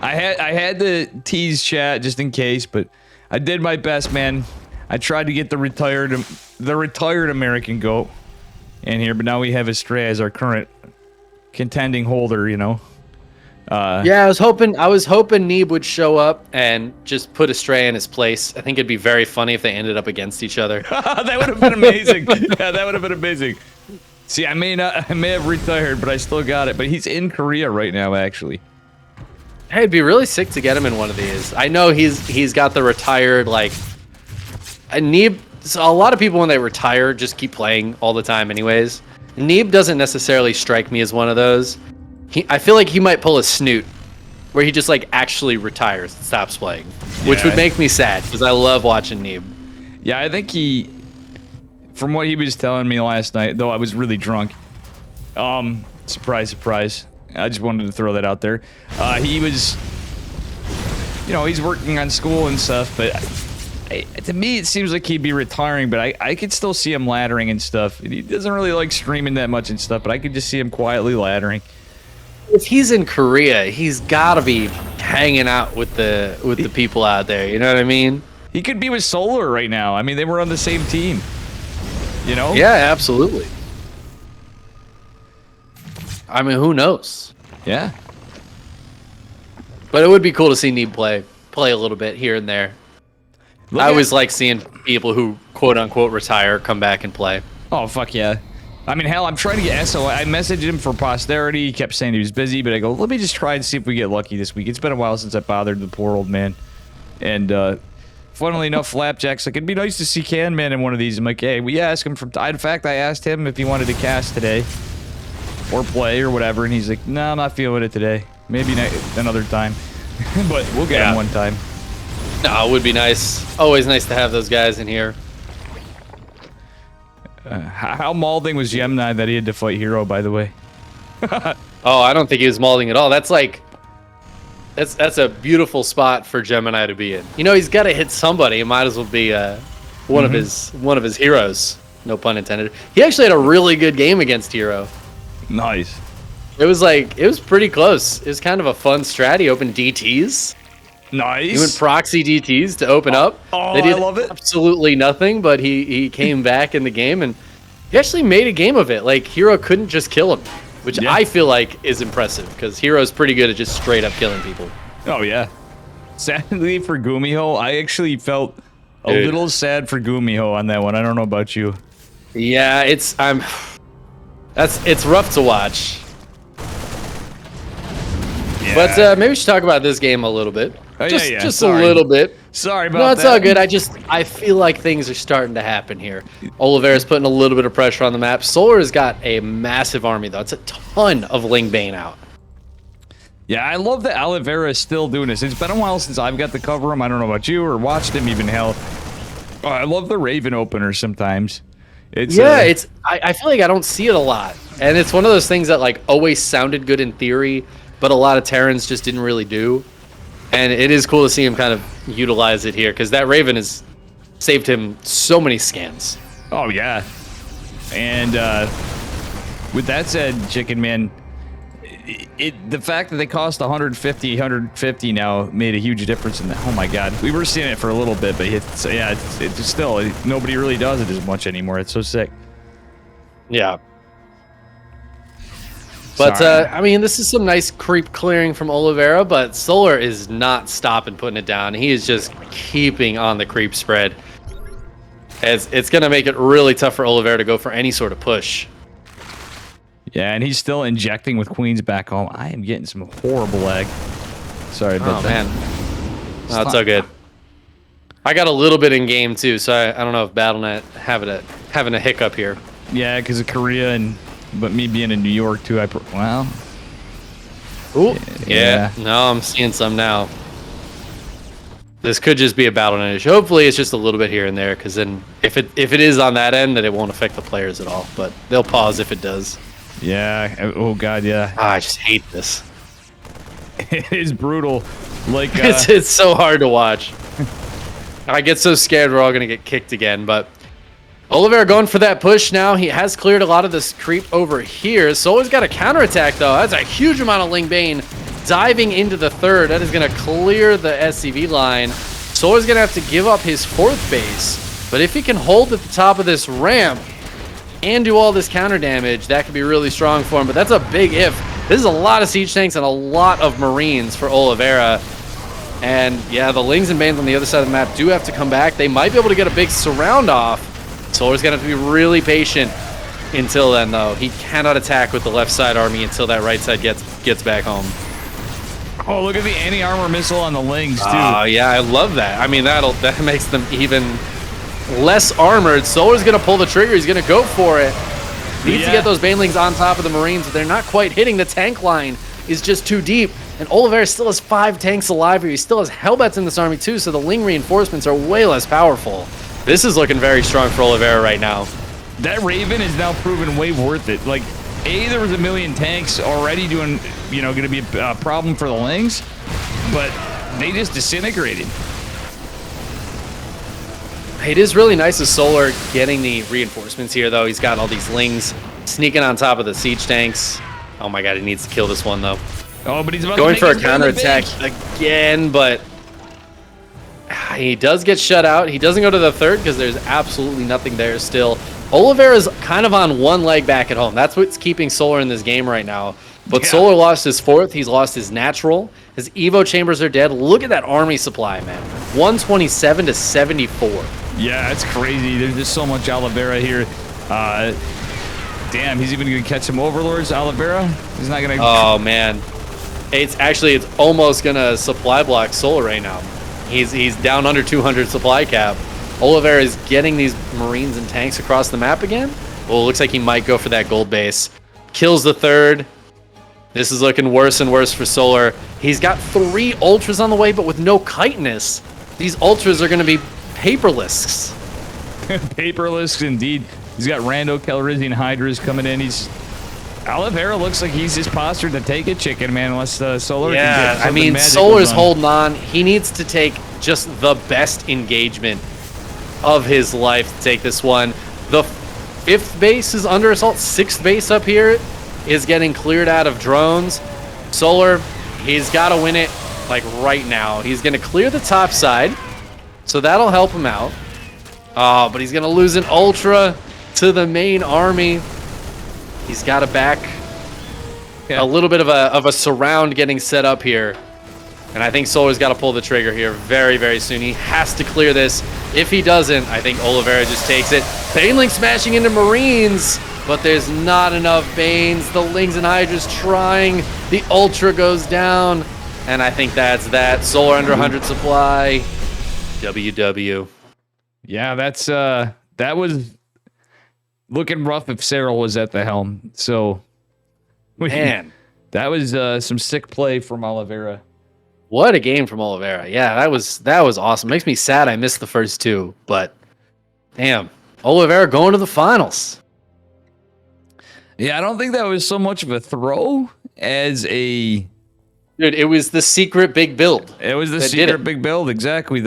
A: I had to tease chat just in case, but I did my best, man. I tried to get the retired American GOAT in here, but now we have Astray as our current contending holder, you know.
D: Yeah, I was hoping Neeb would show up and just put Astray in his place. I think it'd be very funny if they ended up against each other.
A: That would have been amazing. Yeah, that would have been amazing. See, I may have retired, but I still got it. But he's in Korea right now, actually.
D: Hey, it'd be really sick to get him in one of these. I know he's got the retired like. Neeb. So a lot of people when they retire just keep playing all the time, anyways. Neeb doesn't necessarily strike me as one of those. I feel like he might pull a Snoot, where he just like actually retires and stops playing, which would make me sad because I love watching Neeb.
A: Yeah, I think he, from what he was telling me last night, though I was really drunk. Surprise, surprise. I just wanted to throw that out there. He was, you know, he's working on school and stuff, but to me it seems like he'd be retiring, but I could still see him laddering and stuff. He doesn't really like streaming that much and stuff, but I could just see him quietly laddering.
D: If he's in Korea, he's got to be hanging out with the people out there. You know what I mean?
A: He could be with Solar right now. I mean, they were on the same team. You know?
D: Yeah, absolutely. I mean, who knows?
A: Yeah.
D: But it would be cool to see Neeb play a little bit here and there. I always like seeing people who quote unquote retire come back and play.
A: Oh fuck yeah. I mean, hell, I'm trying to get SO. I messaged him for posterity. He kept saying he was busy, but I go, let me just try and see if we get lucky this week. It's been a while since I bothered the poor old man. And, funnily enough, Flapjack's like, it'd be nice to see Can Man in one of these. I'm like, hey, we asked him in fact, I asked him if he wanted to cast today. Or play or whatever, and he's like, no, I'm not feeling it today. Maybe another time. But we'll get him one time.
D: No, it would be nice. Always nice to have those guys in here.
A: How mauling was Gemini that he had to fight Hero, by the way?
D: Oh, I don't think he was mauling at all. That's like, that's a beautiful spot for Gemini to be in. You know, he's got to hit somebody. It might as well be one of his heroes. No pun intended. He actually had a really good game against Hero.
A: Nice.
D: It was pretty close. It was kind of a fun strat. He opened DTs.
A: Nice.
D: He went proxy DTs to open up.
A: Oh,
D: They did
A: I love it.
D: absolutely nothing, but he came back in the game and he actually made a game of it. Like, Hero couldn't just kill him, which I feel like is impressive because Hero's pretty good at just straight up killing people.
A: Oh, yeah. Sadly for Gumiho, I actually felt a little sad for Gumiho on that one. I don't know about you.
D: Yeah, it's rough to watch.
A: Yeah.
D: But maybe we should talk about this game a little bit.
A: Oh,
D: Just
A: Sorry.
D: a little bit.
A: Sorry about
D: No, it's
A: that.
D: all good. I feel like things are starting to happen here. Oliveira's putting a little bit of pressure on the map. Solar has got a massive army, though. It's a ton of Ling Bane out.
A: Yeah, I love that Oliveira is still doing this. It's been a while since I've got to cover him. I don't know about you or watched him even, hell. Oh, I love the Raven opener sometimes. I
D: feel like I don't see it a lot. And it's one of those things that like always sounded good in theory, but a lot of Terrans just didn't really do. And it is cool to see him kind of utilize it here because that Raven has saved him so many scans.
A: Oh, yeah. And with that said, Chicken Man, the fact that they cost 150 now made a huge difference in that. Oh, my God. We were seeing it for a little bit, but it's still, nobody really does it as much anymore. It's so sick.
D: Yeah. But,
A: Sorry.
D: I mean, this is some nice creep clearing from Oliveira, but Solar is not stopping putting it down. He is just keeping on the creep spread. It's going to make it really tough for Oliveira to go for any sort of push.
A: Yeah, and he's still injecting with Queens back home. I am getting some horrible lag. Sorry about that.
D: Man. Oh, it's all good. I got a little bit in game, too, so I don't know if BattleNet having a hiccup here.
A: Yeah, because of Korea but me being in New York too, well.
D: Ooh, yeah. No, I'm seeing some now. This could just be a BattleNet issue. Hopefully, it's just a little bit here and there, because then if it is on that end, then it won't affect the players at all. But they'll pause if it does.
A: Yeah. Oh God, yeah.
D: I just hate this.
A: It is brutal. Like
D: it's so hard to watch. I get so scared we're all gonna get kicked again, but. Oliveira going for that push now. He has cleared a lot of this creep over here. Solar's got a counterattack, though. That's a huge amount of Ling Bane diving into the third. That is going to clear the SCV line. Solar's going to have to give up his fourth base. But if he can hold at the top of this ramp and do all this counter damage, that could be really strong for him. But that's a big if. This is a lot of siege tanks and a lot of Marines for Oliveira. And yeah, the Lings and Banes on the other side of the map do have to come back. They might be able to get a big surround off. Solar's going to have to be really patient until then, though. He cannot attack with the left side army until that right side gets back home.
A: Oh, look at the anti-armor missile on the Lings, too.
D: Oh, yeah, I love that. I mean, that makes them even less armored. Solar's going to pull the trigger. He's going to go for it. Needs to get those Banelings on top of the Marines, but they're not quite hitting. The tank line is just too deep. And Oliveira still has 5 tanks alive here. He still has Hellbats in this army, too, so the Ling reinforcements are way less powerful. This is looking very strong for Oliveira right now.
A: That Raven is now proven way worth it. Like, there was a million tanks already doing, going to be a problem for the Lings, but they just disintegrated.
D: It is really nice of Solar getting the reinforcements here, though. He's got all these Lings sneaking on top of the siege tanks. Oh my God, he needs to kill this one, though.
A: Oh, but he's about
D: going
A: to
D: for a counterattack again, but he does get shut out. He doesn't go to the third because there's absolutely nothing there still. Oliveira's kind of on one leg back at home. That's what's keeping Solar in this game right now. But Solar lost his fourth. He's lost his natural. His Evo chambers are dead. Look at that army supply, man. 127 to 74.
A: Yeah, it's crazy. There's just so much Oliveira here. Damn, he's even going to catch some Overlords, Oliveira. He's not going to...
D: Oh, man. It's almost going to supply block Solar right now. He's down under 200 supply cap. Oliveira is getting these Marines and tanks across the map again. Well, it looks like he might go for that gold base. Kills the third. This is looking worse and worse for Solar. He's got 3 Ultras on the way, but with no chitinous. These Ultras are going to be paperless.
A: Paperless, indeed. He's got Rando, Calrissian Hydras coming in. Oliveira looks like he's just postured to take it, Chicken Man, unless Solar can get
D: I
A: something
D: mean,
A: magical
D: Solar's
A: done.
D: holding on. He needs to take just the best engagement of his life to take this one. The 5th base is under assault. 6th base up here is getting cleared out of drones. Solar, he's got to win it like right now. He's going to clear the top side, so that'll help him out. But he's going to lose an Ultra to the main army. He's got to back a little bit of a surround getting set up here. And I think Solar's got to pull the trigger here very, very soon. He has to clear this. If he doesn't, I think Oliveira just takes it. Baneling smashing into Marines, but there's not enough Banes. The Lings and Hydras trying. The Ultra goes down, and I think that's that. Solar under 100 supply. WW.
A: Yeah, that was looking rough if Cyril was at the helm. So,
D: Man,
A: that was some sick play from Oliveira.
D: what a game from Oliveira. Yeah, that was awesome. Makes me sad I missed the first two, but damn, Oliveira going to the finals.
A: Yeah, I don't think that was so much of a throw as a...
D: Dude, it was the secret big build.
A: It was the secret big build, exactly.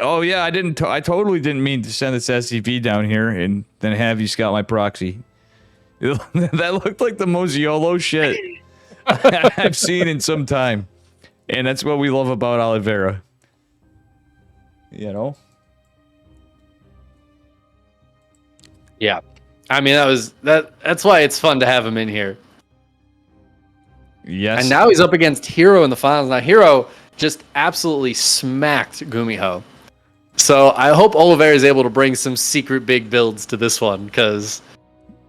A: Oh yeah, I totally didn't mean to send this SCP down here and then have you scout my proxy. That looked like the most YOLO shit I've seen in some time. And that's what we love about Oliveira. You know?
D: Yeah. I mean, that's why it's fun to have him in here.
A: Yes.
D: And now he's up against Hero in the finals. Now Hero just absolutely smacked Gumiho. So I hope Oliveira is able to bring some secret big builds to this one, because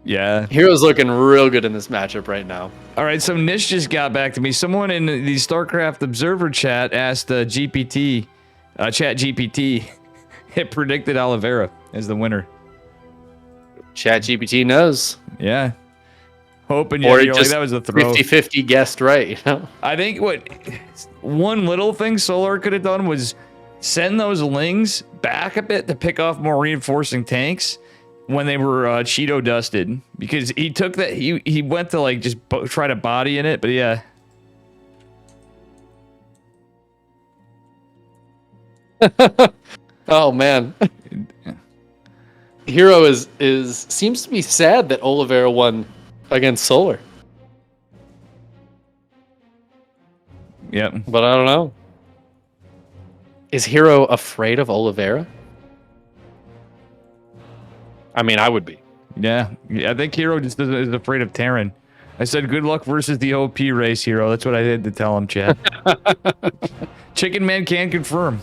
A: yeah,
D: Hero's looking real good in this matchup right now.
A: All right, so Nish just got back to me. Someone in the Starcraft Observer chat asked Chat GPT, it predicted Oliveira as the winner.
D: Chat GPT knows.
A: Yeah. Hoping
D: Or
A: you're like,
D: just
A: that was a throw.
D: 50-50 guessed right, you know?
A: I think one little thing Solar could have done was send those Lings back a bit to pick off more reinforcing tanks when they were Cheeto dusted, because he took that he went to like just try to body in it, but yeah.
D: Oh man. Hero seems to be sad that Oliveira won against Solar.
A: Yep.
D: But I don't know. Is Hero afraid of Oliveira? I mean, I would be.
A: Yeah. I think Hero just is afraid of Terran. I said good luck versus the OP race, Hero. That's what I had to tell him, Chad. Chicken Man can confirm.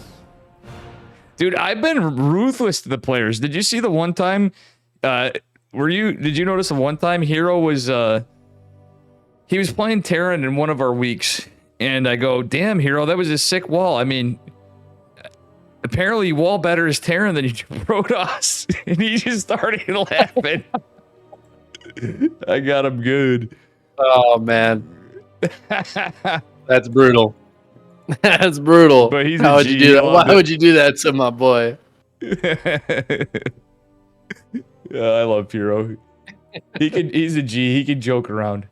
A: Dude, I've been ruthless to the players. Did you see the one time? Did you notice the one time Hero was he was playing Terran in one of our weeks, and I go, damn, Hero, that was a sick wall. I mean, apparently you wall better as Terran than you do Protoss. And he just started laughing. I got him good.
D: Oh man. That's brutal. That's brutal.
A: But he's
D: How would you do that? Why would you do that to my boy?
A: Yeah, I love Hero. He's a G. He can joke around.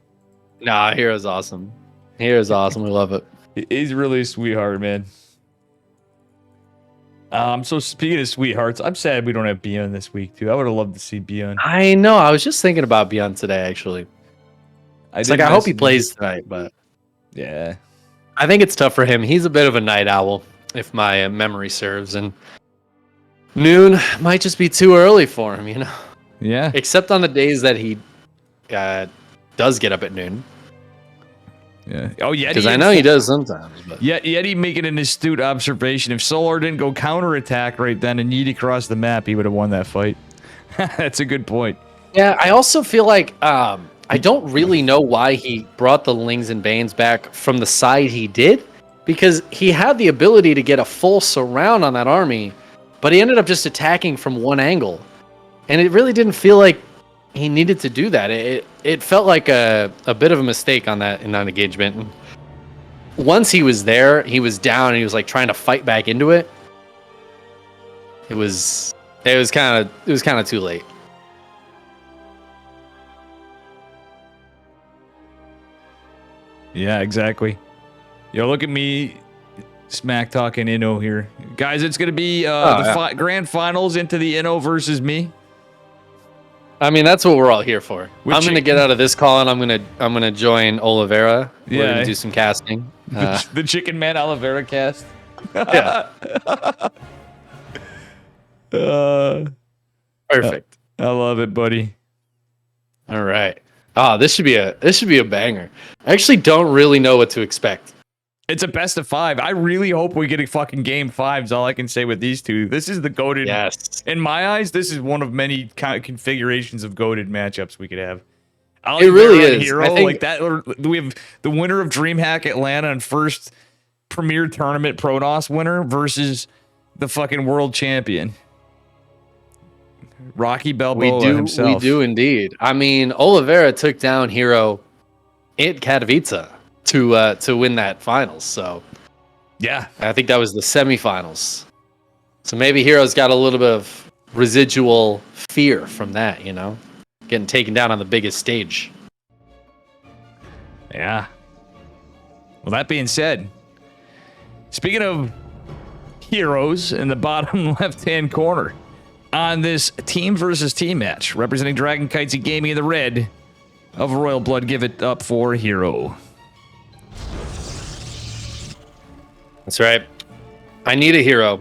D: Nah, Hero's awesome. Hero's awesome. We love it.
A: He's really a sweetheart, man. So speaking of sweethearts, I'm sad we don't have Beyond this week too. I would have loved to see Beyond.
D: I know. I was just thinking about Beyond today, actually. I hope he plays tonight, but
A: yeah,
D: I think it's tough for him. He's a bit of a night owl, if my memory serves, and noon might just be too early for him, you know?
A: Yeah.
D: Except on the days that he does get up at noon.
A: Yeah. Oh, yeah.
D: Because I know he does sometimes. But.
A: Yeah, Yeti making an astute observation. If Solar didn't go counterattack right then and Yeti crossed the map, he would have won that fight. That's a good point.
D: Yeah, I also feel like I don't really know why he brought the Lings and Banes back from the side he did, because he had the ability to get a full surround on that army, but he ended up just attacking from one angle. And it really didn't feel like he needed to do that. It felt like a bit of a mistake in that engagement. And once he was there, he was down and he was like trying to fight back into it. It was kind of too late.
A: Yeah, exactly. Yo, look at me smack talking Inno here. Guys, it's going to be grand finals into the Inno versus me.
D: I mean, that's what we're all here for.
A: Which
D: I'm going to get out of this call and I'm going to join Oliveira. We're
A: Yeah.
D: going to do some casting.
A: The Chicken Man Oliveira cast.
D: Yeah. Perfect.
A: I love it, buddy.
D: All right. This should be a banger. I actually don't really know what to expect.
A: It's a best of 5. I really hope we get a fucking game 5 is all I can say with these two. This is the goated.
D: Yes.
A: In my eyes, this is one of many configurations of goated matchups we could have.
D: It really is.
A: Hero,
D: I think,
A: like that. Or we have the winner of DreamHack Atlanta and first Premier Tournament Protoss winner versus the fucking world champion. Rocky Balboa himself.
D: We do indeed. I mean, Oliveira took down Hero at Katowice to win that finals. So
A: yeah,
D: I think that was the semifinals. So maybe Hero's got a little bit of residual fear from that, getting taken down on the biggest stage.
A: Yeah. Well, that being said, speaking of heroes in the bottom left-hand corner, on this team versus team match, representing Dragon Kitesy Gaming in the red of Royal Blood, give it up for Hero.
D: That's right. I need a hero,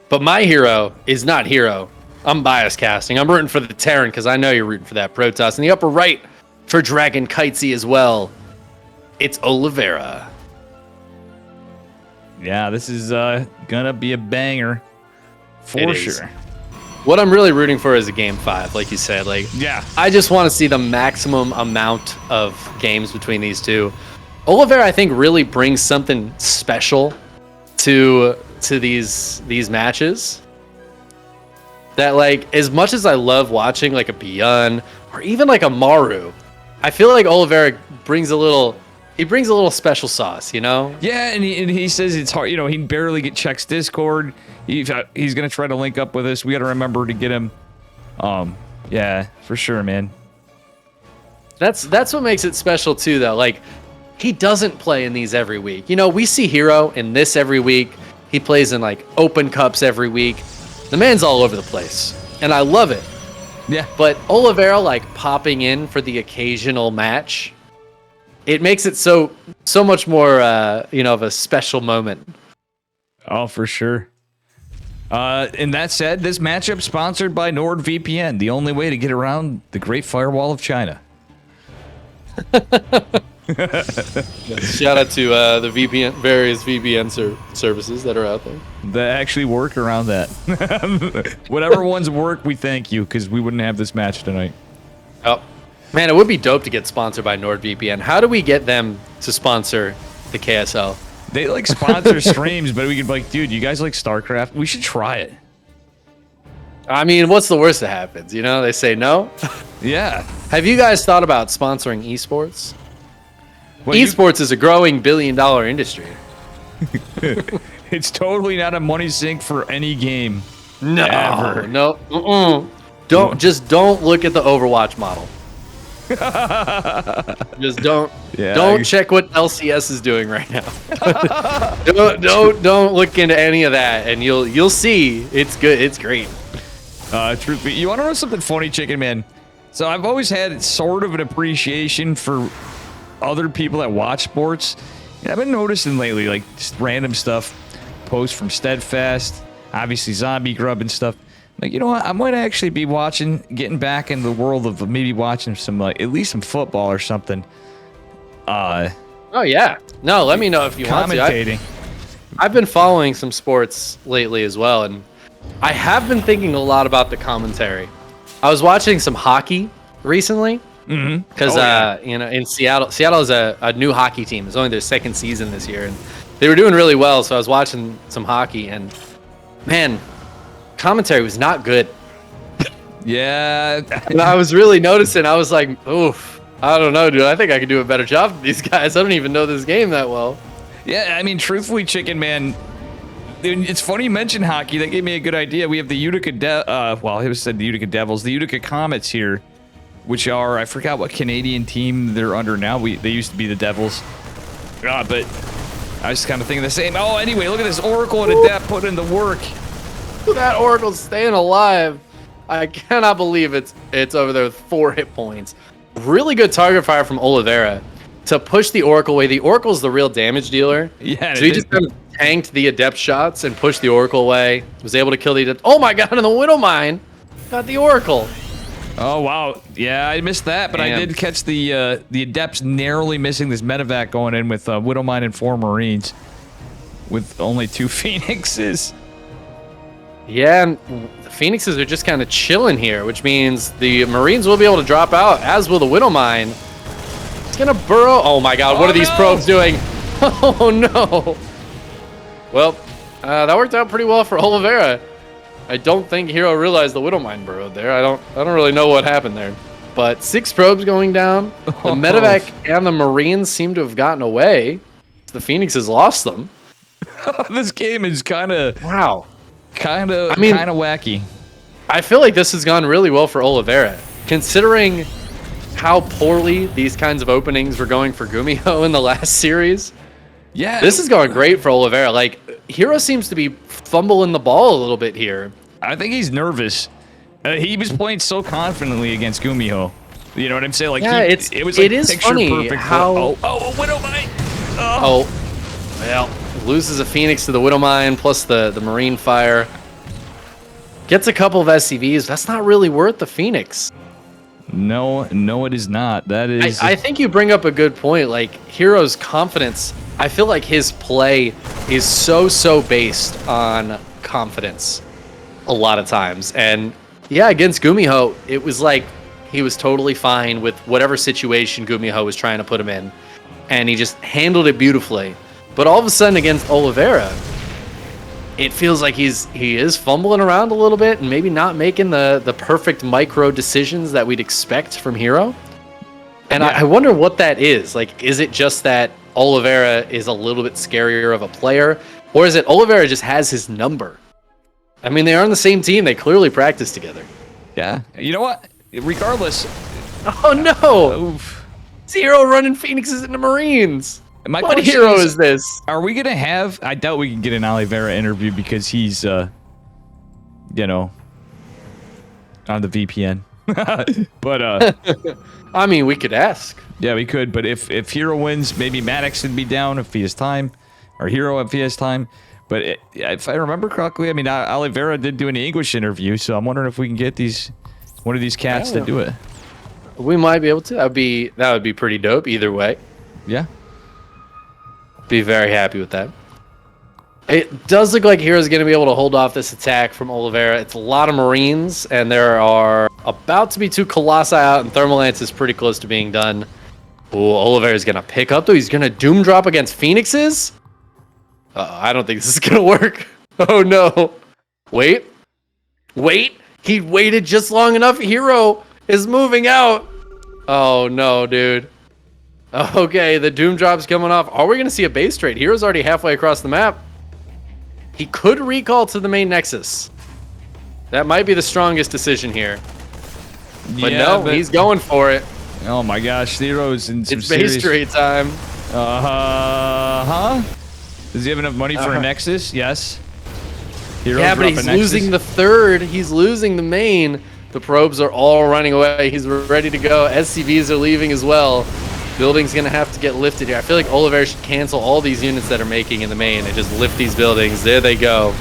D: but my hero is not Hero. I'm bias casting. I'm rooting for the Terran because I know you're rooting for that Protoss. In the upper right for Dragon Kitesy as well, it's Oliveira.
A: Yeah, this is gonna be a banger for sure.
D: What I'm really rooting for is a game 5, like you said.
A: Yeah,
D: I just want to see the maximum amount of games between these two. Oliveira, I think, really brings something special to these matches. That, as much as I love watching a Beyond or even a Maru, I feel like Oliveira brings a little special sauce,
A: Yeah, and he says it's hard. He barely checks Discord. He's gonna try to link up with us. We got to remember to get him. Yeah, for sure, man.
D: That's what makes it special too, though. He doesn't play in these every week. We see Hero in this every week. He plays in open cups every week. The man's all over the place, and I love it.
A: Yeah.
D: But Oliveira popping in for the occasional match, it makes it so much more of a special moment.
A: Oh, for sure. And that said, this matchup sponsored by NordVPN, the only way to get around the Great Firewall of China.
D: Shout out to the various VPN services that are out there
A: that actually work around that. Whatever ones work, we thank you, because we wouldn't have this match tonight.
D: Oh, man, it would be dope to get sponsored by NordVPN. How do we get them to sponsor the KSL?
A: They sponsor streams, but we could be dude, you guys like Starcraft? We should try it.
D: I mean, what's the worst that happens? They say no.
A: Yeah.
D: Have you guys thought about sponsoring esports?
A: Well,
D: esports is a growing billion-dollar industry.
A: It's totally not a money sink for any game.
D: No,
A: ever.
D: No. Don't look at the Overwatch model. Just don't check what LCS is doing right now. don't look into any of that, and you'll see it's good. It's great.
A: Truth be, you want to know something funny, Chicken Man? So I've always had sort of an appreciation for other people that watch sports. And I've been noticing lately, just random stuff, posts from Steadfast, obviously Zombie Grub and stuff. You know what? I might actually be getting back into the world of maybe watching some, at least some football or something.
D: Oh yeah. No, let me know if you want to.
A: Commentating.
D: I've been following some sports lately as well, and I have been thinking a lot about the commentary. I was watching some hockey recently. Because in Seattle is a new hockey team. It's only their second season this year, and they were doing really well. So I was watching some hockey, and man, commentary was not good.
A: Yeah.
D: And I was really noticing. I was like, oof, I don't know, dude. I think I could do a better job than these guys. I don't even know this game that well.
A: Yeah, I mean, truthfully, Chicken Man, it's funny you mentioned hockey. That gave me a good idea. We have the Utica the Utica Devils, the Utica Comets here, which are, I forgot what Canadian team they're under now. They used to be the Devils. But I was kind of thinking the same. Oh, anyway, look at this Oracle and Adept put in the work.
D: That Oracle's staying alive. I cannot believe it's over there with 4 hit points. Really good target fire from Oliveira to push the Oracle away. The Oracle's the real damage dealer.
A: Yeah.
D: So he just kind of tanked the Adept shots and pushed the Oracle away. Was able to kill the Adept. Oh my god, and the Widow Mine got the Oracle.
A: Oh, wow. Yeah, I missed that, but I did catch the Adepts narrowly missing this medevac going in with Widowmine and 4 Marines with only 2 Phoenixes.
D: Yeah, and the Phoenixes are just kind of chilling here, which means the Marines will be able to drop out, as will the Widowmine. It's going to burrow. Oh my god, what are these probes doing? Oh no. Well, that worked out pretty well for Oliveira. I don't think Hero realized the Widowmine burrowed there. I don't really know what happened there. But 6 probes going down. The medevac and the Marines seem to have gotten away. The Phoenixes lost them.
A: This game is kind of kind of wacky.
D: I feel like this has gone really well for Oliveira, considering how poorly these kinds of openings were going for Gumiho in the last series.
A: Yeah,
D: this is going great for Oliveira. Like, Hero seems to be fumbling the ball a little bit here.
A: I think he's nervous. He was playing so confidently against Gumiho. You know what I'm saying? Like,
D: yeah,
A: it was like
D: it is funny how
A: Widowmine.
D: Well, loses a Phoenix to the Widowmine plus the Marine fire. Gets a couple of SCVs. That's not really worth the Phoenix.
A: No, it is not. That is.
D: I think you bring up a good point. Like, Hero's confidence, I feel like his play is so based on confidence a lot of times. And yeah, against Gumiho, it was like he was totally fine with whatever situation Gumiho was trying to put him in. And he just handled it beautifully. But all of a sudden against Oliveira, it feels like he is fumbling around a little bit and maybe not making the perfect micro decisions that we'd expect from Hero. And yeah. I wonder what that is. Like, is it just that Oliveira is a little bit scarier of a player? Or is it Oliveira just has his number? I mean, they are on the same team. They clearly practice together.
A: Yeah. You know what? Regardless.
D: Oh, no. Oof. Zero running Phoenixes into Marines. What Hero is this?
A: Are we going to have... I doubt we can get an Oliveira interview because he's, you know, on the VPN. But,
D: I mean, we could ask.
A: Yeah, we could. But if Hero wins, maybe Maddox would be down if he has time. Or Hero if he has time. But if I remember correctly, I mean, Oliveira did do an English interview, so I'm wondering if we can get one of these cats to do it.
D: We might be able to. That would be pretty dope either way.
A: Yeah.
D: Be very happy with that. It does look like Hero's going to be able to hold off this attack from Oliveira. It's a lot of Marines, and there are about to be 2 Colossi out, and Thermal Lance is pretty close to being done. Ooh, Oliveira's going to pick up, though. He's going to Doom Drop against Phoenixes? I don't think this is going to work. Oh, no. Wait. He waited just long enough. Hero is moving out. Oh, no, dude. Okay, the Doom Drop's coming off. Are we going to see a base trade? Hero's already halfway across the map. He could recall to the main Nexus. That might be the strongest decision here. But yeah, no, he's going for it.
A: Oh my gosh, Hero's in some
D: It's base trade time.
A: Does he have enough money for a Nexus? Yes. Hero
D: yeah, but he's losing the third. He's losing the main. The probes are all running away. He's ready to go. SCVs are leaving as well. Building's going to have to get lifted here. I feel like Oliveira should cancel all these units that are making in the main and just lift these buildings. There they go.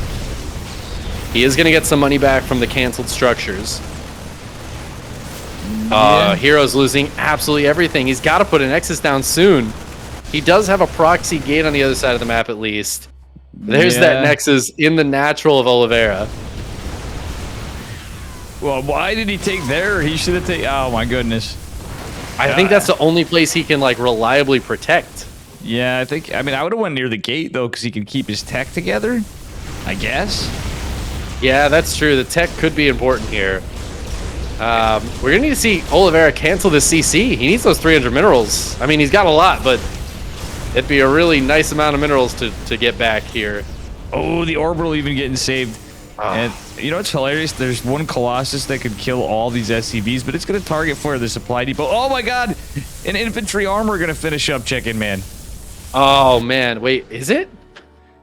D: He is going to get some money back from the canceled structures. Hero's losing absolutely everything. He's got to put an Nexus down soon. He does have a proxy gate on the other side of the map at least. There's that Nexus in the natural of Oliveira.
A: Well, why did he take there? He should have taken... Oh, my goodness.
D: I think that's the only place he can, like, reliably protect.
A: Yeah, I mean, I would have went near the gate, though, because he can keep his tech together, I guess.
D: Yeah, that's true. The tech could be important here. We're going to need to see Oliveira cancel this CC. He needs those 300 minerals. I mean, he's got a lot, but it'd be a really nice amount of minerals to get back here.
A: Oh, the orbital even getting saved. And you know what's hilarious? There's one Colossus that could kill all these SCVs, but it's going to target for the supply depot. Oh my god! An infantry armor going to finish up Chicken Man.
D: Oh man, wait, is it?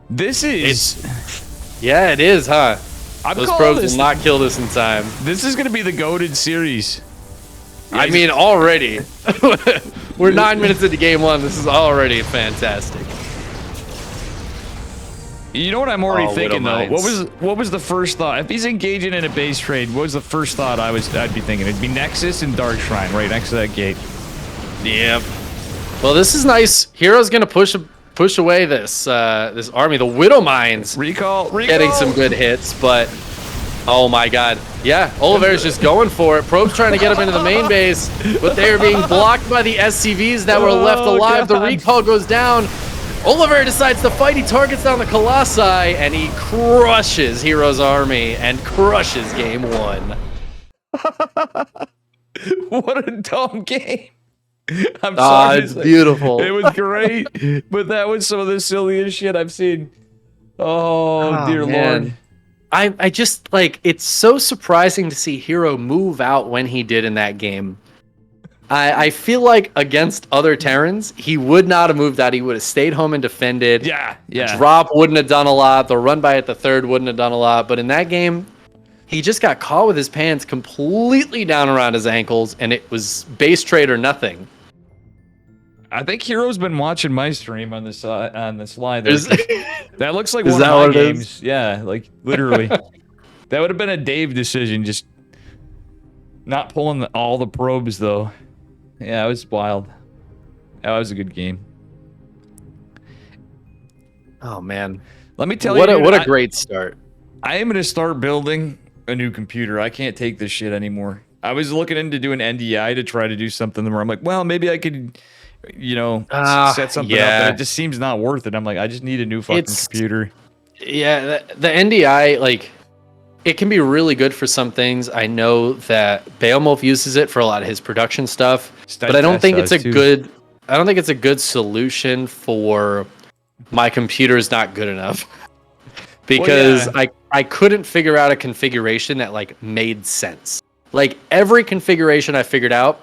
A: This is.
D: Yeah, it is, huh?
A: I'm
D: Those
A: calling
D: probes
A: this
D: will not kill this in time.
A: This is gonna be the goated series.
D: I mean, already. We're 9 minutes into game 1. This is already fantastic.
A: You know what I'm already thinking though?
D: Widowmines.
A: What was the first thought? If he's engaging in a base trade, what was the first thought I'd be thinking? It'd be Nexus and Dark Shrine right next to that gate.
D: Yep. Well, this is nice. Hero's gonna push away this this army. The Widowmines
A: Recall.
D: getting some good hits, but oh my god. Yeah, Oliveira's just going for it. Probe's trying to get him into the main base, but they are being blocked by the SCVs that were left alive.
A: God.
D: The recall goes down. Oliveira decides to fight. He targets down the Colossi, and he crushes Hero's army and crushes game 1.
A: What a dumb game. I'm sorry.
D: It's beautiful.
A: It was great, but that was some of the silliest shit I've seen. Oh, dear
D: man.
A: Lord.
D: I just, like, it's so surprising to see Hero move out when he did in that game. I feel like against other Terrans, he would not have moved out. He would have stayed home and defended.
A: Yeah.
D: Drop wouldn't have done a lot. The run by at the third wouldn't have done a lot. But in that game, he just got caught with his pants completely down around his ankles, and it was base trade or nothing.
A: I think Hero's been watching my stream on this line. That looks like
D: Is
A: one
D: that
A: of
D: what
A: my
D: it
A: games.
D: is?
A: Yeah, like literally. That would have been a Dave decision, just not pulling all the probes though. Yeah, it was wild. That was a good game.
D: Oh man,
A: Let me tell
D: what
A: you,
D: what a great start.
A: I am gonna start building a new computer. I can't take this shit anymore. I was looking into doing NDI to try to do something where I'm like, well, maybe I could, set something up,
D: yeah.
A: but it just seems not worth it. I'm like, I just need a new fucking computer.
D: Yeah, the NDI, like, it can be really good for some things. I know that Beowulf uses it for a lot of his production stuff, but I don't think it's a good. I don't think it's a good solution for my computer is not good enough because I couldn't figure out a configuration that like made sense. Like every configuration I figured out,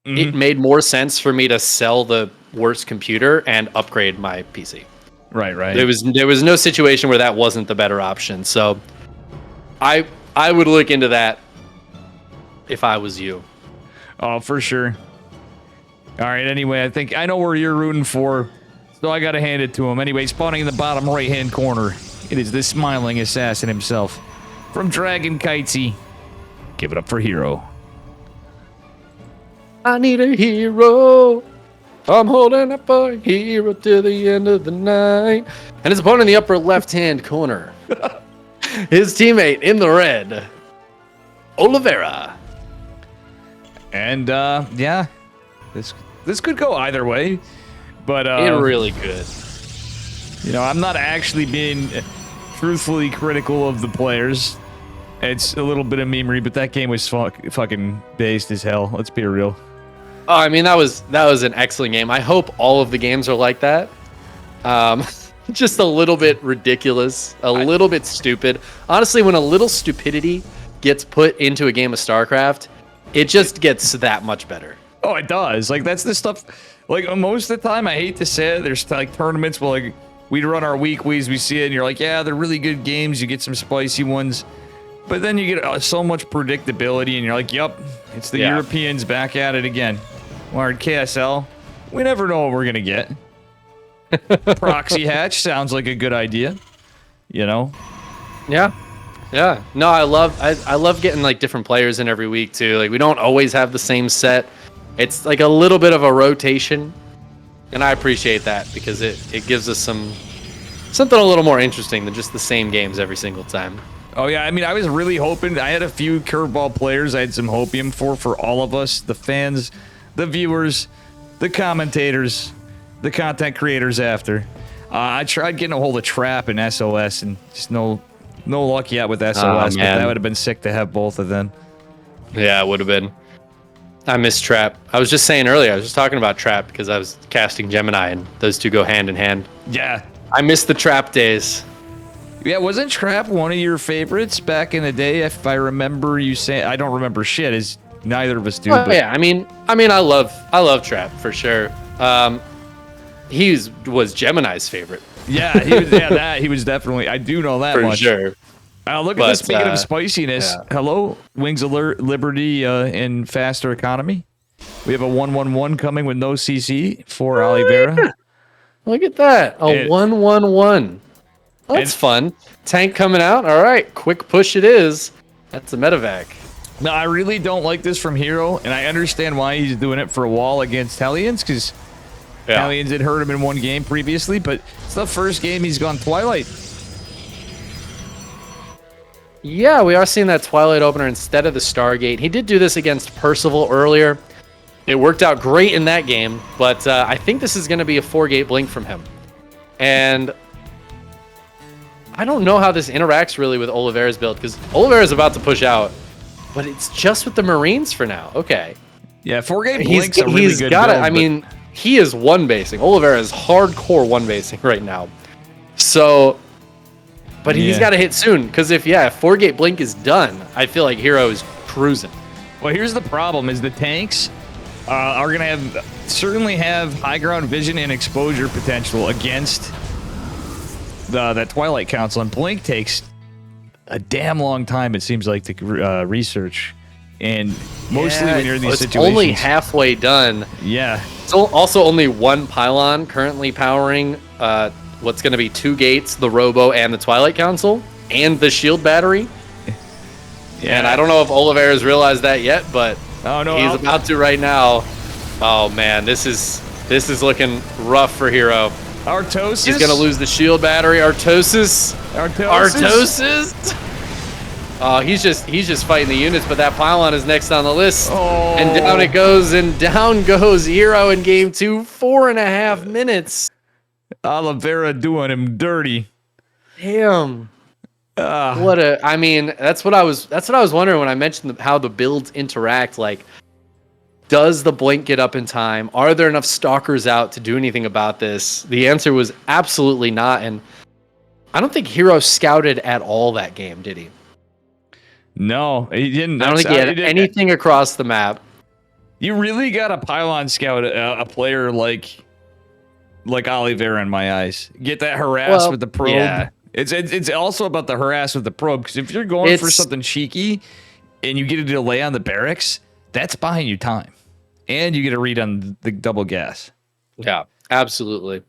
D: it made more sense for me to sell the worst computer and upgrade my PC.
A: Right.
D: There was no situation where that wasn't the better option. So I would look into that if I was you.
A: Oh, for sure. All right, anyway, I think I know where you're rooting for, so I got to hand it to him. Anyway, spawning in the bottom right-hand corner, it is the smiling assassin himself. From Dragon Kitesy. Give it up for Hero.
D: I need a hero. I'm holding up a hero till the end of the night. And his opponent in the upper left-hand corner. His teammate in the red, Oliveira.
A: And, yeah, this could go either way, but,
D: It really could.
A: I'm not actually being truthfully critical of the players. It's a little bit of memery, but that game was fucking based as hell. Let's be real.
D: Oh, I mean, that was an excellent game. I hope all of the games are like that. Just a little bit ridiculous, a little bit stupid. Honestly, when a little stupidity gets put into a game of StarCraft, it just gets that much better.
A: Oh, it does. Like, that's the stuff. Like, most of the time, I hate to say it, there's like tournaments where like we run our weeklies, we see it, and you're like, yeah, they're really good games. You get some spicy ones, but then you get so much predictability, and you're like, yup, it's the Europeans back at it again. Or in KSL, we never know what we're gonna get. Proxy hatch sounds like a good idea, Yeah.
D: No, I love getting like different players in every week too. Like we don't always have the same set. It's like a little bit of a rotation, and I appreciate that because it gives us something a little more interesting than just the same games every single time.
A: Oh yeah, I mean, I was really hoping. I had a few curveball players I had some hopium for all of us, the fans, the viewers, the commentators, the content creators after. I tried getting a hold of Trap and SOS, and just no luck yet with SOS, but that would have been sick to have both of them.
D: Yeah, it would have been. I miss Trap. I was just saying earlier, I was just talking about Trap because I was casting Gemini, and those two go hand in hand.
A: Yeah.
D: I miss the Trap days.
A: Yeah, wasn't Trap one of your favorites back in the day? If I remember you saying, I don't remember shit, as neither of us do.
D: Well, yeah, I mean, I love Trap for sure. was Gemini's favorite.
A: Yeah, he was definitely. I do know that
D: For
A: much.
D: sure.
A: Look at this. Speaking of spiciness,
D: yeah.
A: hello, Wings of Liberty and faster economy. We have a 1-1-1 coming with no CC for Oliveira.
D: Look at that. A 1-1-1. That's fun. Tank coming out. All right. Quick push it is. That's a medevac.
A: No, I really don't like this from Hero, and I understand why he's doing it for a wall against Hellions, because Hellions had hurt him in one game previously, but it's the first game he's gone Twilight.
D: Yeah, we are seeing that Twilight opener instead of the Stargate. He did do this against Percival earlier. It worked out great in that game, but I think this is going to be a 4-gate blink from him. And I don't know how this interacts really with Oliveira's build, because Oliveira's about to push out, but it's just with the Marines for now. Okay.
A: Yeah, 4-gate blink's a really good
D: got
A: build.
D: I mean, he is one-basing. Oliveira is hardcore one-basing right now. So, but he's got to hit soon, because if 4-gate blink is done, I feel like Hero is cruising.
A: Well, here's the problem: is the tanks are going to certainly have high ground vision and exposure potential against that Twilight Council, and Blink takes a damn long time, it seems like, to research, and mostly when you're in these situations.
D: It's only halfway done.
A: Yeah.
D: It's also only one pylon currently powering what's going to be 2 gates, the Robo and the Twilight Council, and the shield battery. Yeah. And I don't know if Oliveira's realized that yet, but he's about to right now. Oh man, this is looking rough for Hero.
A: Artosis.
D: He's gonna lose the shield battery. Artosis. Oh, he's just fighting the units, but that pylon is next on the list.
A: Oh.
D: And down it goes, and down goes Hero in game 2. 4.5 minutes.
A: Oliveira doing him dirty.
D: Damn. I mean, that's what I was wondering when I mentioned how the builds interact. Like, does the blink get up in time? Are there enough stalkers out to do anything about this? The answer was absolutely not, and I don't think Hero scouted at all that game, did he?
A: No, he didn't.
D: I don't think he had anything across the map.
A: You really got a pylon scout a player like Oliveira in my eyes. Get that harass with the probe.
D: Yeah.
A: It's also about the harass with the probe, because if you're going for something cheeky and you get a delay on the barracks, that's buying you time. And you get a read on the double gas.
D: Yeah, absolutely.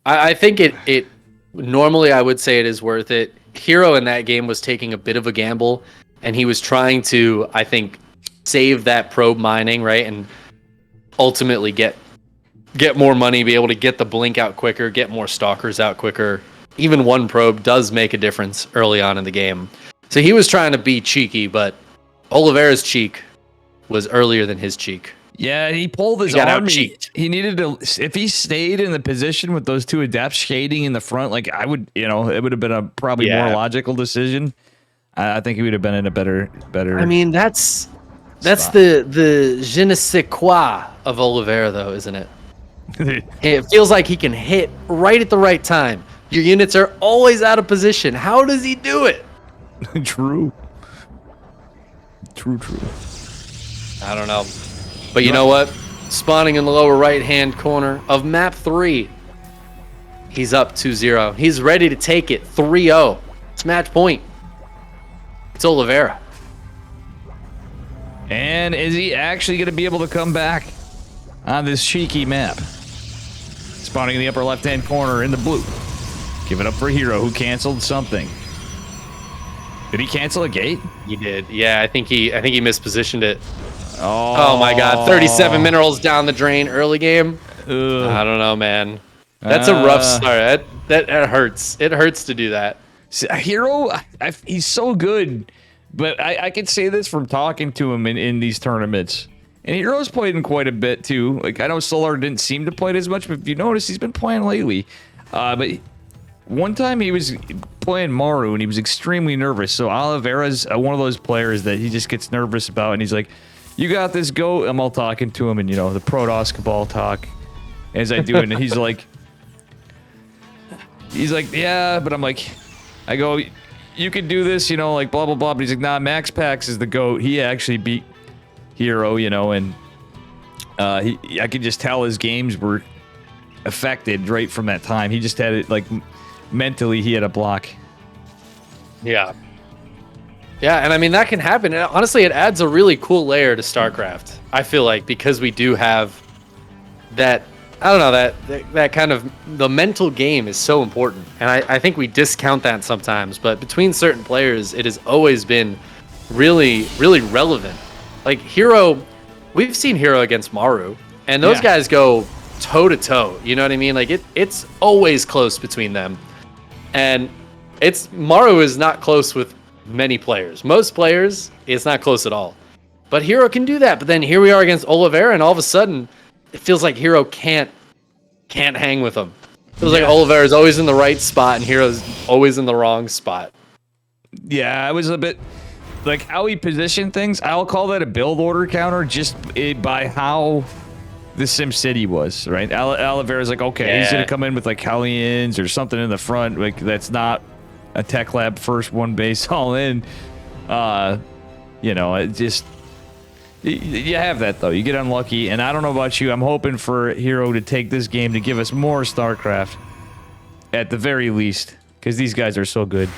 D: I think it normally I would say it is worth it. Hero in that game was taking a bit of a gamble, and he was trying to, I think, save that probe mining, right? And ultimately get more money, be able to get the blink out quicker, get more stalkers out quicker. Even one probe does make a difference early on in the game. So he was trying to be cheeky, but Oliveira's cheek was earlier than his cheek.
A: Yeah, he pulled his army. He needed to, if he stayed in the position with those 2 adepts shading in the front, like it would have been a probably more logical decision. I think he would have been in a better. I
D: mean, that's the je ne sais quoi of Oliveira, though, isn't it? It feels like he can hit right at the right time. Your units are always out of position. How does he do it?
A: True.
D: I don't know. But you know what? Spawning in the lower right-hand corner of map 3. He's up 2-0. He's ready to take it 3-0. It's match point. It's Oliveira.
A: And is he actually going to be able to come back on this cheeky map? Spawning in the upper left-hand corner in the blue. Give it up for Hero, who canceled something. Did he cancel a gate?
D: He did. Yeah, I think he mispositioned it. Oh my God! 37 minerals down the drain early game.
A: Ugh.
D: I don't know, man. That's a rough start. That hurts. It hurts to do that.
A: Hero, he's so good, but I can say this from talking to him in these tournaments. And Hero's played in quite a bit too. Like, I know Solar didn't seem to play it as much, but if you notice, he's been playing lately. But one time he was playing Maru and he was extremely nervous. So Oliveira's one of those players that he just gets nervous about, and he's like, "You got this, go." I'm all talking to him, and the Protoss Cabal talk as I do, and he's like, "Yeah," but I'm like, I go, "You could do this, like blah blah blah." But he's like, "Nah, Max Pax is the GOAT. He actually beat Hero, and I could just tell his games were affected right from that time. He just had it like mentally. He had a block.
D: Yeah. Yeah, and I mean that can happen. And honestly, it adds a really cool layer to StarCraft. I feel like because we do have that. I don't know, that kind of the mental game is so important, and I think we discount that sometimes. But between certain players, it has always been really, really relevant. Like Hero, we've seen Hero against Maru, and those guys go toe to toe. You know what I mean? Like it's always close between them, and Maru is not close with many players. Most players, it's not close at all. But Hero can do that. But then here we are against Oliveira, and all of a sudden, it feels like Hero can't hang with him. It feels like Oliveira is always in the right spot, and Hero's always in the wrong spot.
A: Yeah, I was a bit like how he positioned things. I'll call that a build order counter just by how the SimCity was, right? Oliveira's like, okay, he's gonna come in with like Hellions or something in the front. Like that's not a tech lab first one base all in. It just. You have that, though. You get unlucky, and I don't know about you. I'm hoping for Hero to take this game to give us more StarCraft, at the very least, because these guys are so good.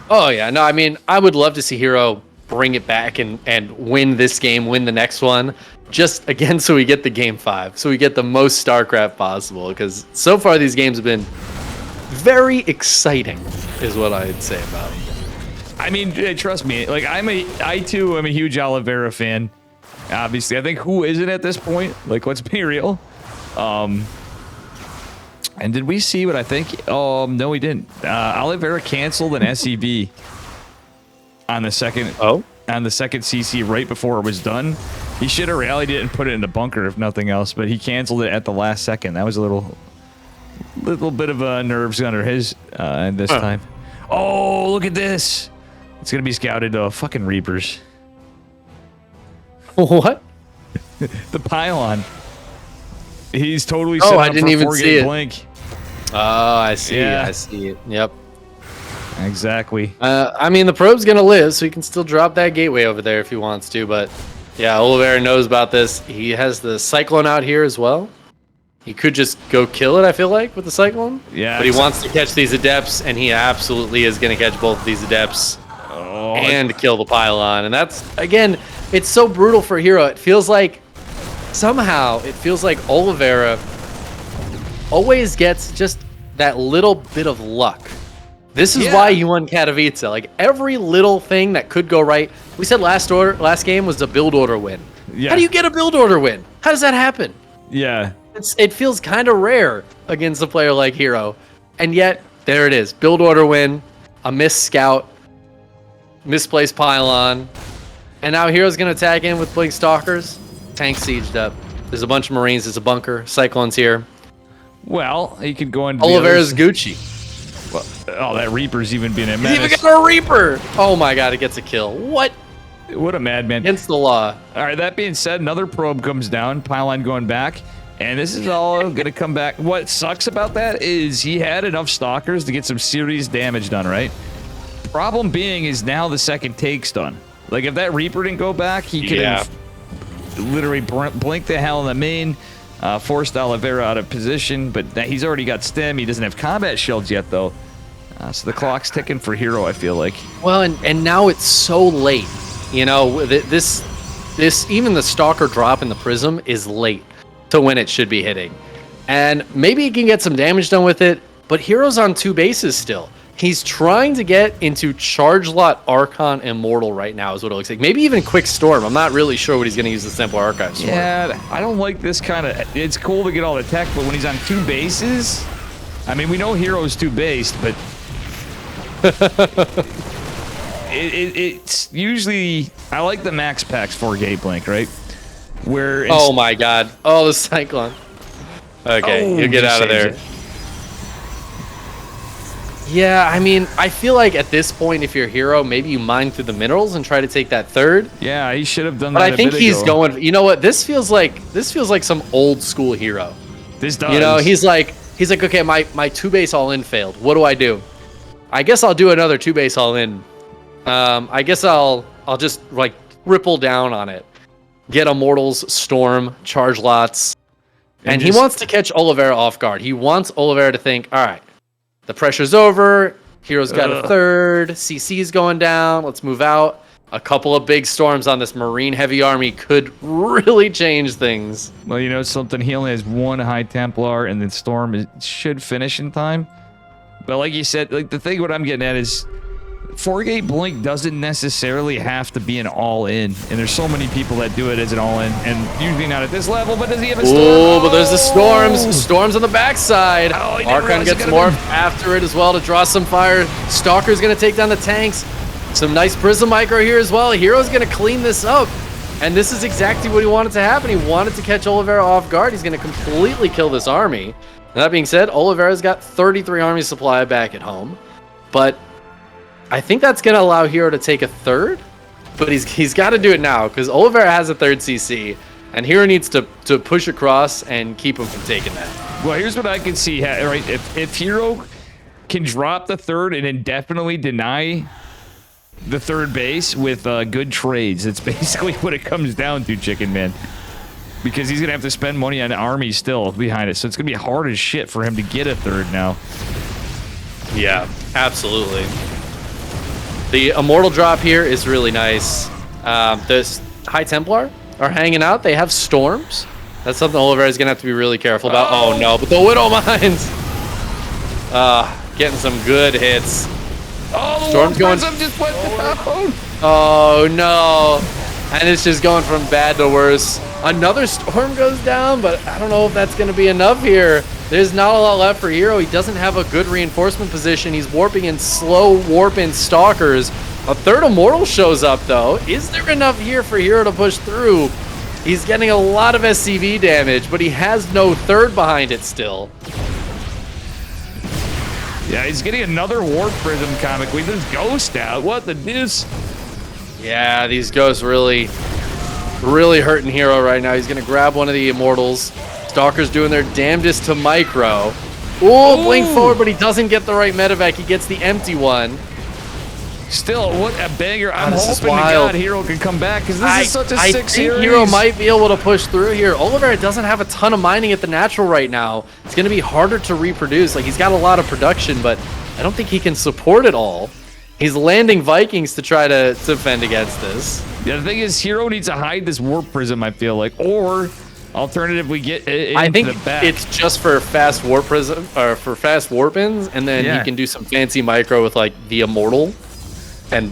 D: Oh, yeah. No, I mean, I would love to see Hero bring it back and win this game, win the next one, just, again, so we get the Game 5, so we get the most StarCraft possible, because so far these games have been very exciting, is what I'd say about them.
A: I mean, trust me, like, I too am a huge Oliveira fan. Obviously, I think who isn't at this point? Like, let's be real. And did we see what I think? No, we didn't. Oliveira canceled an SEB on the second. On the second CC right before it was done. He should have rallied it and put it in the bunker, if nothing else. But he canceled it at the last second. That was a little bit of nerves under his this time. Oh, look at this! It's gonna be scouted. Fucking Reapers.
D: What?
A: The pylon. He's totally.
D: Oh, I didn't even see it.
A: Blink.
D: Oh, I see. Yeah. I see it. Yep.
A: Exactly.
D: I mean, the probe's gonna live, so he can still drop that gateway over there if he wants to. But yeah, Oliveira knows about this. He has the Cyclone out here as well. He could just go kill it, I feel like, with the Cyclone. Yeah. But he wants to catch these Adepts, and he absolutely is going to catch both of these Adepts and kill the pylon. And that's, again, it's so brutal for Hero. It feels like, somehow, Oliveira always gets just that little bit of luck. This is why you won Katowice. Like, every little thing that could go right. We said last game was a build order win. Yeah. How do you get a build order win? How does that happen?
A: Yeah.
D: It feels kind of rare against a player like Hero. And yet, there it is. Build order win, a missed scout, misplaced pylon, and now Hero's going to tag in with Blink Stalkers. Tank sieged up. There's a bunch of Marines. There's a bunker. Cyclone's here.
A: Well, he could go into
D: Oliveira's Gucci.
A: Well, that Reaper's even being a menace.
D: He's even got a Reaper! Oh my god, it gets a kill. What
A: a madman.
D: Against the law.
A: All right, that being said, another probe comes down. Pylon going back. And this is all going to come back. What sucks about that is he had enough Stalkers to get some serious damage done, right? Problem being is now the second take's done. Like, if that Reaper didn't go back, he could have literally blinked the hell in the main, forced Oliveira out of position, but he's already got stem. He doesn't have combat shields yet, though. So the clock's ticking for Hero, I feel like.
D: Well, and now it's so late. You know, this even the Stalker drop in the Prism is late to when it should be hitting. And maybe he can get some damage done with it, but Hero's on 2 bases still. He's trying to get into Charge Lot Archon Immortal right now is what it looks like. Maybe even Quick Storm. I'm not really sure what he's going to use the Simple Archives for.
A: Yeah, I don't like this kind of... It's cool to get all the tech, but when he's on 2 bases... I mean, we know Hero's 2-based, but... it's usually... I like the max packs for Gate Blink, right? Where
D: oh my god. Oh, the Cyclone. Okay, you get out of there. Yeah, I mean, I feel like at this point, if you're Hero, maybe you mine through the minerals and try to take that third.
A: Yeah, he should have done that.
D: But I think he's going. You know what? This feels like some old school Hero.
A: This does.
D: You know, he's like, okay, my 2-base all in failed. What do? I guess I'll do another 2-base all in. I guess I'll just like ripple down on it. Get Immortals, Storm, Charge Lots, And he wants to catch Oliveira off guard. He wants Oliveira to think, all right, the pressure's over. Hero's got a third. CC's going down. Let's move out. A couple of big storms on this Marine heavy army could really change things.
A: Well, you know something? He only has one High Templar, and the storm should finish in time. But like you said, like the thing what I'm getting at is 4-gate blink doesn't necessarily have to be an all-in, and there's so many people that do it as an all-in, and usually not at this level. But does he have a storm?
D: Oh, but there's the storms on the backside.
A: Oh,
D: Archon gets more after it as well to draw some fire. Stalker's gonna take down the tanks. Some nice Prism Micro here as well. Hero's gonna clean this up, and this is exactly what he wanted to happen. He wanted to catch Oliveira off guard. He's gonna completely kill this army. That being said, Oliveira's got 33 army supply back at home, but I think that's going to allow Hero to take a third, but he's got to do it now because Oliveira has a third CC, and Hero needs to push across and keep him from taking that.
A: Well, here's what I can see. Right, if Hero can drop the third and indefinitely deny the third base with good trades, it's basically what it comes down to, Chicken Man. Because he's going to have to spend money on armies still behind it, so it's going to be hard as shit for him to get a third now.
D: Yeah, absolutely. The Immortal drop here is really nice. This High Templar are hanging out. They have storms. That's something Oliveira is going to have to be really careful about. Oh, no, but the Widow Mines. Getting some good hits.
A: Oh, the
D: Storm's going.
A: just went down.
D: Oh, no. And it's just going from bad to worse. Another storm goes down, but I don't know if that's going to be enough here. There's not a lot left for Hero. He doesn't have a good reinforcement position. He's warping in slow warp-in Stalkers. A third Immortal shows up, though. Is there enough here for Hero to push through? He's getting a lot of SCV damage, but he has no third behind it still.
A: Yeah, he's getting another Warp Prism comic with his Ghost out. What the deuce?
D: Yeah, these ghosts really hurting Hero right now. He's going to grab one of the Immortals. Stalker's doing their damnedest to micro. Ooh, blink forward, but he doesn't get the right medevac. He gets the empty one.
A: Still, what a banger. I'm
D: this is
A: hoping to
D: wild.
A: God Hero can come back, because this is such a sick
D: I think
A: series.
D: Hero might be able to push through here. Oliveira doesn't have a ton of mining at the natural right now. It's going to be harder to reproduce. Like, he's got a lot of production, but I don't think he can support it all. He's landing Vikings to try to defend against this.
A: Yeah, the thing is, Hero needs to hide this Warp Prism, I feel like. Or, alternative, we get into
D: I think
A: the back.
D: it's just for fast Warp Prism, or for fast Warp-ins, and then he can do some fancy micro with, like, the Immortal and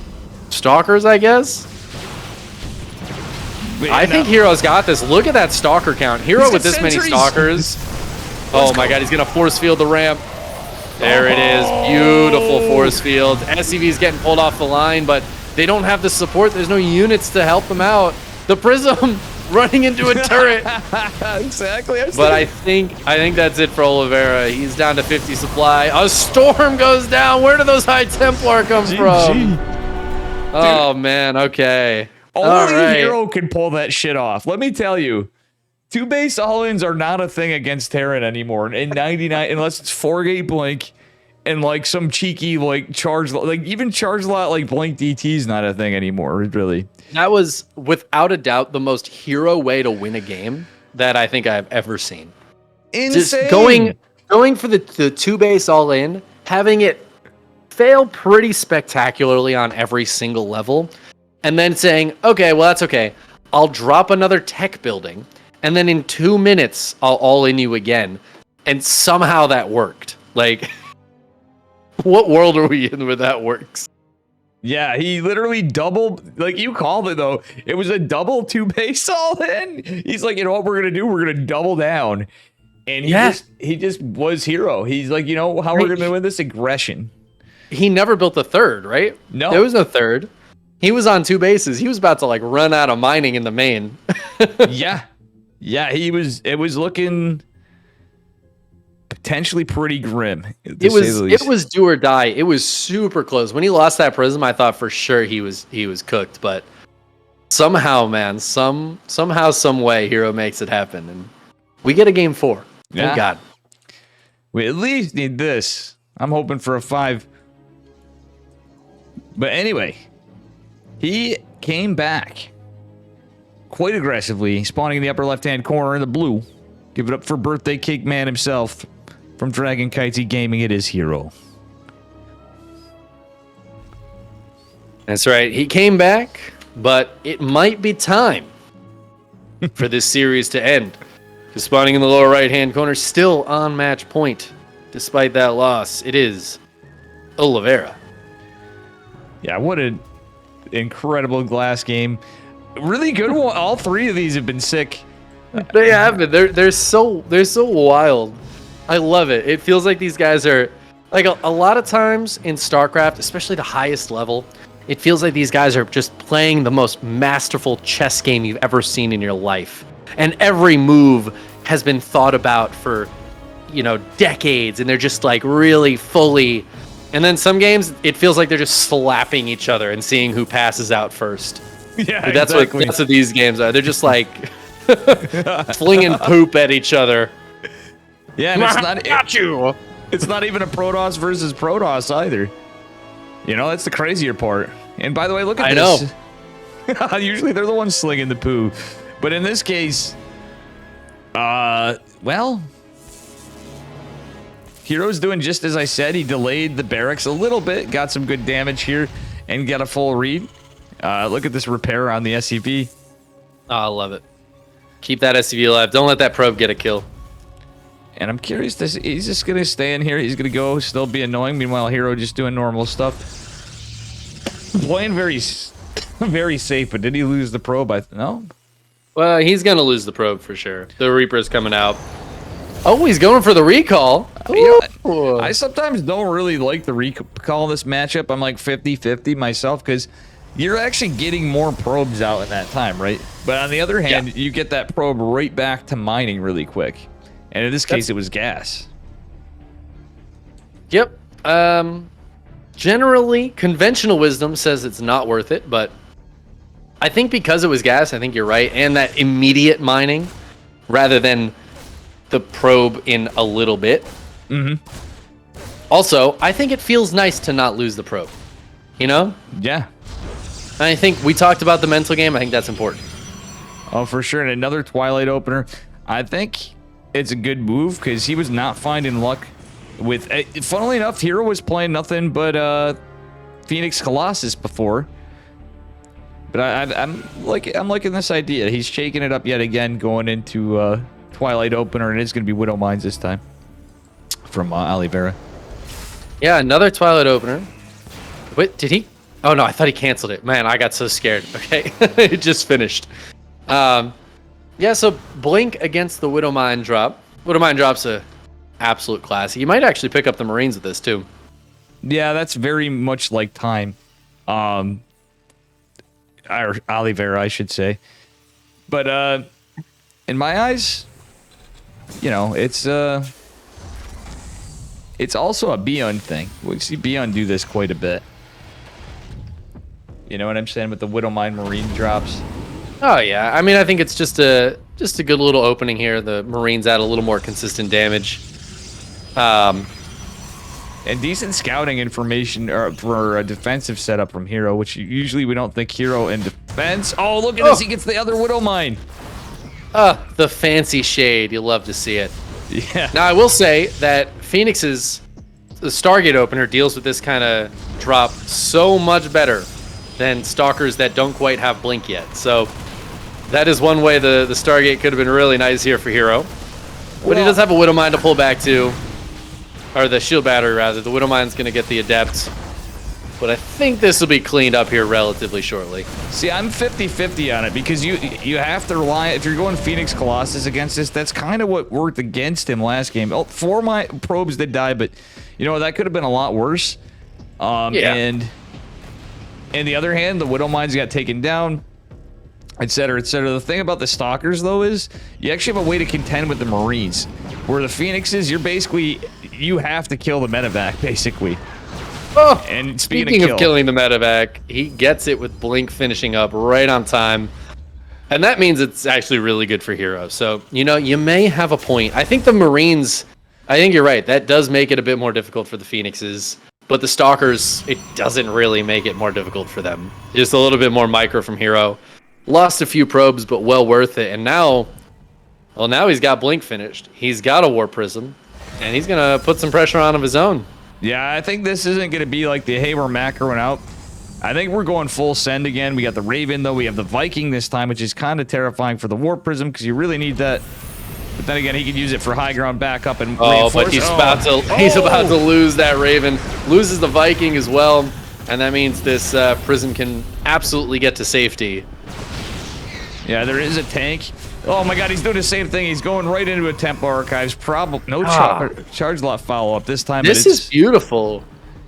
D: Stalkers, I guess. I think Hero's got this. Look at that Stalker count. Hero with this many Stalkers. Oh my God, he's going to force field the ramp. There it is. Beautiful force field. SCV's getting pulled off the line, but they don't have the support. There's no units to help them out. The Prism running into a turret.
A: Exactly.
D: But I think that's it for Oliveira. He's down to 50 supply. A storm goes down. Where do those High Templar come from? Oh man, okay.
A: Only Hero can pull that shit off. Let me tell you. 2 base all-ins are not a thing against Terran anymore. In 99, unless it's 4-gate blink and like some cheeky like charge, like even charge lot like blink DT is not a thing anymore. Really.
D: That was without a doubt the most Hero way to win a game that I think I've ever seen.
A: Insane.
D: Just going for the 2 base all-in, having it fail pretty spectacularly on every single level, and then saying, okay, well that's okay. I'll drop another tech building. And then in 2 minutes, I'll all-in you again. And somehow that worked. Like, what world are we in where that works?
A: Yeah, he literally doubled, like you called it though. It was a double 2 base all-in. He's like, you know what we're going to do? We're going to double down. And he just was Hero. He's like, you know how we're going to win this? Aggression.
D: He never built a third, right?
A: No.
D: There was no third. He was on 2 bases. He was about to like run out of mining in the main.
A: Yeah. Yeah, it was looking potentially pretty grim.
D: It was do or die. It was super close. When he lost that Prism, I thought for sure he was cooked, but somehow, man, somehow, some way Hero makes it happen and we get a game 4. Thank God.
A: We at least need this. I'm hoping for a 5. But anyway, he came back quite aggressively, spawning in the upper left-hand corner in the blue. Give it up for birthday cake man himself. From Dragon Kitesy Gaming, it is Hero.
D: That's right. He came back, but it might be time for this series to end. Because spawning in the lower right-hand corner, still on match point. Despite that loss, it is Oliveira.
A: Yeah, what an incredible glass game. Really good one. All three of these have been sick.
D: They have been. They're so wild. I love it. It feels like these guys are like a lot of times in StarCraft, especially the highest level. It feels like these guys are just playing the most masterful chess game you've ever seen in your life, and every move has been thought about for, decades, and they're just like really fully. And then some games, it feels like they're just slapping each other and seeing who passes out first.
A: Yeah,
D: that's
A: exactly.
D: That's what these games are. They're just like flinging poop at each other.
A: Yeah, and
D: you.
A: It's not even a Protoss versus Protoss either. That's the crazier part. And by the way, look at this. I know. Usually they're the ones slinging the poo. But in this case, Hero's doing just as I said. He delayed the barracks a little bit, got some good damage here, and got a full read. Look at this repair on the SCV.
D: Oh, I love it. Keep that SCV alive. Don't let that probe get a kill.
A: And I'm curious, he's just going to stay in here. He's going to go, still be annoying. Meanwhile, Hero just doing normal stuff. Playing very safe, but did he lose the probe? No?
D: Well, he's going to lose the probe for sure. The Reaper's coming out. Oh, he's going for the recall.
A: I sometimes don't really like the recall in this matchup. I'm like 50-50 myself, because you're actually getting more probes out in that time, right? But on the other hand, you get that probe right back to mining really quick. And in this case, it was gas.
D: Yep. Generally, conventional wisdom says it's not worth it, but I think because it was gas, I think you're right. And that immediate mining, rather than the probe in a little bit.
A: Mm-hmm.
D: Also, I think it feels nice to not lose the probe.
A: Yeah.
D: And I think we talked about the mental game. I think that's important.
A: Oh, for sure. And another Twilight opener. I think it's a good move because he was not finding luck with. Funnily enough, Hero was playing nothing but Phoenix Colossus before. But I'm liking this idea. He's shaking it up yet again, going into Twilight opener, and it's going to be Widow Mines this time from Oliveira.
D: Yeah, another Twilight opener. Wait, did he? Oh no, I thought he canceled it. Man, I got so scared. Okay, it just finished. Yeah, so Blink against the Widow Mine drop. Widow Mine drop's a absolute classic. You might actually pick up the Marines with this too.
A: Yeah, that's very much like time. Or Oliveira, I should say. But in my eyes, it's also a Beyond thing. We see Beyond do this quite a bit. You know what I'm saying with the Widow Mine Marine drops?
D: Oh yeah, I mean I think it's just a good little opening here. The Marines add a little more consistent damage.
A: And decent scouting information for a defensive setup from Hero, which usually we don't think Hero in defense. Oh, look at this. He gets the other Widow Mine.
D: The fancy shade. You'll love to see it.
A: Yeah.
D: Now, I will say that Phoenix's the Stargate opener deals with this kind of drop so much better than Stalkers that don't quite have Blink yet. So that is one way the Stargate could have been really nice here for Hero. But he does have a Widow Mine to pull back to. Or the Shield Battery, rather. The Widow Mine's going to get the Adept. But I think this will be cleaned up here relatively shortly.
A: See, I'm 50-50 on it because you have to rely, if you're going Phoenix Colossus against this, that's kind of what worked against him last game. 4 my probes did die, but that could have been a lot worse. And on the other hand, the Widow Mines got taken down, etc., etc. The thing about the Stalkers, though, is you actually have a way to contend with the Marines. Where the Phoenixes, you have to kill the medevac, basically.
D: Oh,
A: and
D: speaking of killing the medevac, he gets it with Blink finishing up right on time. And that means it's actually really good for Hero. So, you may have a point. I think the Marines, I think you're right. That does make it a bit more difficult for the Phoenixes. But the Stalkers, it doesn't really make it more difficult for them. Just a little bit more micro from Hero. Lost a few probes, but well worth it. And now, Well, now he's got Blink finished. He's got a Warp Prism, and he's gonna put some pressure on of his own.
A: Yeah, I think this isn't gonna be like the hey, we're macroing out. I think we're going full send again. We got the Raven though. We have the Viking this time, which is kind of terrifying for the Warp Prism because you really need that. But then again, he can use it for high ground backup and reinforce.
D: But he's about to lose that Raven. Loses the Viking as well, and that means this Prism can absolutely get to safety.
A: Yeah, there is a tank. Oh my god, he's doing the same thing. He's going right into a Templar Archives. Probably no charge lot follow up this time.
D: This is beautiful.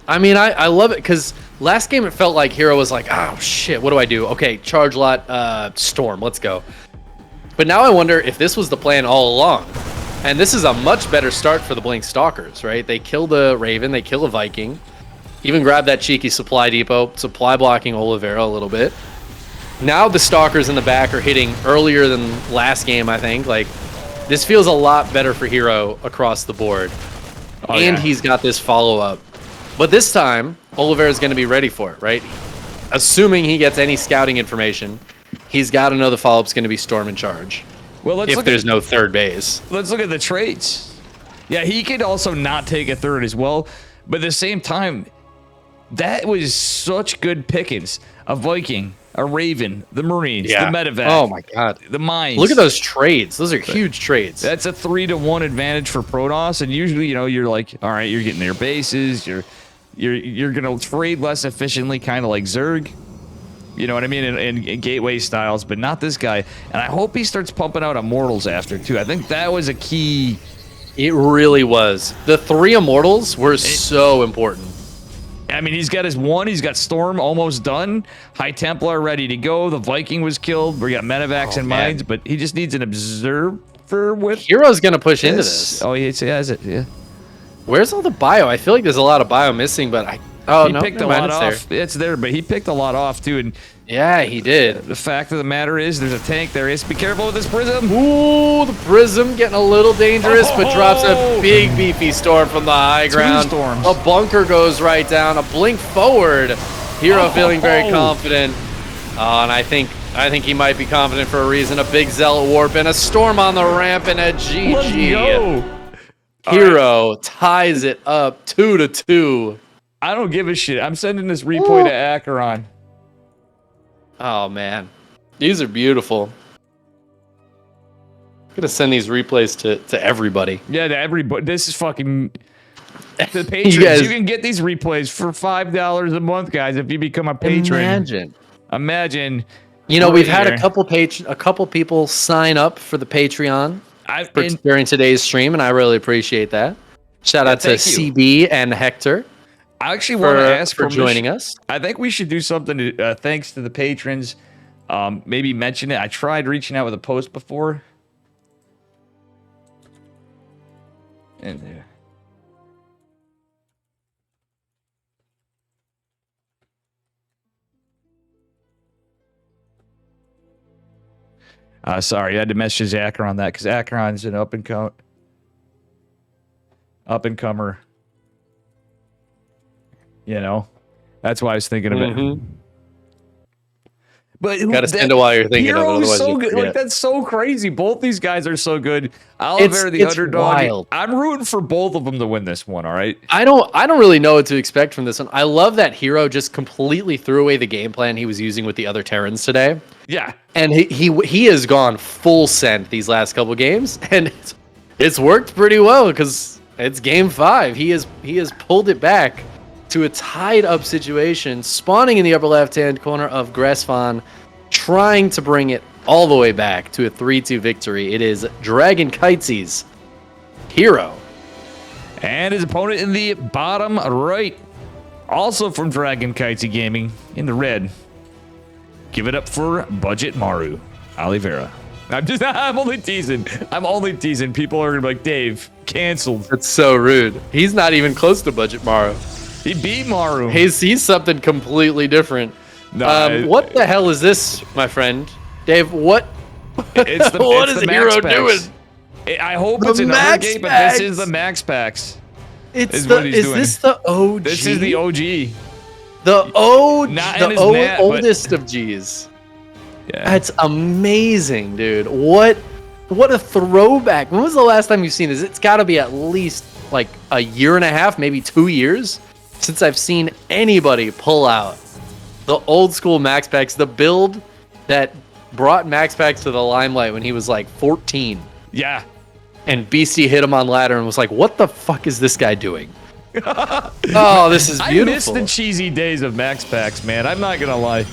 D: I mean, I love it because last game it felt like Hero was like, oh shit, what do I do? Okay, charge lot, Storm, let's go. But now I wonder if this was the plan all along. And this is a much better start for the Blink Stalkers, right? They kill the Raven, they kill a Viking, even grab that cheeky supply depot, supply blocking Oliveira a little bit. Now the Stalkers in the back are hitting earlier than last game, I think. Like, this feels a lot better for Hero across the board. And he's got this follow-up. But this time, Oliveira's going to be ready for it, right? Assuming he gets any scouting information, he's got to know the follow-up's going to be Storm and Charge.
A: Well,
D: if there's no third base.
A: Let's look at the traits. Yeah, he could also not take a third as well. But at the same time, that was such good pickings. A Viking, a Raven, the Marines, the Medevac.
D: Oh my god.
A: The Mines.
D: Look at those trades. Those are huge trades.
A: That's a 3-to-1 advantage for Protoss. And usually, you know, you're like, all right, you're getting their bases. You're gonna trade less efficiently, kind of like Zerg. You know what I mean? In gateway styles, but not this guy. And I hope he starts pumping out Immortals after, too. I think that was a key.
D: It really was. The 3 Immortals were so important.
A: I mean, he's got his 1. He's got Storm almost done. High Templar ready to go. The Viking was killed. We got Medevacs and Mines, but he just needs an Observer with...
D: Hero's going to push into this.
A: Oh, he has it, yeah.
D: Where's all the bio? I feel like there's a lot of bio missing, but he
A: picked a lot off. It's there, but he picked a lot off too. And
D: yeah, he did.
A: The fact of the matter is, there's a tank there. Is be careful with this Prism.
D: Ooh, the Prism getting a little dangerous, but drops a big beefy Storm from the high ground.
A: 2 storms.
D: A bunker goes right down. A blink forward. Hero feeling very confident. And I think he might be confident for a reason. A big Zealot Warp and a Storm on the ramp and a GG.
A: Let's go.
D: Hero ties it up 2-2.
A: I don't give a shit. I'm sending this replay to Acheron.
D: Oh man, these are beautiful. I'm gonna send these replays to everybody.
A: Yeah, to everybody. This is fucking the patrons. You can get these replays for $5 a month, guys. If you become a patron. Imagine.
D: You know, we've had a couple people sign up for the Patreon during today's stream, and I really appreciate that. Shout out to CB and Hector.
A: I actually want to ask
D: for joining us.
A: I think we should do something to, thanks to the patrons. Maybe mention it. I tried reaching out with a post before. And there. Sorry, I had to message Acheron on that because Acheron's an up and comer. You know, that's why I was thinking of it. But
D: gotta spend a while you're thinking of it. Otherwise
A: so good. Like, that's so crazy. Both these guys are so good. Oliver, the underdog.
D: Wild.
A: I'm rooting for both of them to win this one. All right.
D: I don't really know what to expect from this one. I love that Hero just completely threw away the game plan he was using with the other Terrans today.
A: Yeah.
D: And he has gone full send these last couple games, and it's worked pretty well because it's game 5. He has pulled it back to a tied up situation, spawning in the upper left-hand corner of Gressfon, trying to bring it all the way back to a 3-2 victory. It is Dragon Kites's Hero.
A: And his opponent in the bottom right, also from Dragon Kitesy Gaming, in the red. Give it up for Budget Maru, Oliveira. I'm only teasing. People are gonna be like, Dave, canceled.
D: That's so rude. He's not even close to Budget Maru.
A: He beat Maru.
D: He's something completely different.
A: No,
D: what the hell is this, my friend? Dave, what? What is Hero doing?
A: I hope it's an update, but this is the Max Packs.
D: Is this the OG?
A: This is the OG.
D: The oldest of Gs.
A: Yeah.
D: That's amazing, dude. What what a throwback. When was the last time you've seen this? It's got to be at least like a year and a half, maybe 2 years since I've seen anybody pull out the old school Max Packs, the build that brought Max Packs to the limelight when he was like 14.
A: Yeah.
D: And Beastie hit him on ladder and was like, what the fuck is this guy doing? Oh, this is beautiful.
A: I miss the cheesy days of Max Packs, man. I'm not gonna lie.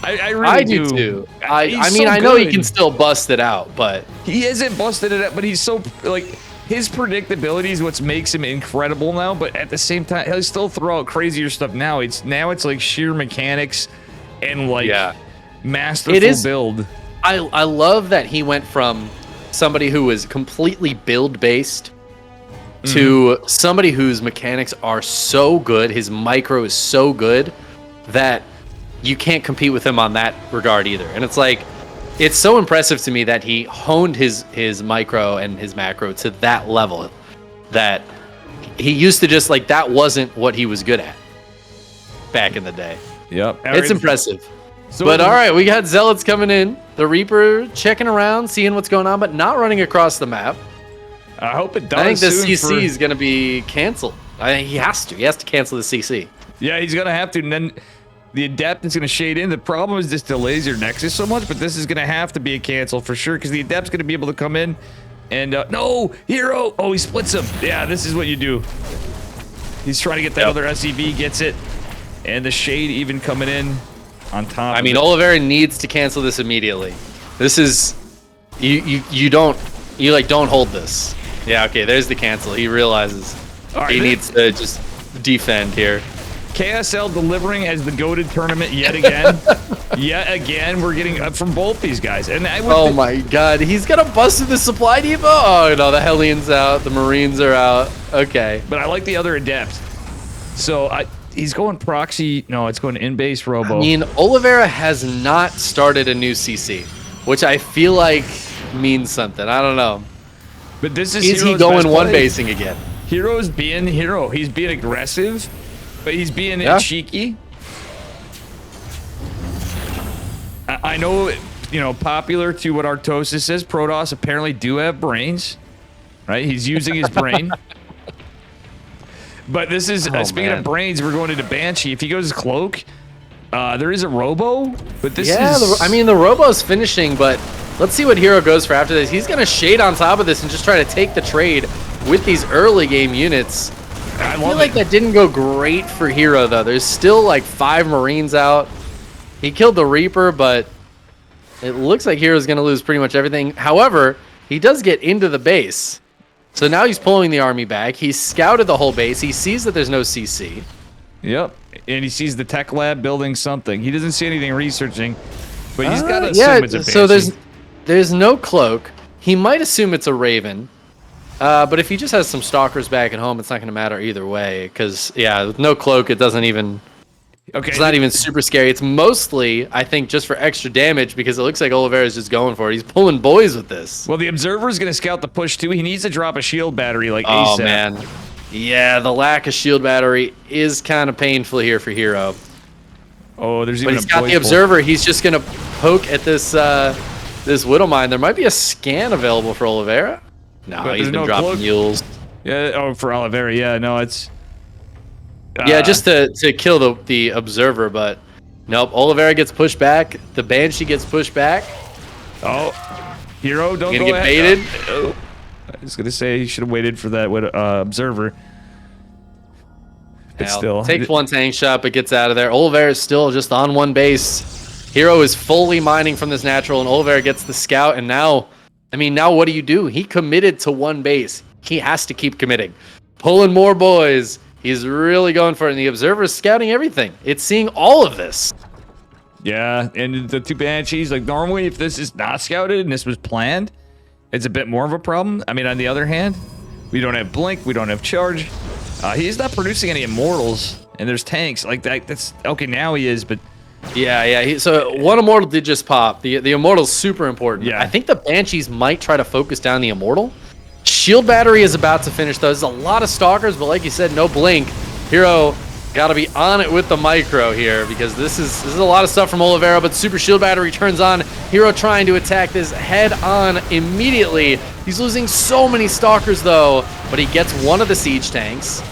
A: I really
D: I do too. I mean, I know he can still bust it out, but
A: he hasn't busted it out. But he's so like his predictability is what makes him incredible now. But at the same time, he'll still throw out crazier stuff now. It's like sheer mechanics and like masterful build.
D: I love that he went from somebody who was completely build based to somebody whose mechanics are so good, his micro is so good that you can't compete with him on that regard either. And it's like, it's so impressive to me that he honed his micro and his macro to that level that he used to just like, that wasn't what he was good at back in the day.
A: Yep.
D: It's impressive. But all right, we got Zealots coming in. The Reaper checking around, seeing what's going on, but not running across the map.
A: I hope it does.
D: I think the CC is going to be canceled. I think he has to. He has to cancel the CC.
A: Yeah, he's going to have to. And then the Adept is going to shade in. The problem is this delays your Nexus so much, but this is going to have to be a cancel for sure because the Adept's going to be able to come in and... no! Hero! Oh, he splits him. Yeah, this is what you do. He's trying to get that other SEV, gets it. And the shade even coming in on top.
D: I mean, Oliveira needs to cancel this immediately. This is... You don't hold this. Yeah, okay, there's the cancel. He realizes he needs to just defend here.
A: KSL delivering as the goated tournament yet again. Yet again, we're getting from both these guys. And
D: oh my god, he's gonna bust through the supply depot? Oh no, the Hellions out, the Marines are out. Okay.
A: But I like the other Adept. So he's going proxy. No, it's going in-base robo.
D: I mean, Oliveira has not started a new CC, which I feel like means something. I don't know.
A: But this is
D: he going one basing again?
A: Hero's being hero. He's being aggressive, but he's being cheeky. I know, popular to what Artosis says, Protoss apparently do have brains, right? He's using his brain. But this is, speaking of brains, we're going into Banshee. If he goes Cloak, there is a Robo, but this is...
D: I mean, the Robo's finishing, but let's see what Hero goes for after this. He's going to shade on top of this and just try to take the trade with these early game units. I feel like that didn't go great for Hero, though. There's still like 5 Marines out. He killed the Reaper, but it looks like Hero's going to lose pretty much everything. However, he does get into the base. So now he's pulling the army back. He's scouted the whole base. He sees that there's no CC.
A: Yep. And he sees the tech lab building something. He doesn't see anything researching, but he's got to assume it's a Banshee.
D: So there's no Cloak. He might assume it's a Raven. But if he just has some Stalkers back at home, it's not going to matter either way. Because, with no Cloak, it doesn't even... Okay. It's not even super scary. It's mostly, I think, just for extra damage because it looks like Oliveira's just going for it. He's pulling boys with this.
A: Well, the Observer's going to scout the push, too. He needs to drop a shield battery like
D: ASAP.
A: Oh, man.
D: Yeah, the lack of shield battery is kind of painful here for Hero.
A: Oh, there's even
D: But he's got the Observer. He's just going to poke at this this Widow Mine. There might be a scan available for Oliveira. No, he's been dropping mules.
A: Yeah, for Oliveira. Yeah, no, it's...
D: yeah, just to kill the Observer, but nope. Oliveira gets pushed back. The Banshee gets pushed back.
A: Oh, Hero, don't go
D: get baited.
A: I was gonna say he should have waited for that Observer. But still,
D: takes one tank shot, but gets out of there. Oliveira is still just on one base. Hero is fully mining from this natural, and Oliveira gets the scout. And now what do you do? He committed to one base. He has to keep committing, pulling more boys. He's really going for it, and the Observer is scouting everything. It's seeing all of this.
A: Yeah, and the 2 Banshees, like normally if this is not scouted and this was planned, it's a bit more of a problem. I mean, on the other hand, we don't have Blink, we don't have Charge. He's not producing any Immortals, and there's tanks. Like that. That's okay, now he is, but...
D: Yeah. So one Immortal did just pop. The Immortal's super important.
A: Yeah.
D: I think the Banshees might try to focus down the Immortal. Shield battery is about to finish, though. There's a lot of Stalkers, but like you said, no Blink. Hero Got to be on it with the micro here because this is a lot of stuff from Oliveira, but Super Shield Battery turns on. Hero trying to attack this head on immediately. He's losing so many Stalkers though, but he gets one of the siege tanks.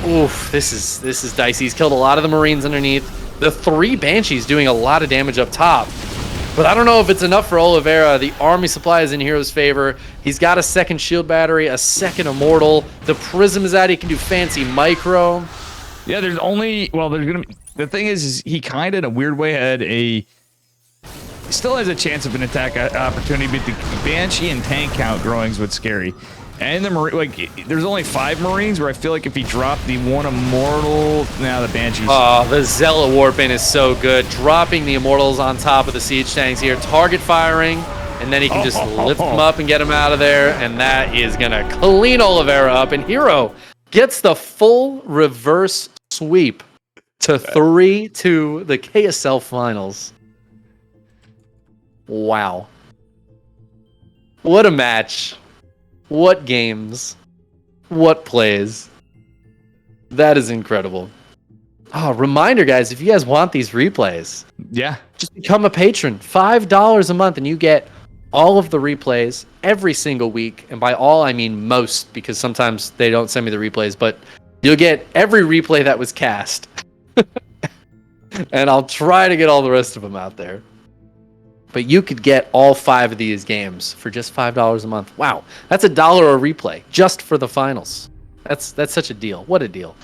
D: Oof, this is dicey. He's killed a lot of the Marines underneath. The 3 Banshees doing a lot of damage up top. But I don't know if it's enough for Oliveira. The army supply is in Hero's favor. He's got a second shield battery, a second immortal. The prism is out. He can do fancy micro.
A: Yeah, there's gonna be, the thing is he kind of in a weird way had he still has a chance of an attack opportunity, but the Banshee and tank count growing is what's scary. And there's only 5 Marines where I feel like if he dropped the 1 immortal, now the Banshees.
D: Oh, the Zealot Warpin is so good. Dropping the immortals on top of the siege tanks here, target firing, and then he can just lift them up and get them out of there, and that is gonna clean Oliveira up. And Hero gets the full reverse sweep to 3-2 the KSL finals. Wow. What a match. What games. What plays. That is incredible. Oh, reminder, guys, if you guys want these replays,
A: Yeah.
D: just become a patron. $5 a month, and you get all of the replays every single week. And by all, I mean most, because sometimes they don't send me the replays, but you'll get every replay that was cast. And I'll try to get all the rest of them out there. But you could get all 5 of these games for just $5 a month. Wow, that's $1 a replay just for the finals. That's such a deal. What a deal.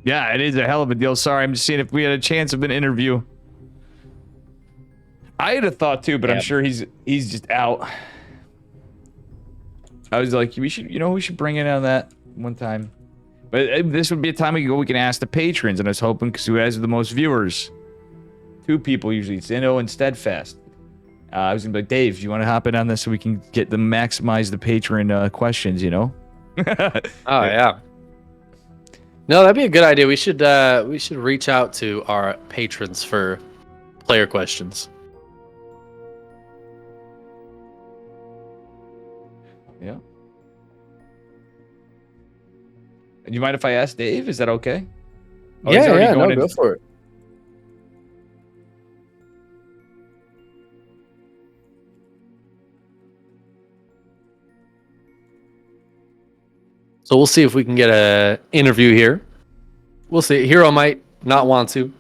A: Yeah, it is a hell of a deal. Sorry, I'm just seeing if we had a chance of an interview. I had a thought too, but I'm sure he's just out. I was like, we should bring it on that one time. But this would be a time we can ask the patrons, and I was hoping because who has the most viewers? 2 people usually. It's Inno and Steadfast. I was gonna be like, Dave, you want to hop in on this so we can get the maximize the patron questions, you know?
D: Oh yeah. No, that'd be a good idea. We should reach out to our patrons for player questions.
A: Yeah. Do you mind if I ask Dave? Is that okay? Oh, he's already going
D: go for it. So we'll see if we can get a interview here. We'll see. Hero might not want to.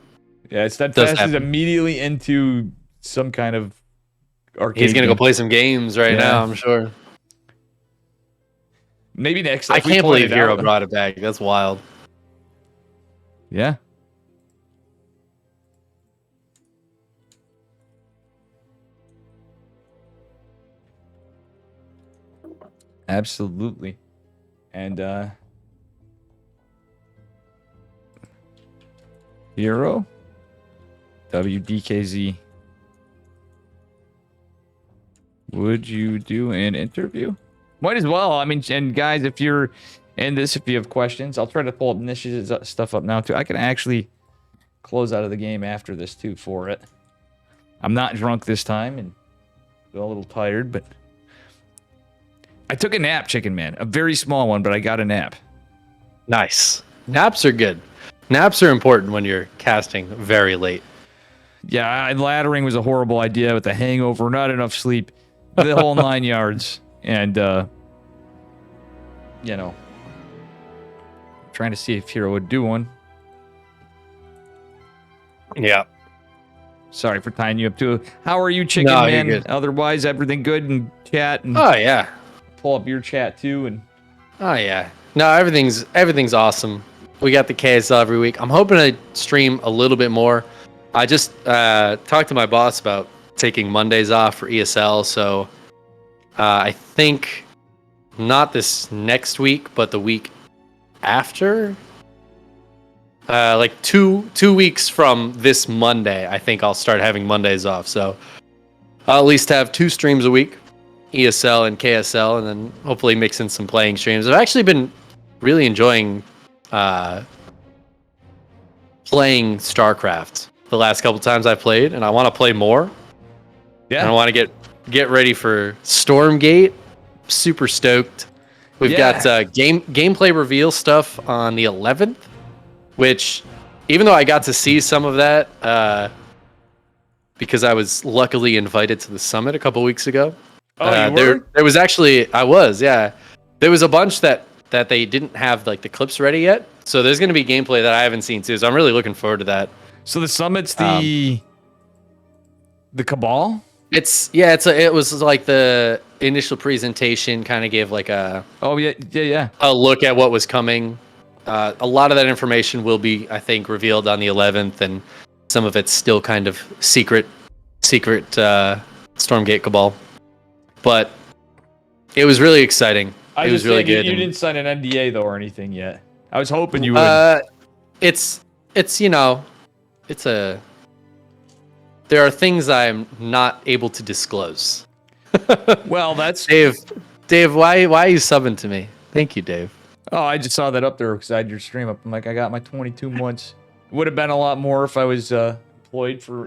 A: Yeah, Steadfast is immediately into some kind of arcade.
D: He's gonna go play some games right now, I'm sure.
A: Maybe next.
D: I can't believe Hero brought it back. That's wild.
A: Yeah. Absolutely. And Hero WDKZ. Would you do an interview? Might as well. I mean, and guys, if you're in this, if you have questions, I'll try to pull up Nish's stuff up now too. I can actually close out of the game after this too for it. I'm not drunk this time and feel a little tired, but I took a nap, Chicken Man. A very small one, but I got a nap. Nice.
D: Naps are good. Naps are important when you're casting very late.
A: Yeah, laddering was a horrible idea with the hangover, not enough sleep, the whole 9 yards. And, you know, trying to see if Hero would do one.
D: Yeah.
A: Sorry for tying you up too. How are you, Chicken Man? Good. Otherwise, everything good in chat? And
D: oh, yeah.
A: Pull up your chat too. And
D: oh, yeah. No, everything's awesome. We got the KSL every week. I'm hoping to stream a little bit more. I just talked to my boss about taking Mondays off for ESL, so I think not this next week, but the week after, like two weeks from this Monday, I think I'll start having Mondays off. So I'll at least have 2 streams a week, ESL and KSL, and then hopefully mix in some playing streams. I've actually been really enjoying playing Starcraft the last couple times I've played, and I want to play more. Yeah, and I want to get ready for Stormgate super stoked. We've
A: Yeah.
D: got gameplay reveal stuff on the 11th, which, even though I got to see some of that, because I was luckily invited to the summit a couple weeks ago.
A: Oh, you were?
D: There was actually, I was, yeah. There was a bunch that they didn't have like the clips ready yet, so there's going to be gameplay that I haven't seen too. So I'm really looking forward to that.
A: So the summit's the Cabal?
D: It was like the initial presentation kind of gave like a look at what was coming. A lot of that information will be, I think, revealed on the 11th, and some of it's still kind of secret Stormgate Cabal. But it was really exciting. It was really good.
A: You didn't sign an NDA though or anything yet. I was hoping you would.
D: It's there are things I'm not able to disclose.
A: Well, that's
D: Dave, why are you subbing to me? Thank you, Dave.
A: Oh, I just saw that up there beside your stream. I'm like, I got my 22 months. Would have been a lot more if I was employed for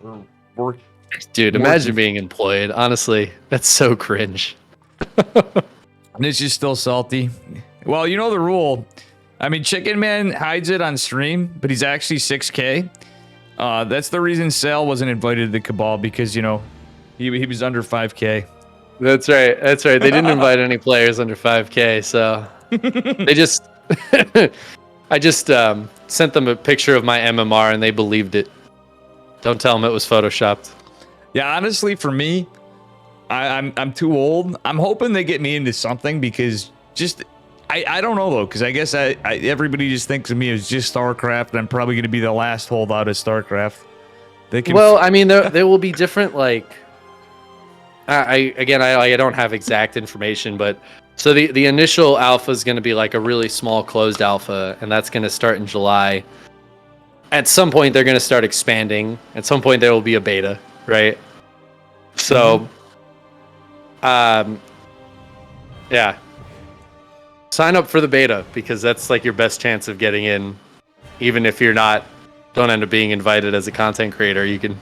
A: for work.
D: Dude, imagine being employed. Honestly, that's so cringe.
A: And it's just still salty. Well, you know the rule. I mean, Chicken Man hides it on stream, but he's actually 6K. That's the reason Sal wasn't invited to the Cabal, because, he was under 5K.
D: That's right. They didn't invite any players under 5K, so they just I just sent them a picture of my MMR and they believed it. Don't tell them it was photoshopped.
A: Yeah, honestly, for me, I'm too old. I'm hoping they get me into something, because I don't know though, because I guess everybody just thinks of me as just Starcraft, and I'm probably going to be the last holdout of Starcraft.
D: Well, I mean, there will be different, like, I don't have exact information, but so the initial alpha is going to be like a really small closed alpha, and that's going to start in July. At some point, they're going to start expanding. At some point, there will be a beta, right? So, yeah. Sign up for the beta, because that's like your best chance of getting in. Even if don't end up being invited as a content creator, you can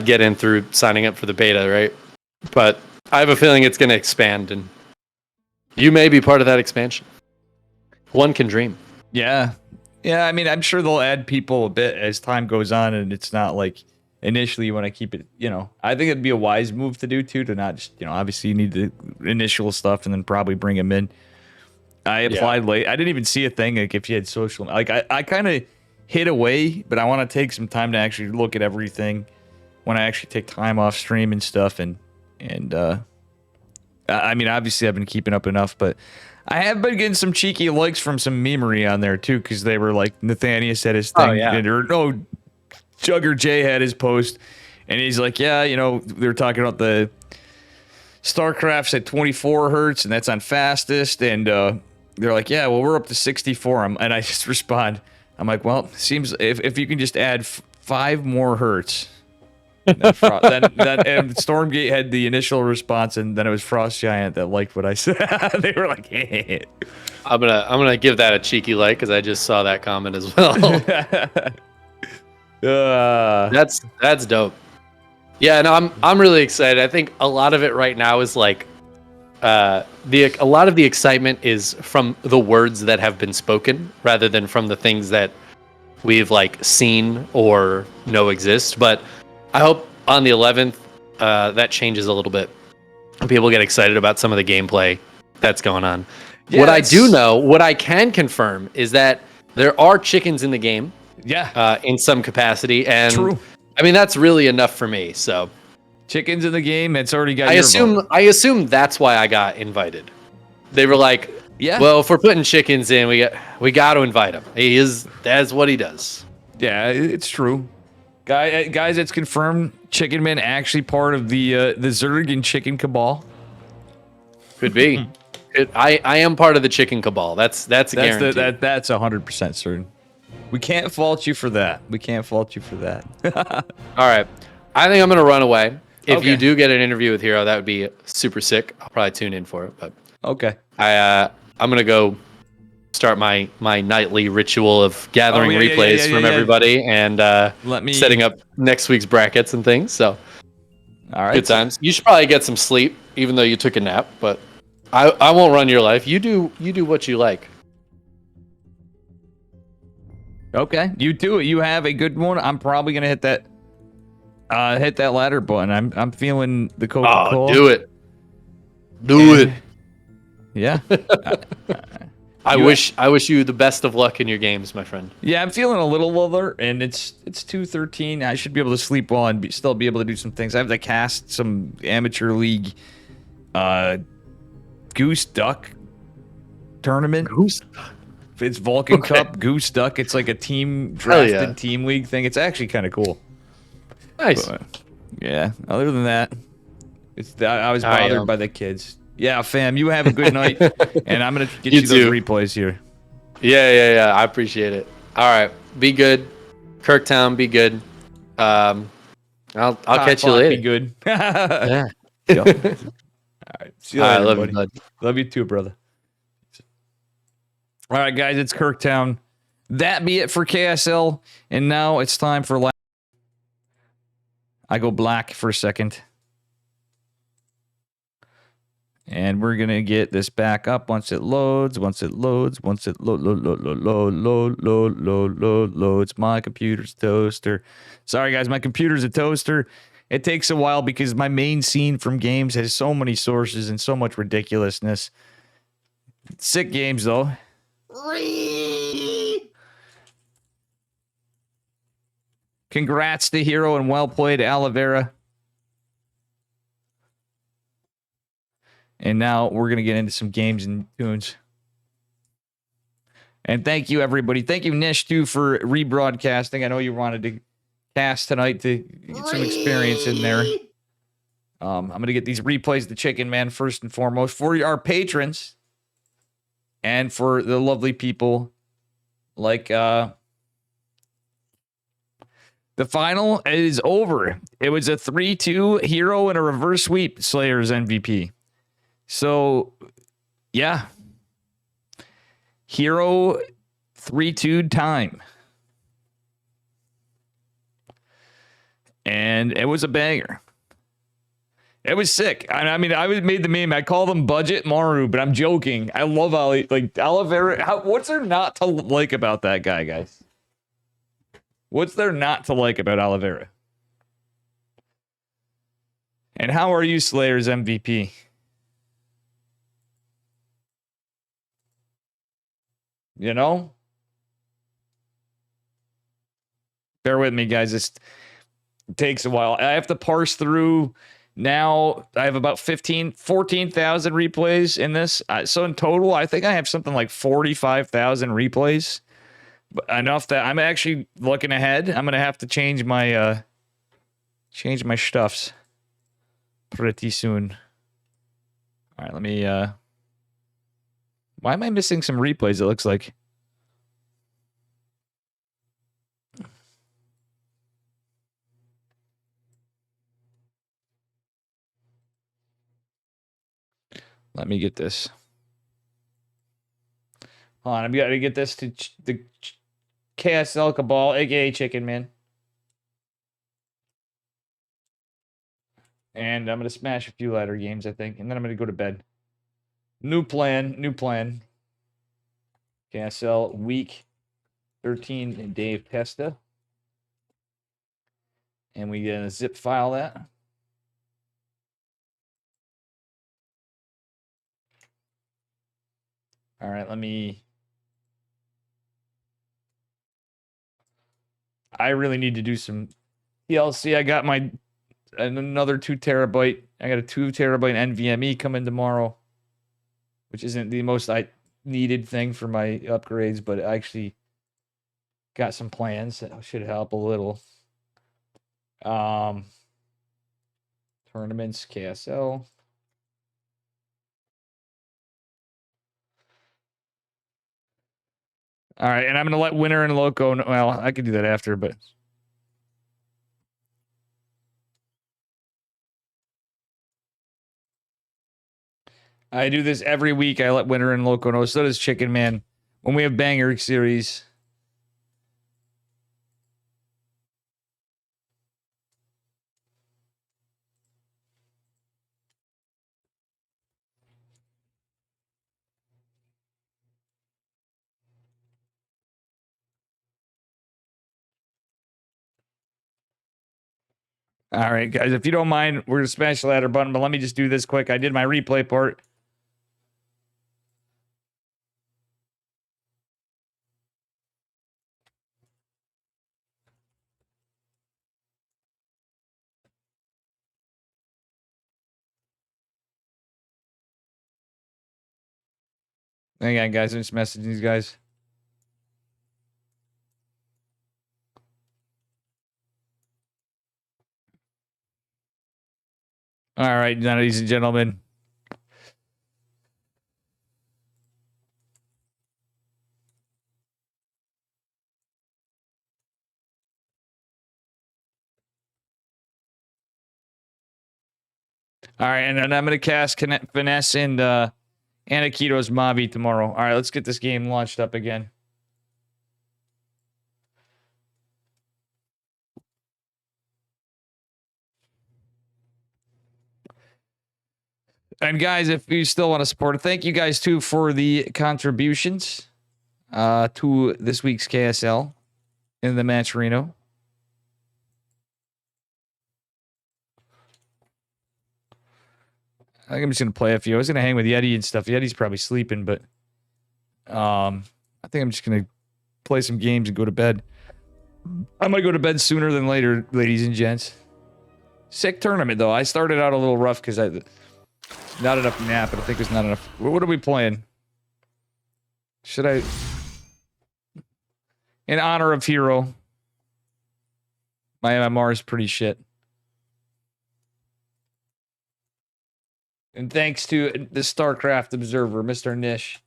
D: get in through signing up for the beta, right? But I have a feeling it's going to expand, and you may be part of that expansion. One can dream.
A: Yeah. I mean, I'm sure they'll add people a bit as time goes on, and it's not like initially you want to keep it, I think it'd be a wise move to do too, to not just, obviously you need the initial stuff and then probably bring them in. I applied late. I didn't even see a thing like if you had social, like I kind of hid away, but I want to take some time to actually look at everything when I actually take time off stream and stuff. And I mean, obviously I've been keeping up enough, but I have been getting some cheeky likes from some memery on there too, because they were like, Nathaniel said his thing, Jugger J had his post, and he's like, yeah, they were talking about the Starcraft's at 24 hertz, and that's on fastest, and they're like, yeah, well, we're up to 64. And I just respond, I'm like, well, seems if you can just add 5 more hertz. Then Stormgate had the initial response, and then it was Frost Giant that liked what I said. They were like, hey.
D: I'm gonna give that a cheeky like, because I just saw that comment as well. That's dope. Yeah, no, I'm really excited. I think a lot of it right now is like a lot of the excitement is from the words that have been spoken rather than from the things that we've like seen or know exist. But I hope on the 11th that changes a little bit and people get excited about some of the gameplay that's going on. Yeah, what I do know, what I can confirm, is that there are chickens in the game.
A: Yeah.
D: In some capacity, and
A: true.
D: I mean, that's really enough for me. So,
A: chickens in the game. It's already got.
D: I assume that's why I got invited. They were like,
A: yeah.
D: Well, if we're putting chickens in, we got to invite him. That's what he does.
A: Yeah, it's true. Guys, it's confirmed. Chicken Man actually part of the Zerg and Chicken Cabal.
D: Could be. I am part of the Chicken Cabal. That's guaranteed.
A: That's 100% certain. We can't fault you for that.
D: All right. I think I'm going to run away. If you do get an interview with Hero, that would be super sick. I'll probably tune in for it. But
A: okay.
D: I'm going to go start my nightly ritual of gathering replays from everybody and setting up next week's brackets and things. So
A: All right.
D: Good times. You should probably get some sleep, even though you took a nap. But I won't run your life. You do what you like.
A: Okay, you do it. You have a good one. I'm probably gonna hit that ladder button. I'm feeling the Coca-Cola.
D: Oh, do it. Do it.
A: Yeah.
D: I wish you the best of luck in your games, my friend.
A: Yeah, I'm feeling a little alert, and it's 2:13. I should be able to sleep well and still be able to do some things. I have to cast some amateur league, goose duck tournament.
D: Goose.
A: It's Vulcan
D: Okay.
A: Cup Goose Duck. It's like a team
D: Hell yeah.
A: drafted team league thing. It's actually kind of cool.
D: Nice.
A: But, yeah. Other than that, I was
D: I
A: bothered by the kids. Yeah, fam. You have a good night, and I'm gonna get
D: You
A: you those
D: too.
A: replays here.
D: Yeah. I appreciate it. All right. Be good. Kirktown, be good. I'll catch you later.
A: Be good.
D: Yeah.
A: All right. See you
D: All right,
A: later,
D: love
A: buddy.
D: you, bud.
A: Love you too, brother. All right, guys, it's Kirktown. That be it for KSL, and now it's time for. I go black for a second. And we're going to get this back up once it loads. Once it loads. My computer's toaster. Sorry, guys, my computer's a toaster. It takes a while because my main scene from games has so many sources and so much ridiculousness. Sick games, though. Congrats to Hero and well played, Oliveira. And now we're going to get into some games and tunes. And thank you, everybody. Thank you, Nish, too, for rebroadcasting. I know you wanted to cast tonight to get some experience in there. I'm going to get these replays to Chicken Man first and foremost for our patrons and for the lovely people like the final is over. It was a 3-2 Hero and a reverse sweep Slayers MVP. So, yeah. Hero 3-2 time. And it was a banger. It was sick. I mean, I made the meme. I call them budget Maru, but I'm joking. I love Oliveira. What's there not to like about that guy, guys? What's there not to like about Oliveira? And how are you, Slayers MVP? You know? Bear with me, guys. It takes a while. I have to parse through. Now I have about 14,000 replays in this. So in total, I think I have something like 45,000 replays. But enough that I'm actually looking ahead. I'm going to have to change my stuffs pretty soon. All right, let me why am I missing some replays, it looks like? Let me get this. Hold on, I've got to get this to the KSL Cabal, aka Chicken Man. And I'm going to smash a few ladder games, I think. And then I'm going to go to bed. New plan. KSL week 13 and Dave Testa. And we going to zip file that. All right, I really need to do some TLC. I got another 2 terabyte. I got a 2 terabyte NVMe coming tomorrow, which isn't the most needed thing for my upgrades, but I actually got some plans that should help a little. Tournaments, KSL. All right, and I'm gonna let Winner and Loco know. Well, I could do that after, but I do this every week. I let Winner and Loco know. So does Chicken Man when we have banger series. All right, guys, if you don't mind, we're gonna smash the ladder button, but let me just do this quick. I did my replay part. Hang on, guys. I'm just messaging these guys. All right, ladies and gentlemen. All right, and then I'm going to cast Finesse and Anakito's Mavi tomorrow. All right, let's get this game launched up again. And guys, if you still want to support it, thank you guys too for the contributions to this week's KSL in the match Reno. I think I'm just gonna play a few. I was gonna hang with Yeti and stuff. Yeti's probably sleeping, but I think I'm just gonna play some games and go to bed. I might go to bed sooner than later, ladies and gents. Sick tournament though. I started out a little rough because I not enough nap. I think there's not enough. What are we playing? Should I? In honor of Hero. My MMR is pretty shit. And thanks to the Starcraft Observer, Mr. Nish,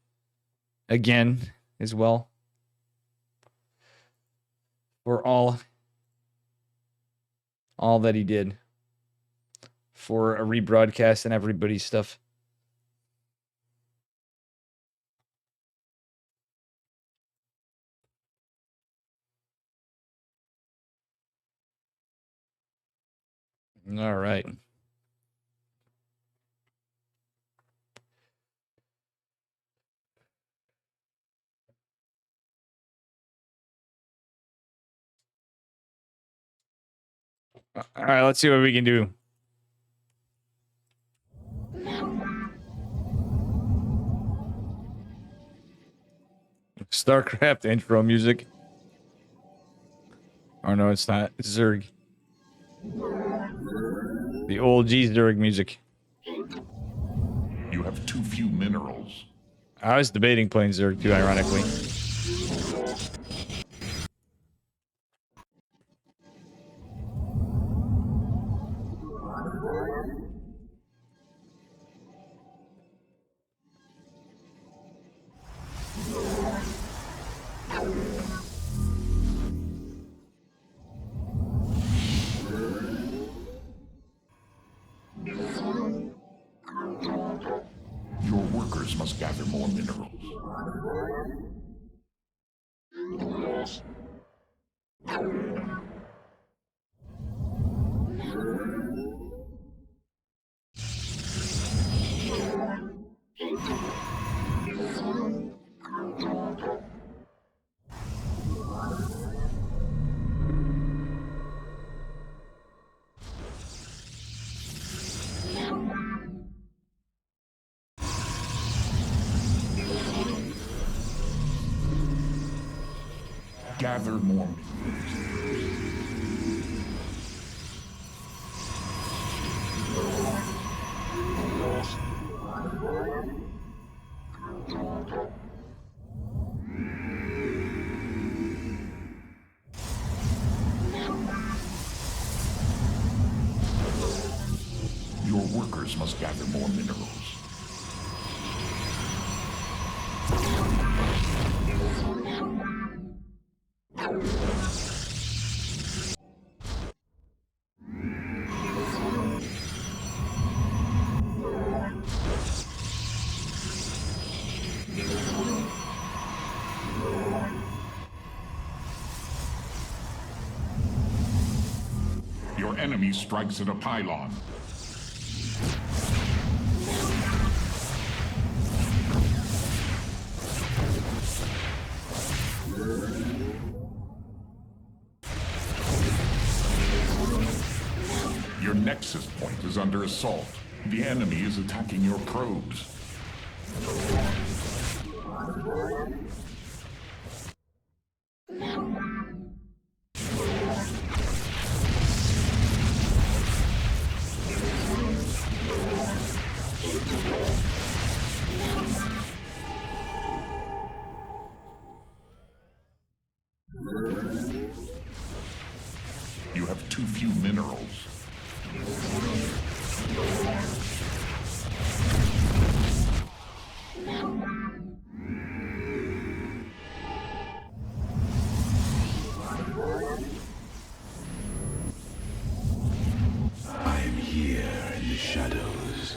A: again, as well, for all that he did for a rebroadcast and everybody's stuff. All right. All right, let's see what we can do. Starcraft intro music. Oh no, it's not. It's Zerg. The old G Zerg music.
E: You have too few minerals.
A: I was debating playing Zerg too, ironically.
E: Your workers must gather more minerals. Gather more minerals. Your workers must gather more minerals. Your enemy strikes at a pylon. nexus point is under assault. The enemy is attacking your probes. You have too few minerals.
F: I am here in the shadows.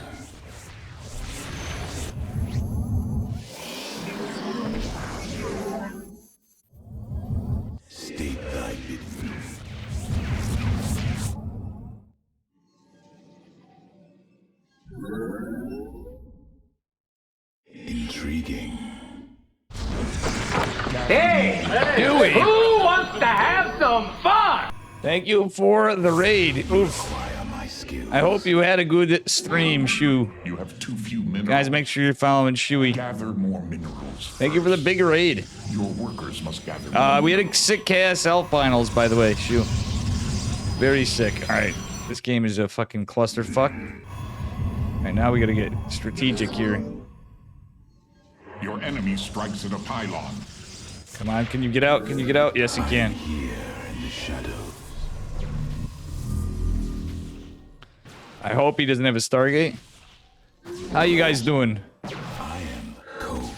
F: State thy bidding. Intriguing.
B: Hey!
A: Dewey,
B: Who wants to have some fun?
A: thank you for the raid. Oof.
F: Acquire my skills.
A: I hope you had a good stream, Shu.
E: You have too few minerals.
A: Guys, make sure you're following Shuey.
E: Gather more minerals.
A: Thank you for the big raid.
E: Your workers must gather more
A: We had a sick KSL finals, by the way, Shu. Very sick. All right, this game is a fucking clusterfuck. All right, now we gotta get strategic here.
E: Your enemy strikes at a pylon.
A: Come on, can you get out? Can you get out? Yes, you can.
F: Here in the shadows.
A: I hope he doesn't have a Stargate. How you guys doing?
F: I am cold.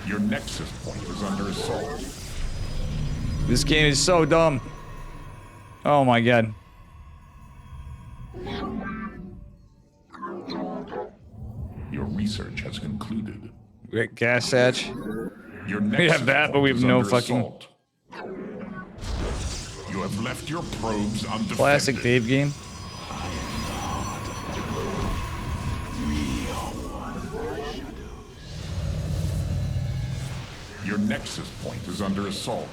E: Your nexus point is under assault.
A: This game is so dumb. Oh my god.
E: Your research has concluded.
A: Great gas hatch.
E: Your
A: We
E: nexus
A: have that, but
E: point
A: we have
E: is
A: no
E: under
A: fucking-
E: assault. You have left your probes undefended.
A: Classic Dave game.
E: Your nexus point is under assault.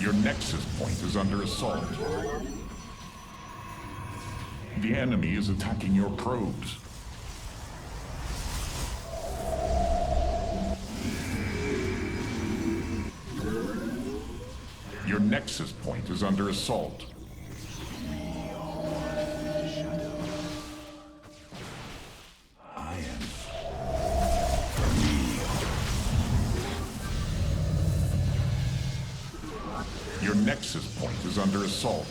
E: Your nexus point is under assault. The enemy is attacking your probes. Your nexus point is under assault.
F: I am
E: Your nexus point is under assault.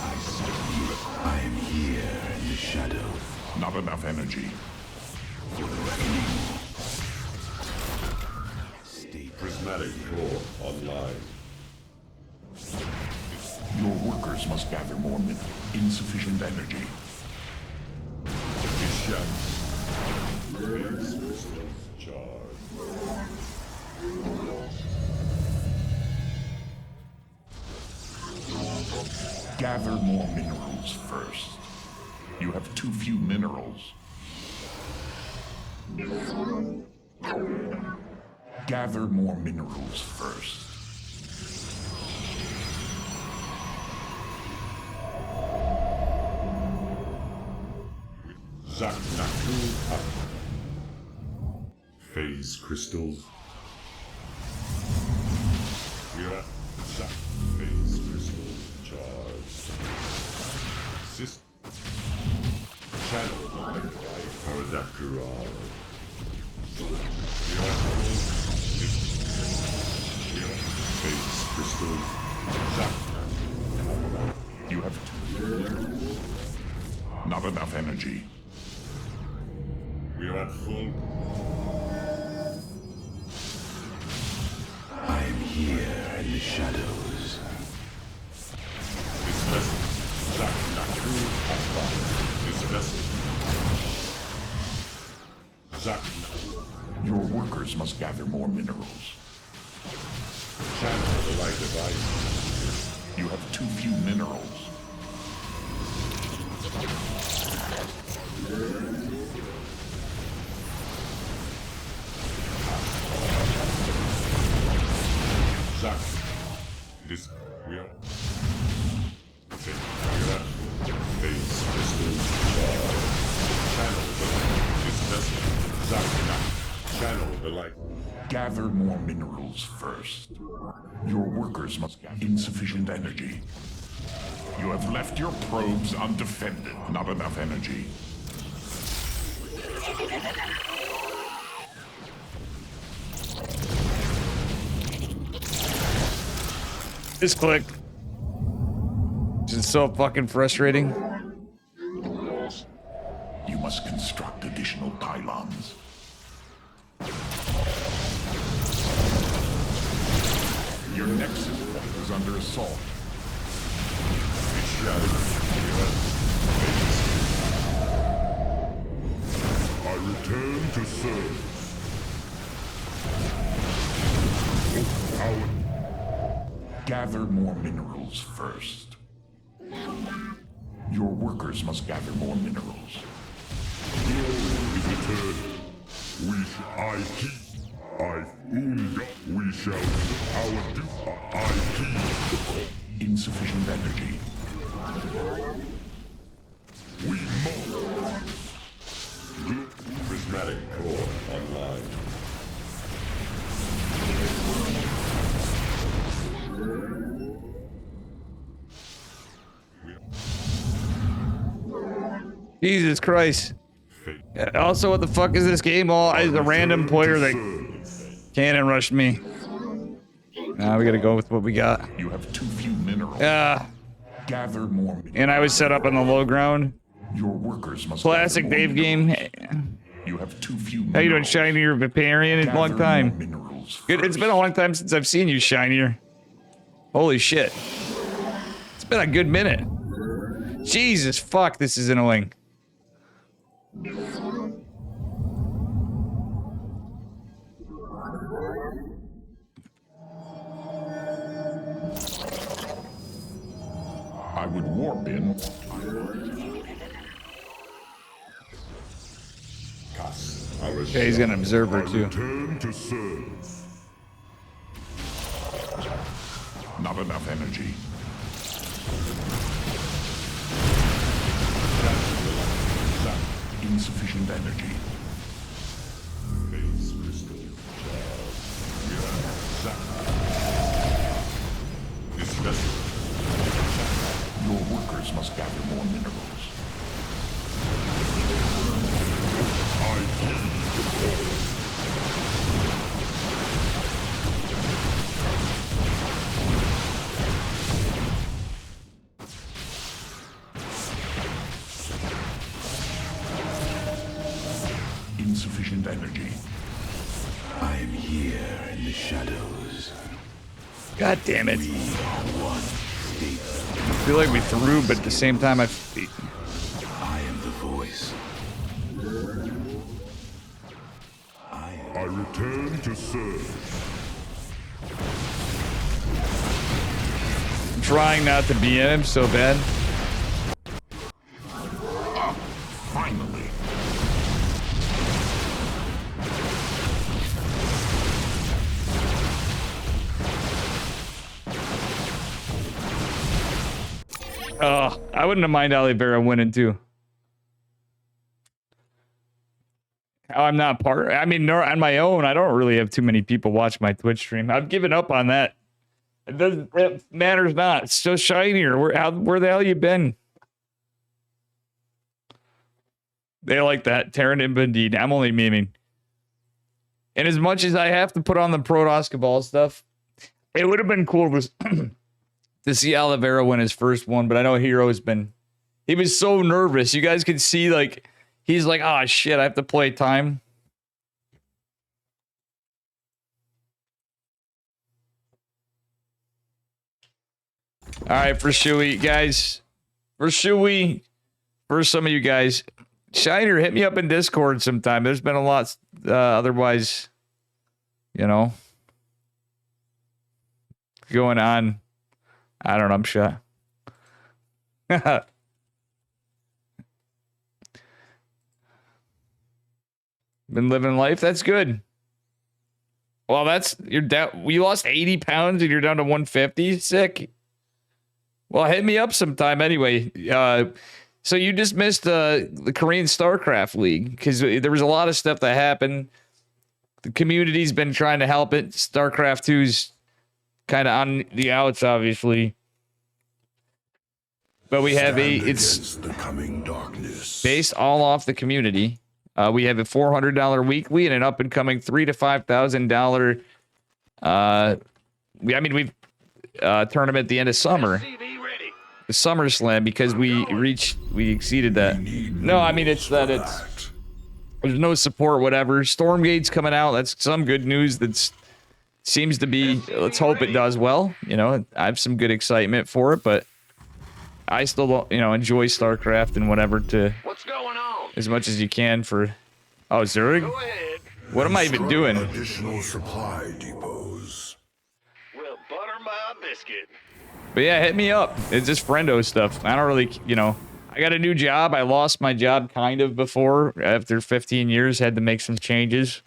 F: I am here in the shadows.
E: Not enough energy.
G: Prismatic core online.
E: Your workers must gather more insufficient energy.
G: Mission. Phase crystals charged.
E: Gather more minerals first. You have too few minerals. Gather more minerals first.
G: Zaknaku up. Phase crystals. Yeah. Zak phase crystals charged. Channel identified for Zakaral. Phase crystals. Zaknaku.
E: You have not enough energy.
G: We are at full.
F: I am here in the shadows.
G: This vessel. Zaknaku online. This vessel. Zaknaku.
E: Your workers workers must gather more minerals. Channel the light device. You have too few minerals.
G: Zack. This we are. Phase crystal. Channel the light. This vessel. Zack. Channel the light.
E: Gather more minerals first. Your workers must gather insufficient energy. You have left your probes undefended. Not enough energy.
A: This click. It's so fucking frustrating.
E: You must construct additional pylons. Your nexus point is under assault.
G: I return to serve.
E: Gather more minerals first. Your workers must gather more minerals.
G: Is eternal. I keep. We shall. Our do. I keep.
E: Insufficient energy.
G: We must. Prismatic core online.
A: Jesus Christ. Also, what the fuck is this game? All as a random player that cannon rushed me. Now we gotta go with what we got.
E: You have too few minerals. Gather more minerals.
A: And I was set up on the low ground.
E: Your workers must
A: Classic
E: gather more
A: Dave game.
E: minerals. You have too few minerals.
A: How you doing, Shinier Viparian? It's a long
E: Gather
A: time.
E: more minerals
A: Good. It's
E: first.
A: been a long time since I've seen you, Shinier. Holy shit. It's been a good minute. Jesus fuck, this is annoying.
E: I would warp in.
A: Okay, he's got an observer too.
G: Return to serve.
E: Not enough energy. Insufficient energy.
G: Phase crystal. This vessel.
E: Your workers must gather more minerals.
G: I keep.
E: Insufficient energy.
F: I am here in the shadows.
A: God damn it.
F: We are one state.
A: I feel like we threw, but at the same time,
F: I am the voice.
G: I return to serve.
A: I'm trying not to be in him so bad.
E: Finally.
A: Oh, I wouldn't have mind Oliveira winning too. How I'm not part. I mean, on my own, I don't really have too many people watch my Twitch stream. I've given up on that. It matters not. It's so shinier. Where the hell you been? They like that. Terran and Indeed. I'm only memeing. And as much as I have to put on the Protoss Cabal stuff, it would have been cool to see Oliveira win his first one, but I know Hero's been... He was so nervous. You guys could see, like... He's like, oh, shit, I have to play time. All right, for Shui, guys. For Shui, for some of you guys, Shiner, hit me up in Discord sometime. There's been a lot otherwise you know, going on. I don't know. I'm shut. Been living life. That's good. Well, you're down. You lost 80 pounds and you're down to 150. Sick. Well, hit me up sometime anyway. So you just missed the Korean Starcraft League because there was a lot of stuff that happened. The community's been trying to help it. Starcraft 2's kind of on the outs, obviously. But we have it's
F: the coming darkness.
A: based all off the community. We have a $400 weekly and an up and coming $3,000 to $5,000. We've tournament at the end of summer. The Summer Slam, because we exceeded that. No, I mean it's there's no support, whatever. Stormgate's coming out. That's some good news. That seems to be. Let's hope it does well. You know, I have some good excitement for it, but I still don't, enjoy StarCraft and whatever to
B: What's going on?
A: as much as you can for. Oh, Zurich?
B: Go ahead.
A: What am I even doing?
F: Additional supply depots.
B: Well, butter my biscuit.
A: But yeah, hit me up. It's just friendo stuff. I don't really, I got a new job. I lost my job kind of before. After 15 years, had to make some changes.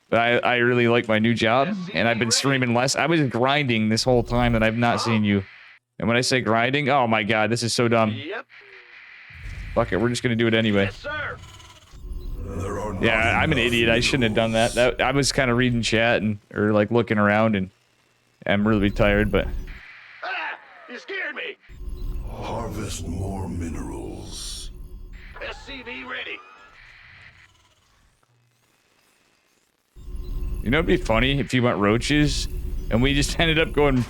A: But I really like my new job, and I've been streaming less. I was grinding this whole time, and I've not seen you. And when I say grinding, oh my god, this is so dumb.
B: Yep.
A: Fuck it, we're just gonna do it anyway.
B: Yes, sir.
A: Yeah, I'm an idiot. I shouldn't have done that. I was kind of reading chat or like looking around, and I'm really tired, but.
B: Ah, you scared me.
F: Harvest more minerals.
B: SCV ready.
A: It'd be funny if you went roaches, and we just ended up going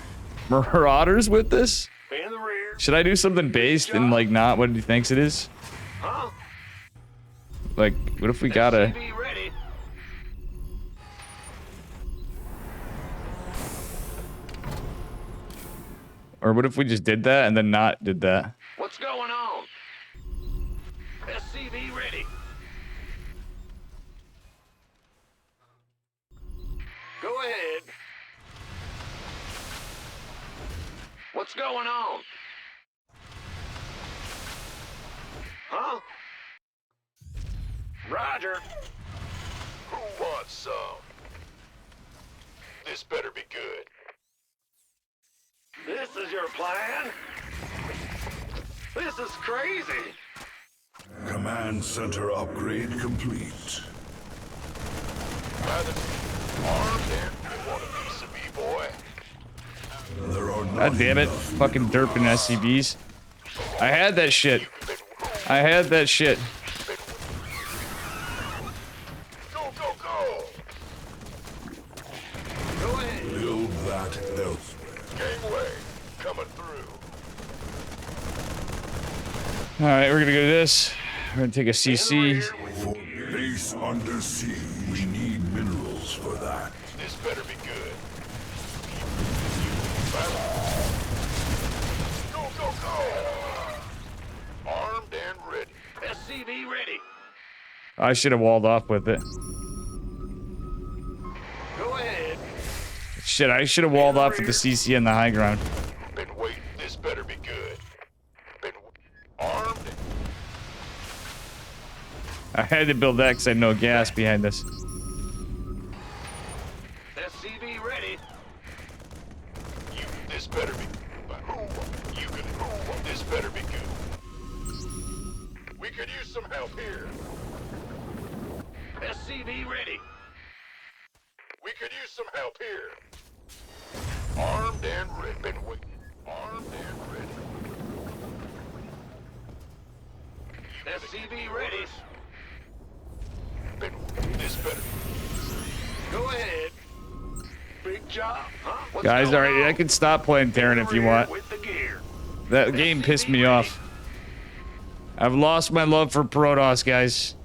A: marauders with this.
B: In the rear.
A: Should I do something based and like not what he thinks it is?
B: Huh?
A: Like, what if we gotta?
B: SCV ready.
A: Or what if we just did that and then not did that?
B: What's going on? SCV ready. Go ahead. What's going on? Huh? Roger. Who wants some? This better be good. This is your plan? This is crazy.
F: Command center upgrade complete.
B: Armed and you want a piece of me, boy?
F: There are
A: God damn it. Fucking derping SCBs. I had that shit. I had that shit.
B: Go, go, go! Go ahead.
F: build that elsewhere.
B: Gangway, coming through.
A: Alright, we're gonna go to this. We're gonna take a CC.
F: For base under siege, we need minerals for that.
B: This better be good. Go, go, go! Armed and ready. SCV ready.
A: I should have walled off with it.
B: Go ahead.
A: Shit, I should have walled off with the CC and the high ground.
B: Been waiting. This better be good. Been armed.
A: I had to build that because I had no gas behind this.
B: SCV ready. You. This better be. You can. This better be good. We could use some help here. SCV ready. We could use some help here. Armed and ready. Been waiting. Armed and ready. SCV ready. Been. This better. Go ahead. Big job, huh? What's
A: Guys,
B: going
A: alright, I
B: on?
A: can stop playing Terran if you want.
B: With the gear.
A: That game pissed me off. I've lost my love for Protoss, guys.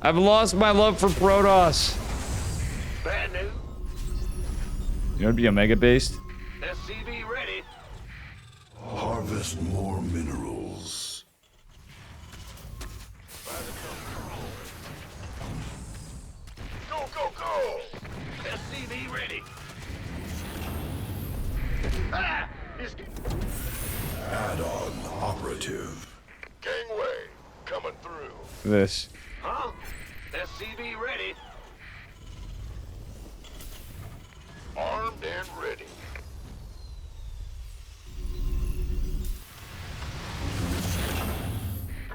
A: I've lost my love for Protoss.
B: Bad news.
A: You want to be Omega based?
B: SCV ready.
F: Harvest more minerals.
B: Go, go, go!
F: Add-on operative.
B: Gangway, coming through.
A: This.
B: Huh? SCV ready. Armed and ready.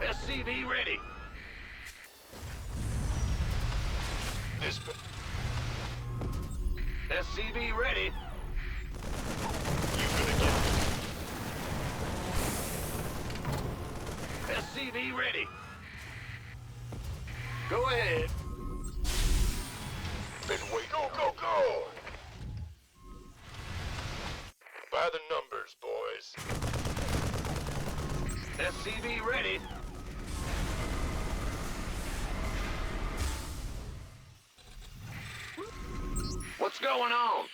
B: SCV ready. Disp. SCV ready. You gonna get SCV ready. Go ahead. Been waiting. Go, go, go! By the numbers, boys. SCV ready. What's going on?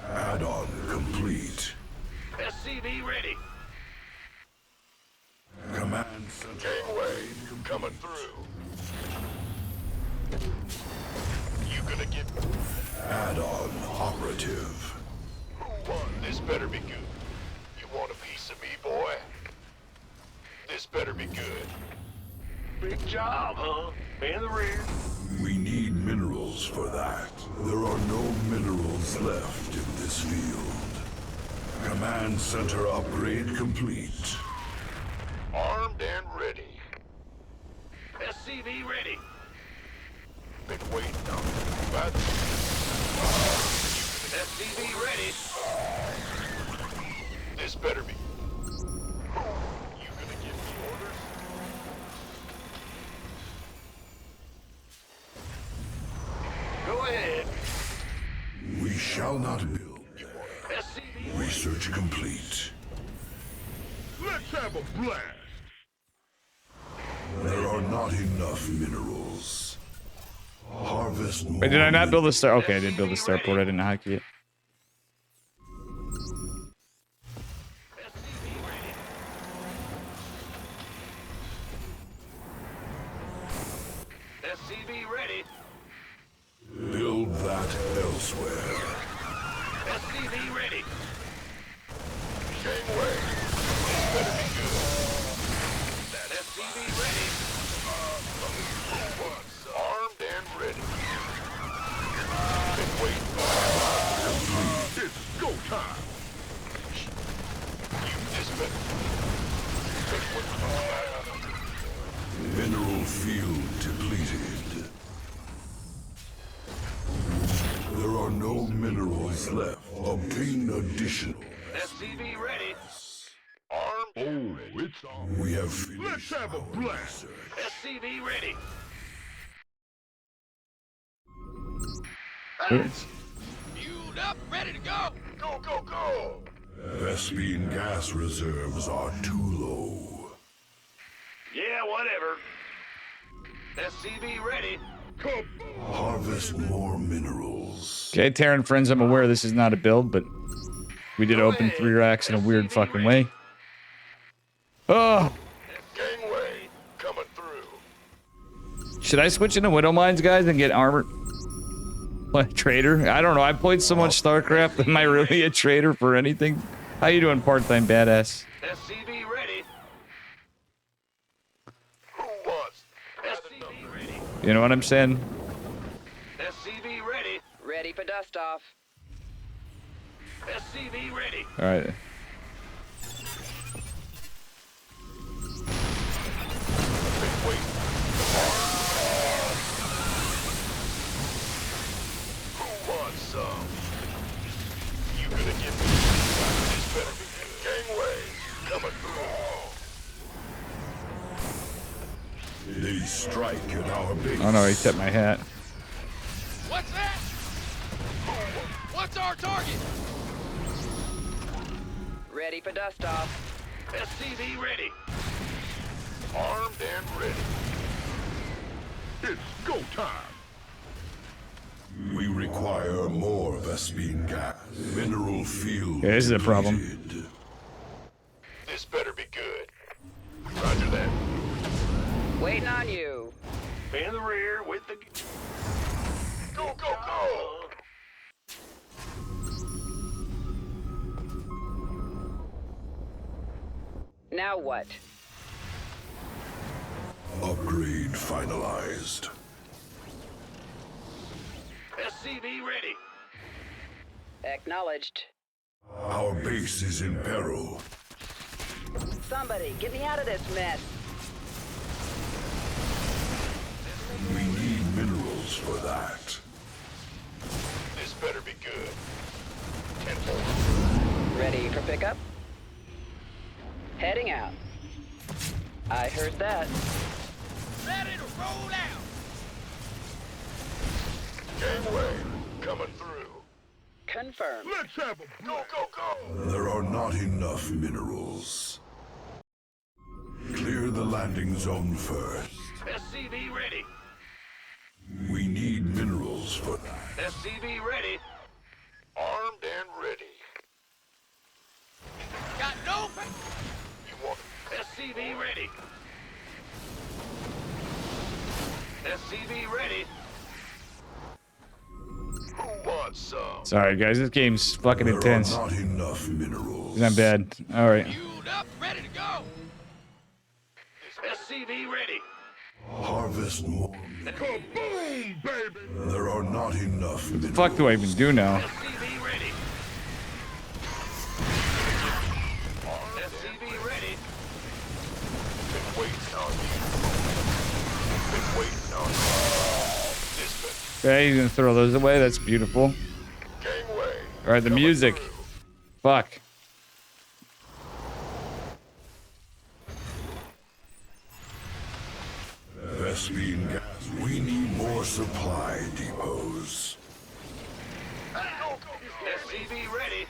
F: Add-on complete.
B: SCV ready.
F: Command center.
B: Gangway, coming through. You gonna get...
F: Add-on operative.
B: Who won? This better be good. You want a piece of me, boy? This better be good. Big job, huh? In the rear.
F: We need minerals for that. There are no minerals left in this field. Command center upgrade complete.
B: Armed and ready. SCV ready. Been waiting on it. But... SCV ready. This better be... You gonna give me orders? Go ahead.
F: We shall not build.
B: SCV
F: Research complete.
G: Let's have a blast.
F: There are not enough minerals. Harvest more.
A: Wait, did I not build a star? Okay, I did build a starport. I didn't hack it.
B: SCV ready.
F: Build that elsewhere.
B: SCV ready. Gangway. Better be good. That SCV ready. Armed and ready. Been waiting.
G: It's go time.
B: You dismiss.
F: Mineral field depleted. There are no minerals left. Obtain additional.
B: SCV ready. Armed.
G: Oh, it's on.
F: We have
G: Let's
F: finished
G: have a
F: our
G: blast.
F: research.
B: SCV ready. Fueled up, ready to go. Go, go, go.
F: Vespine gas reserves are too low.
B: Yeah, whatever. SCV ready.
F: Harvest more minerals.
A: Okay, Terran friends, I'm aware this is not a build, but we did open 3 racks in a weird fucking way. Oh!
B: Gangway coming through.
A: Should I switch into Widow Mines, guys, and get armor? What, trader? I don't know. I played so much Starcraft. Am I really a trader for anything? How you doing, part-time badass?
B: SCV ready. Who wants? SCV ready.
A: You know what I'm saying?
B: SCV ready.
H: Ready for dust off.
B: SCV ready.
A: All right.
B: Wait. Who wants some? You gonna get me? This better be good. Gangway coming through.
F: They strike at our base.
A: Oh no, he kept my hat.
B: What's that? What's our target?
H: Ready for dust off.
B: SCV ready. Armed and ready.
G: It's go time.
F: We require more Vespine gas. Mineral field.
A: Yeah, this is a problem.
F: depleted.
B: This better be good. Roger that.
H: Waiting on you.
B: In the rear with the... Go, go, go!
H: Now what?
F: Upgrade finalized.
B: SCV ready.
H: Acknowledged.
F: Our base is in peril.
H: Somebody, get me out of this mess.
F: We need minerals for that.
B: This better be good. 10-4.
H: Ready for pickup? Heading out. I heard that.
B: Ready to roll out. Gangway coming through.
H: Confirmed.
B: Let's have a go, go, go.
F: There are not enough minerals. Clear the landing zone first.
B: SCV ready.
F: We need minerals for that.
B: SCV ready. Armed and ready. Got no. You want it? SCV ready. SCV ready. Who wants some?
A: Sorry, guys. This game's fucking intense.
F: There are not enough minerals.
A: Not bad. All right.
B: Fueled up, ready to go. SCV ready.
F: Harvest more.
B: Kaboom, baby.
F: There are not enough minerals.
A: What the fuck do I even do now?
B: SCV ready. SCV ready. Been waiting on you. Been waiting on you. This
A: Okay, he's gonna throw those away. That's beautiful.
B: Gangway.
A: All right, the music. Fuck.
F: Vespine gas. We need more supply depots.
B: SCV ready.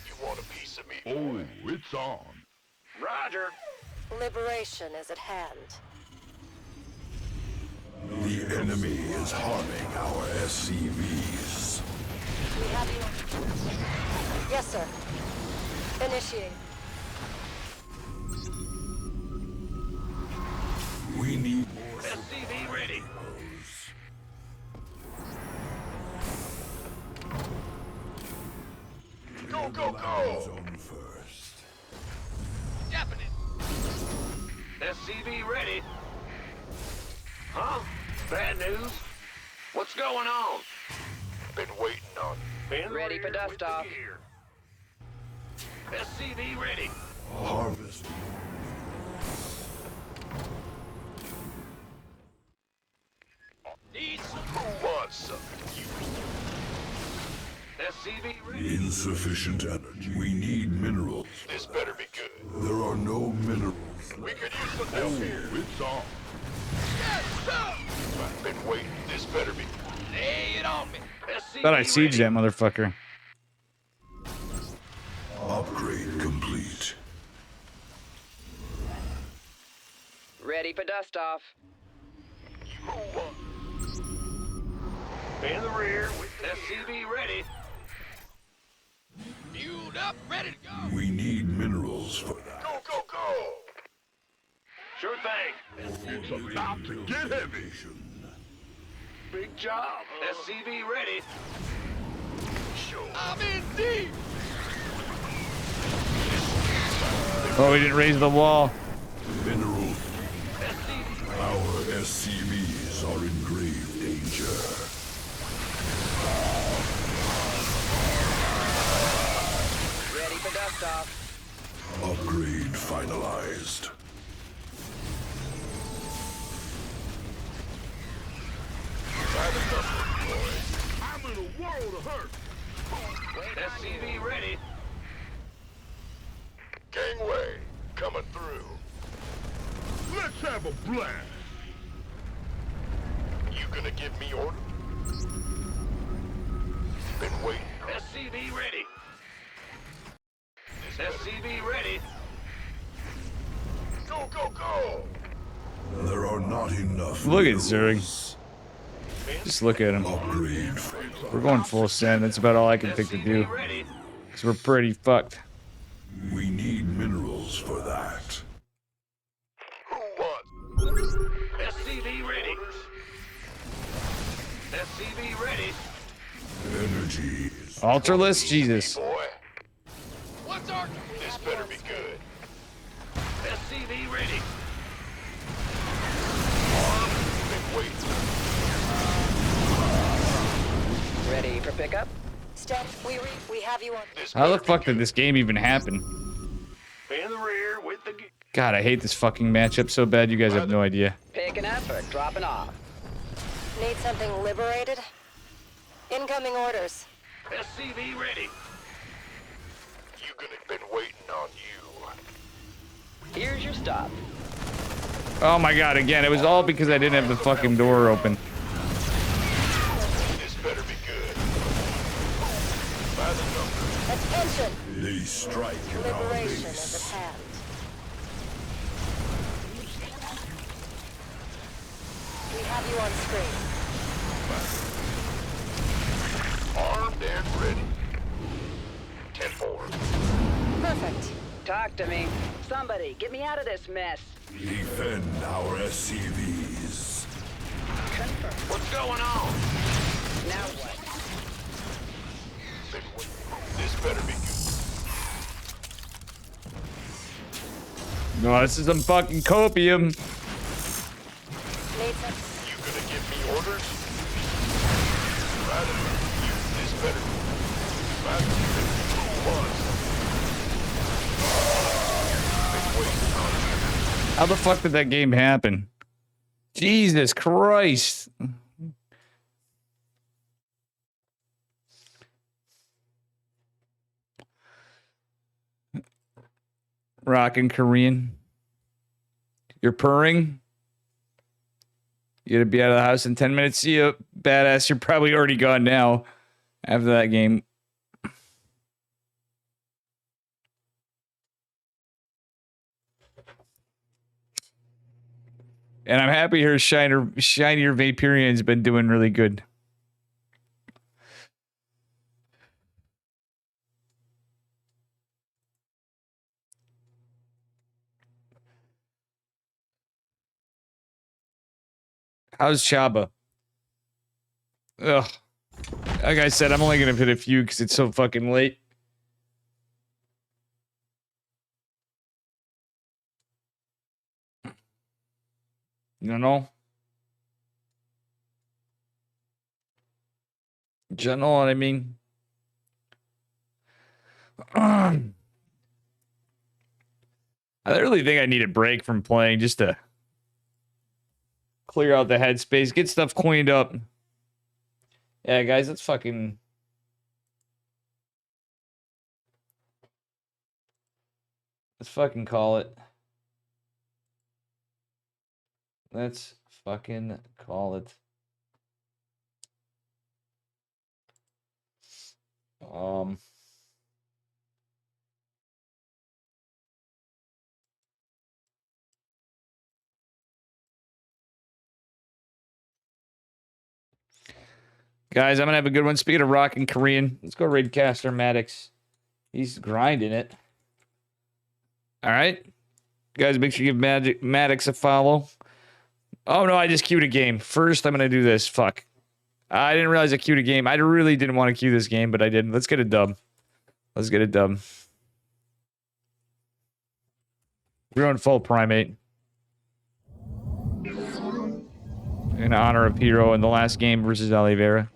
B: You want a piece of me?
G: Oh, it's on.
B: Roger.
I: Liberation is at hand.
F: The enemy is harming our SCVs.
I: We have you. Yes, sir. Initiate.
F: We need more
B: SCV ready. Go, go, go.
F: zone first.
B: Stepping it. SCV ready. Huh? Bad news? What's going on? Been waiting on you.
H: Ready for dust off.
B: SCV ready.
F: Harvest.
B: Need some. Who wants some? You. SCV ready.
F: Insufficient energy. We need minerals.
B: This better be good.
F: There are no minerals.
B: We could use some help here.
G: It's on.
B: Yes, sir. I've been waiting. This better be. Lay it on me. SCV
A: Thought I sieged that
B: ready.
A: motherfucker.
F: Upgrade complete.
H: Ready for dust off.
B: Who wants? In the rear with SCV ready. Fueled up, ready to go.
F: We need minerals for that.
B: Go, go, go. Sure thing.
G: It's about to get heavy.
B: Big job. SCV ready. Sure. I'm in deep.
A: Oh, we didn't raise the wall.
F: Mineral.
B: SCV.
F: Our SCVs are in grave danger.
H: Ready for dust off.
F: Upgrade finalized.
G: I'm in a world of hurt.
B: SCV ready. Gangway coming through.
G: Let's have a blast.
B: You gonna give me order? Been waiting. SCV ready. SCV ready. Go, go, go.
F: There are not enough.
A: Look at
F: minerals.
A: Zerg. Just look at him.
F: Upgrade.
A: We're going full send. That's about all I can think to do.
B: SCV ready.
A: Because we're pretty fucked.
F: We need minerals for that.
B: Who wants? SCV ready. SCV ready.
F: Energy is
A: Ultraless? Jesus.
B: Boy. What's our? This better be good. SCV ready. Armed and waiting.
H: Ready for pickup?
I: Stand. We have you on.
A: How the fuck did this game even happen?
B: In the rear with the...
A: God, I hate this fucking matchup so bad. You guys have no idea.
H: Picking up or dropping off?
I: Need something liberated? Incoming orders.
B: SCV ready. You gonna been waiting on you.
H: Here's your stop.
A: Oh my god, again, it was all because I didn't have the fucking door open.
B: This better be good. By the number.
I: Attention!
F: They strike at our
I: Liberation
F: base.
I: is at hand. We have you on screen.
B: Armed and ready. 10-4.
I: Perfect.
H: Talk to me. Somebody, get me out of this mess.
F: Defend our SCVs.
H: Confirm.
B: What's going on?
H: Now what?
B: This better be good.
A: No, this is some fucking copium.
I: Need some.
B: You gonna give me orders? Right enough. This better be good. Right enough. Been waiting on you.
A: How the fuck did that game happen? Jesus Christ. Rockin' Korean. You're purring. You're gonna be out of the house in 10 minutes. See you, badass. You're probably already gone now after that game. And I'm happy her shinier Vaporeon's been doing really good. How's Chaba? Ugh. Like I said, I'm only gonna put a few because it's so fucking late. You know? Do you know what I mean? I really think I need a break from playing just to clear out the headspace, get stuff cleaned up. Yeah, guys, let's fucking... Let's fucking call it. Let's fucking call it. Guys, I'm gonna have a good one. Speaking of rockin' Korean, let's go raid Caster Maddox. He's grinding it. Alright. Guys, make sure you give Maddox a follow. Oh no, I just queued a game. First, I'm gonna do this. Fuck. I didn't realize I queued a game. I really didn't want to queue this game, but I did. Let's get a dub. Let's get a dub. We're on full primate. In honor of Hero in the last game versus Oliveira.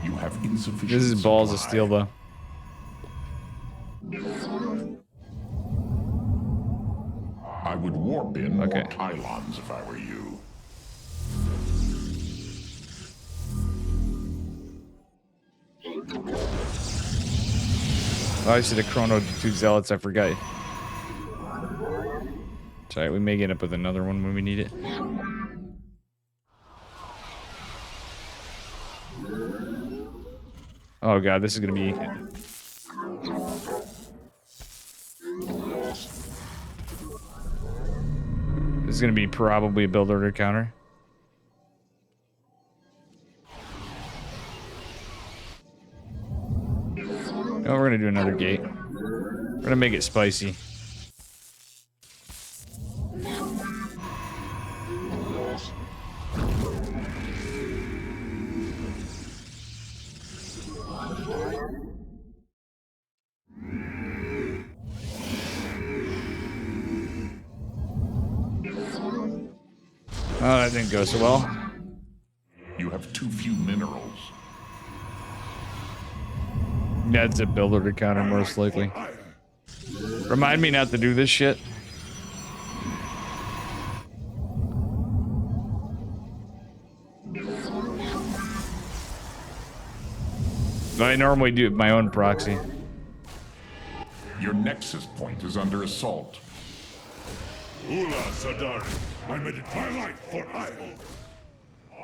E: You have insufficient.
A: This is balls of
E: supply.
A: steel, though.
E: I would warp in more
A: Okay.
E: pylons if I were you.
A: Oh, I see the Chrono 2 Zealots. I forgot. Sorry, we may get up with another one when we need it. Oh god, this is gonna be... This is gonna be probably a build order counter. Oh, we're gonna do another gate. We're gonna make it spicy. Oh, that didn't go so well.
E: You have too few minerals.
A: That's a build order counter, most likely. Remind me not to do this shit. I normally do my own proxy.
E: Your nexus point is under assault.
F: Ula Sadari, I made it twilight for Io.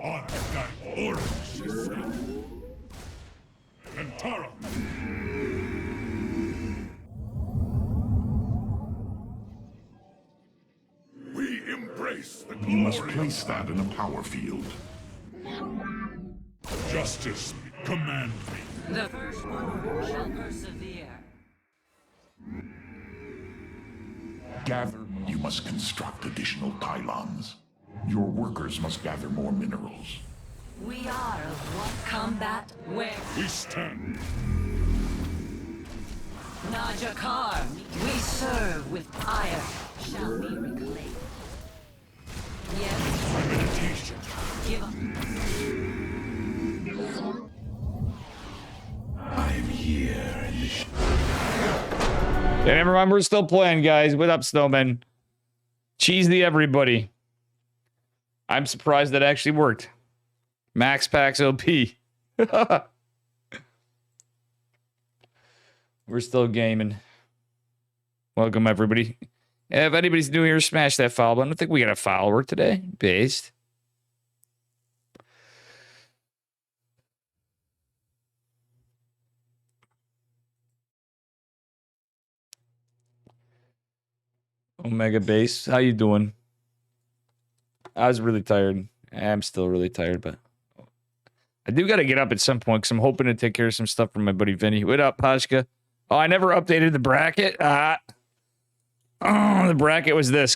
F: On that orange, she said. And Tara. We embrace the glory.
E: You must place that in a power field.
F: Justice, command me.
J: The first one shall persevere.
E: Gather. You must construct additional pylons. Your workers must gather more minerals.
J: We are of what combat where
F: We stand.
J: Najakar, we serve with fire, shall be reclaimed. Yes,
F: Meditation.
J: give up.
F: I'm here in the
A: Yeah, never mind, we're still playing, guys. What up, Snowman? Cheese the everybody. I'm surprised that actually worked. Max Packs OP. We're still gaming. Welcome, everybody. If anybody's new here, smash that follow button. I think we got a follower today. Based. Omega Base, how you doing? I was really tired. I'm still really tired, but I do got to get up at some point because I'm hoping to take care of some stuff from my buddy Vinny. What up, Pashka? Oh, I never updated the bracket. Oh, the bracket was this,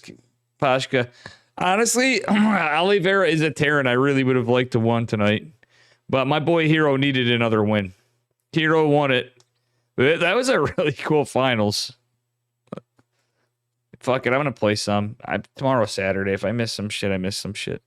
A: Pashka. Honestly, Oliveira is a Terran. I really would have liked to won tonight, but my boy Hero needed another win. Hero won it. That was a really cool finals. Fuck it, I'm gonna play some. Tomorrow's Saturday. If I miss some shit, I miss some shit.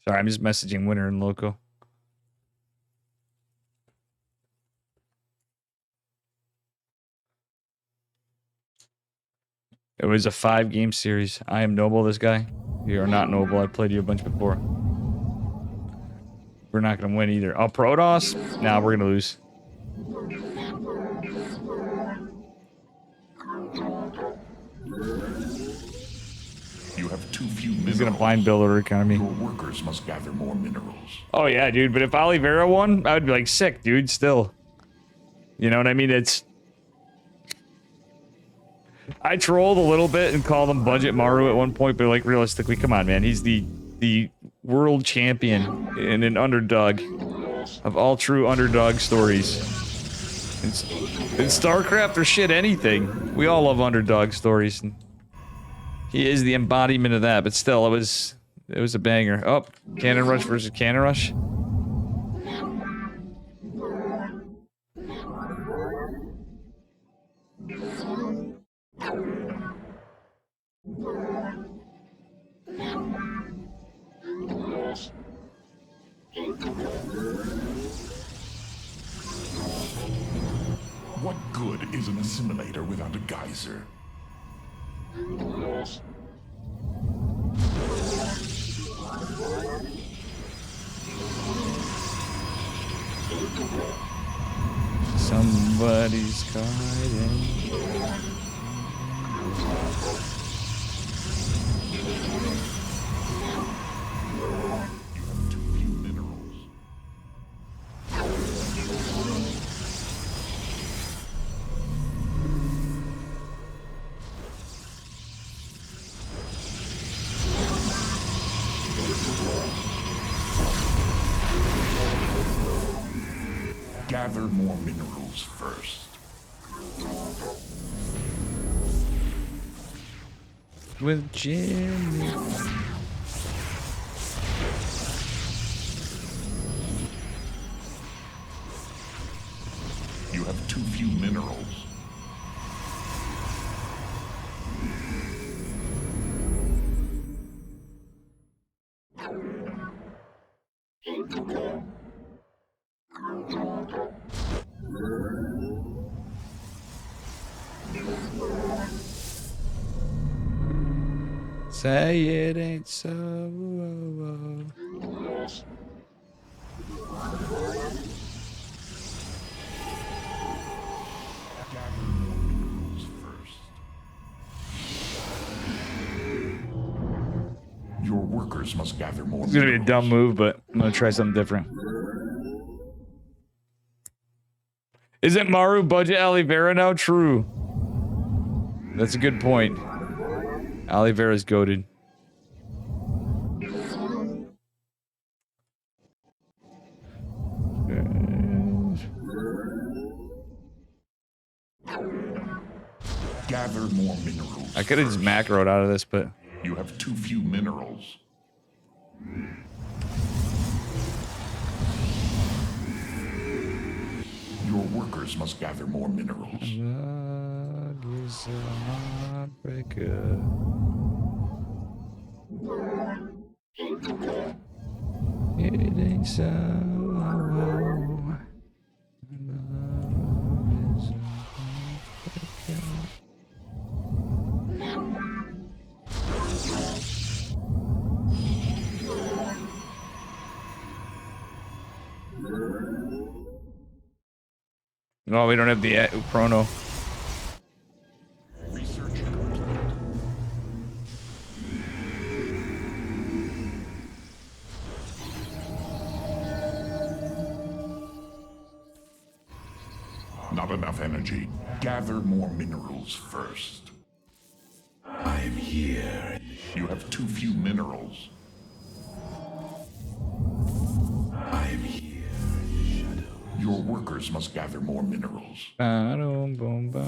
A: Sorry, I'm just messaging Winter and Loco. It was a 5-game series. I am Noble, this guy. You are not Noble. I played you a bunch before. We're not going to win either. Oh, Protoss? Nah, we're going to lose.
E: You have too few minerals.
A: He's going to blind build order economy.
E: Your workers must gather more minerals.
A: Oh, yeah, dude. But if Oliveira won, I would be like, sick, dude, still. You know what I mean? It's... I trolled a little bit and called him Budget Maru at one point, but like realistically, come on, man. He's the world champion and an underdog of all true underdog stories. In StarCraft or shit, anything. We all love underdog stories. And he is the embodiment of that, but still, it was a banger. Oh, Cannon Rush versus Cannon Rush.
E: What good is an assimilator without a geyser?
A: Somebody's hiding.
E: You have too few minerals. Gather more minerals first.
A: With Jimmy.
E: You have too few minerals.
A: Say it ain't so.
E: Gather more minerals first. Your workers must gather more
A: It's gonna be a
E: minerals.
A: dumb move, but I'm gonna try something different. Isn't Maru budget Olivera now? True. That's a good point. Olivera's goated.
E: Gather more minerals.
A: I could have just macroed out of this, but
E: You have too few minerals. Your workers must gather more minerals.
A: love is a heartbreaker. It ain't so. Love is a heartbreaker. No, we don't have the chrono.
E: Research complete. Not enough energy. Gather more minerals first. I'm here. You have too few minerals. I'm here. Your workers must gather more minerals.
A: Ba-dum, boom, ba.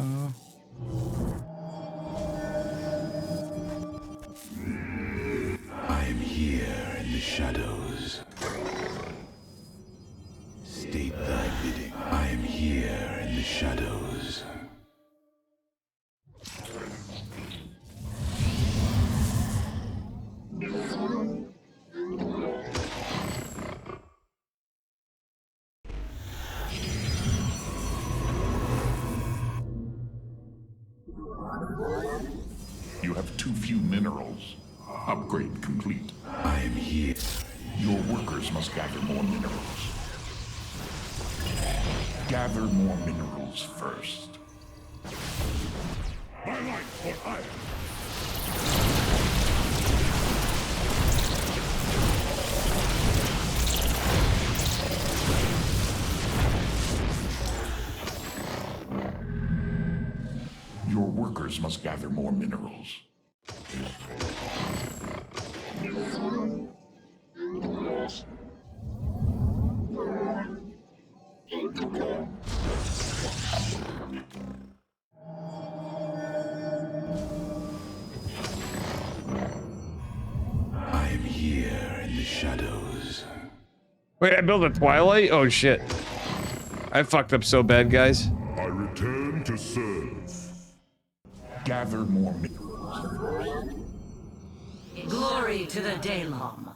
F: I'm here in the shadows. State thy bidding. I am here in the shadows.
E: You have too few minerals. Upgrade complete.
F: I am here.
E: Your workers must gather more minerals. Gather more minerals first.
G: My life for iron.
E: Your workers must gather more minerals.
F: I am here in the shadows.
A: Wait, I built a Twilight? Oh shit. I fucked up so bad, guys.
G: I return to serve.
E: Gather more minerals first.
J: Glory to the Daylom.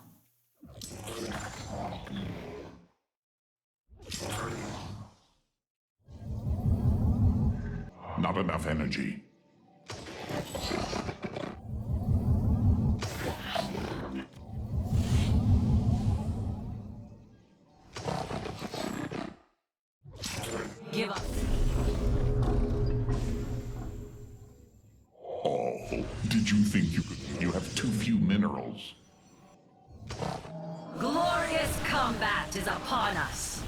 E: You have too few minerals.
J: Glorious combat is upon us.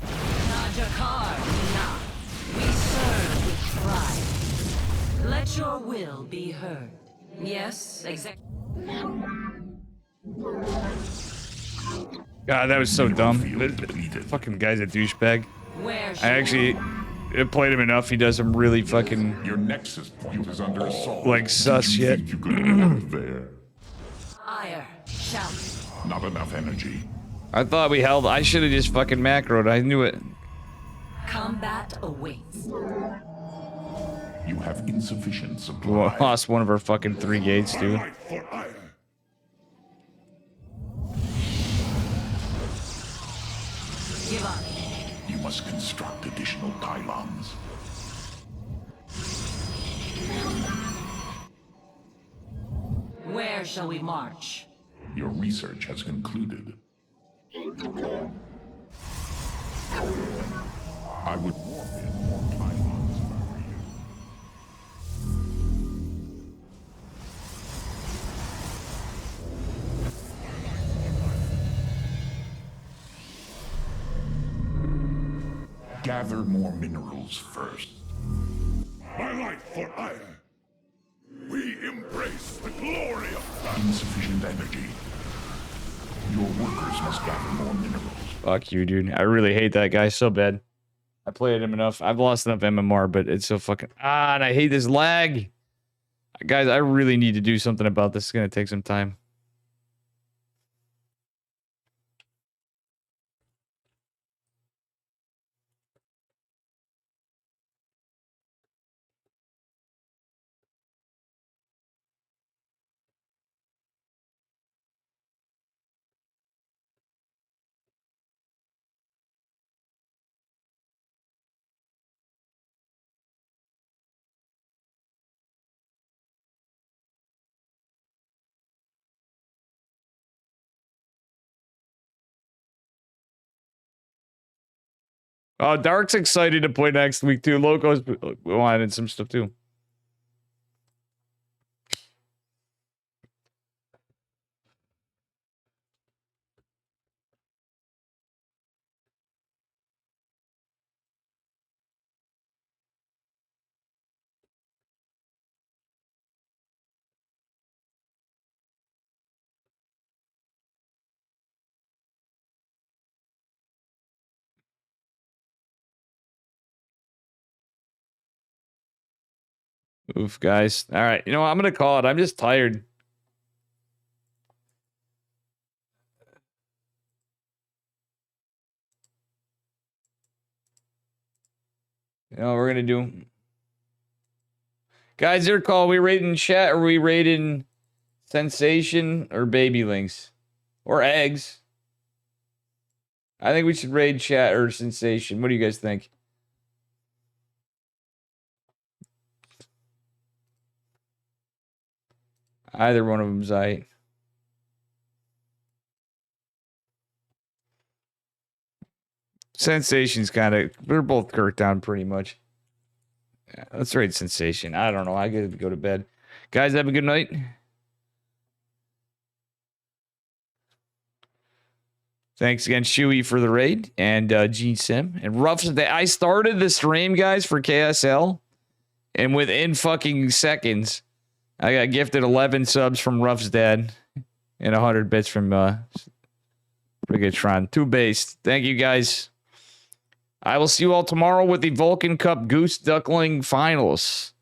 J: Najakar, Nina. We serve with pride. Let your will be heard. Yes,
A: God, that was so dumb. Fucking guy's a douchebag. I actually played him enough. He does some really fucking
E: Your nexus point is under assault.
A: like sus shit.
E: You could live there.
J: Ire, shout.
E: Not enough energy.
A: I thought we held. I should have just fucking macroed. I knew it.
J: Combat awaits.
E: You have insufficient
A: We
E: supply.
A: lost one of our fucking 3 gates, dude.
F: Fight for Ire.
J: Give up.
E: You must construct additional pylons.
J: Where shall we march?
E: Your research has concluded. I would warp in more pylons if I were you. Gather more minerals first.
F: My light for Ire. We embrace the glory of
E: Insufficient energy. Your workers must gather more minerals.
A: Fuck you, dude. I really hate that guy so bad. I played him enough. I've lost enough MMR, but it's so fucking... and I hate this lag. Guys, I really need to do something about this. It's gonna take some time. Oh, Dark's excited to play next week, too. Loco's wanted some stuff, too. Oof, guys. All right. You know what? I'm going to call it. I'm just tired. You know what we're going to do? Guys, your call. We rating chat or we rating sensation or baby links? Or eggs? I think we should raid chat or sensation. What do you guys think? Either one of them's right. Sensation's kind of... They're both kirked down pretty much. Yeah, let's raid Sensation. I don't know. I gotta go to bed. Guys, have a good night. Thanks again, Shuey, for the raid. And Gene Sim. And Ruff's... I started the stream, guys, for KSL. And within fucking seconds... I got gifted 11 subs from Ruff's dad and 100 bits from Brigatron. 2 based. Thank you, guys. I will see you all tomorrow with the Vulcan Cup Goose Duckling Finals.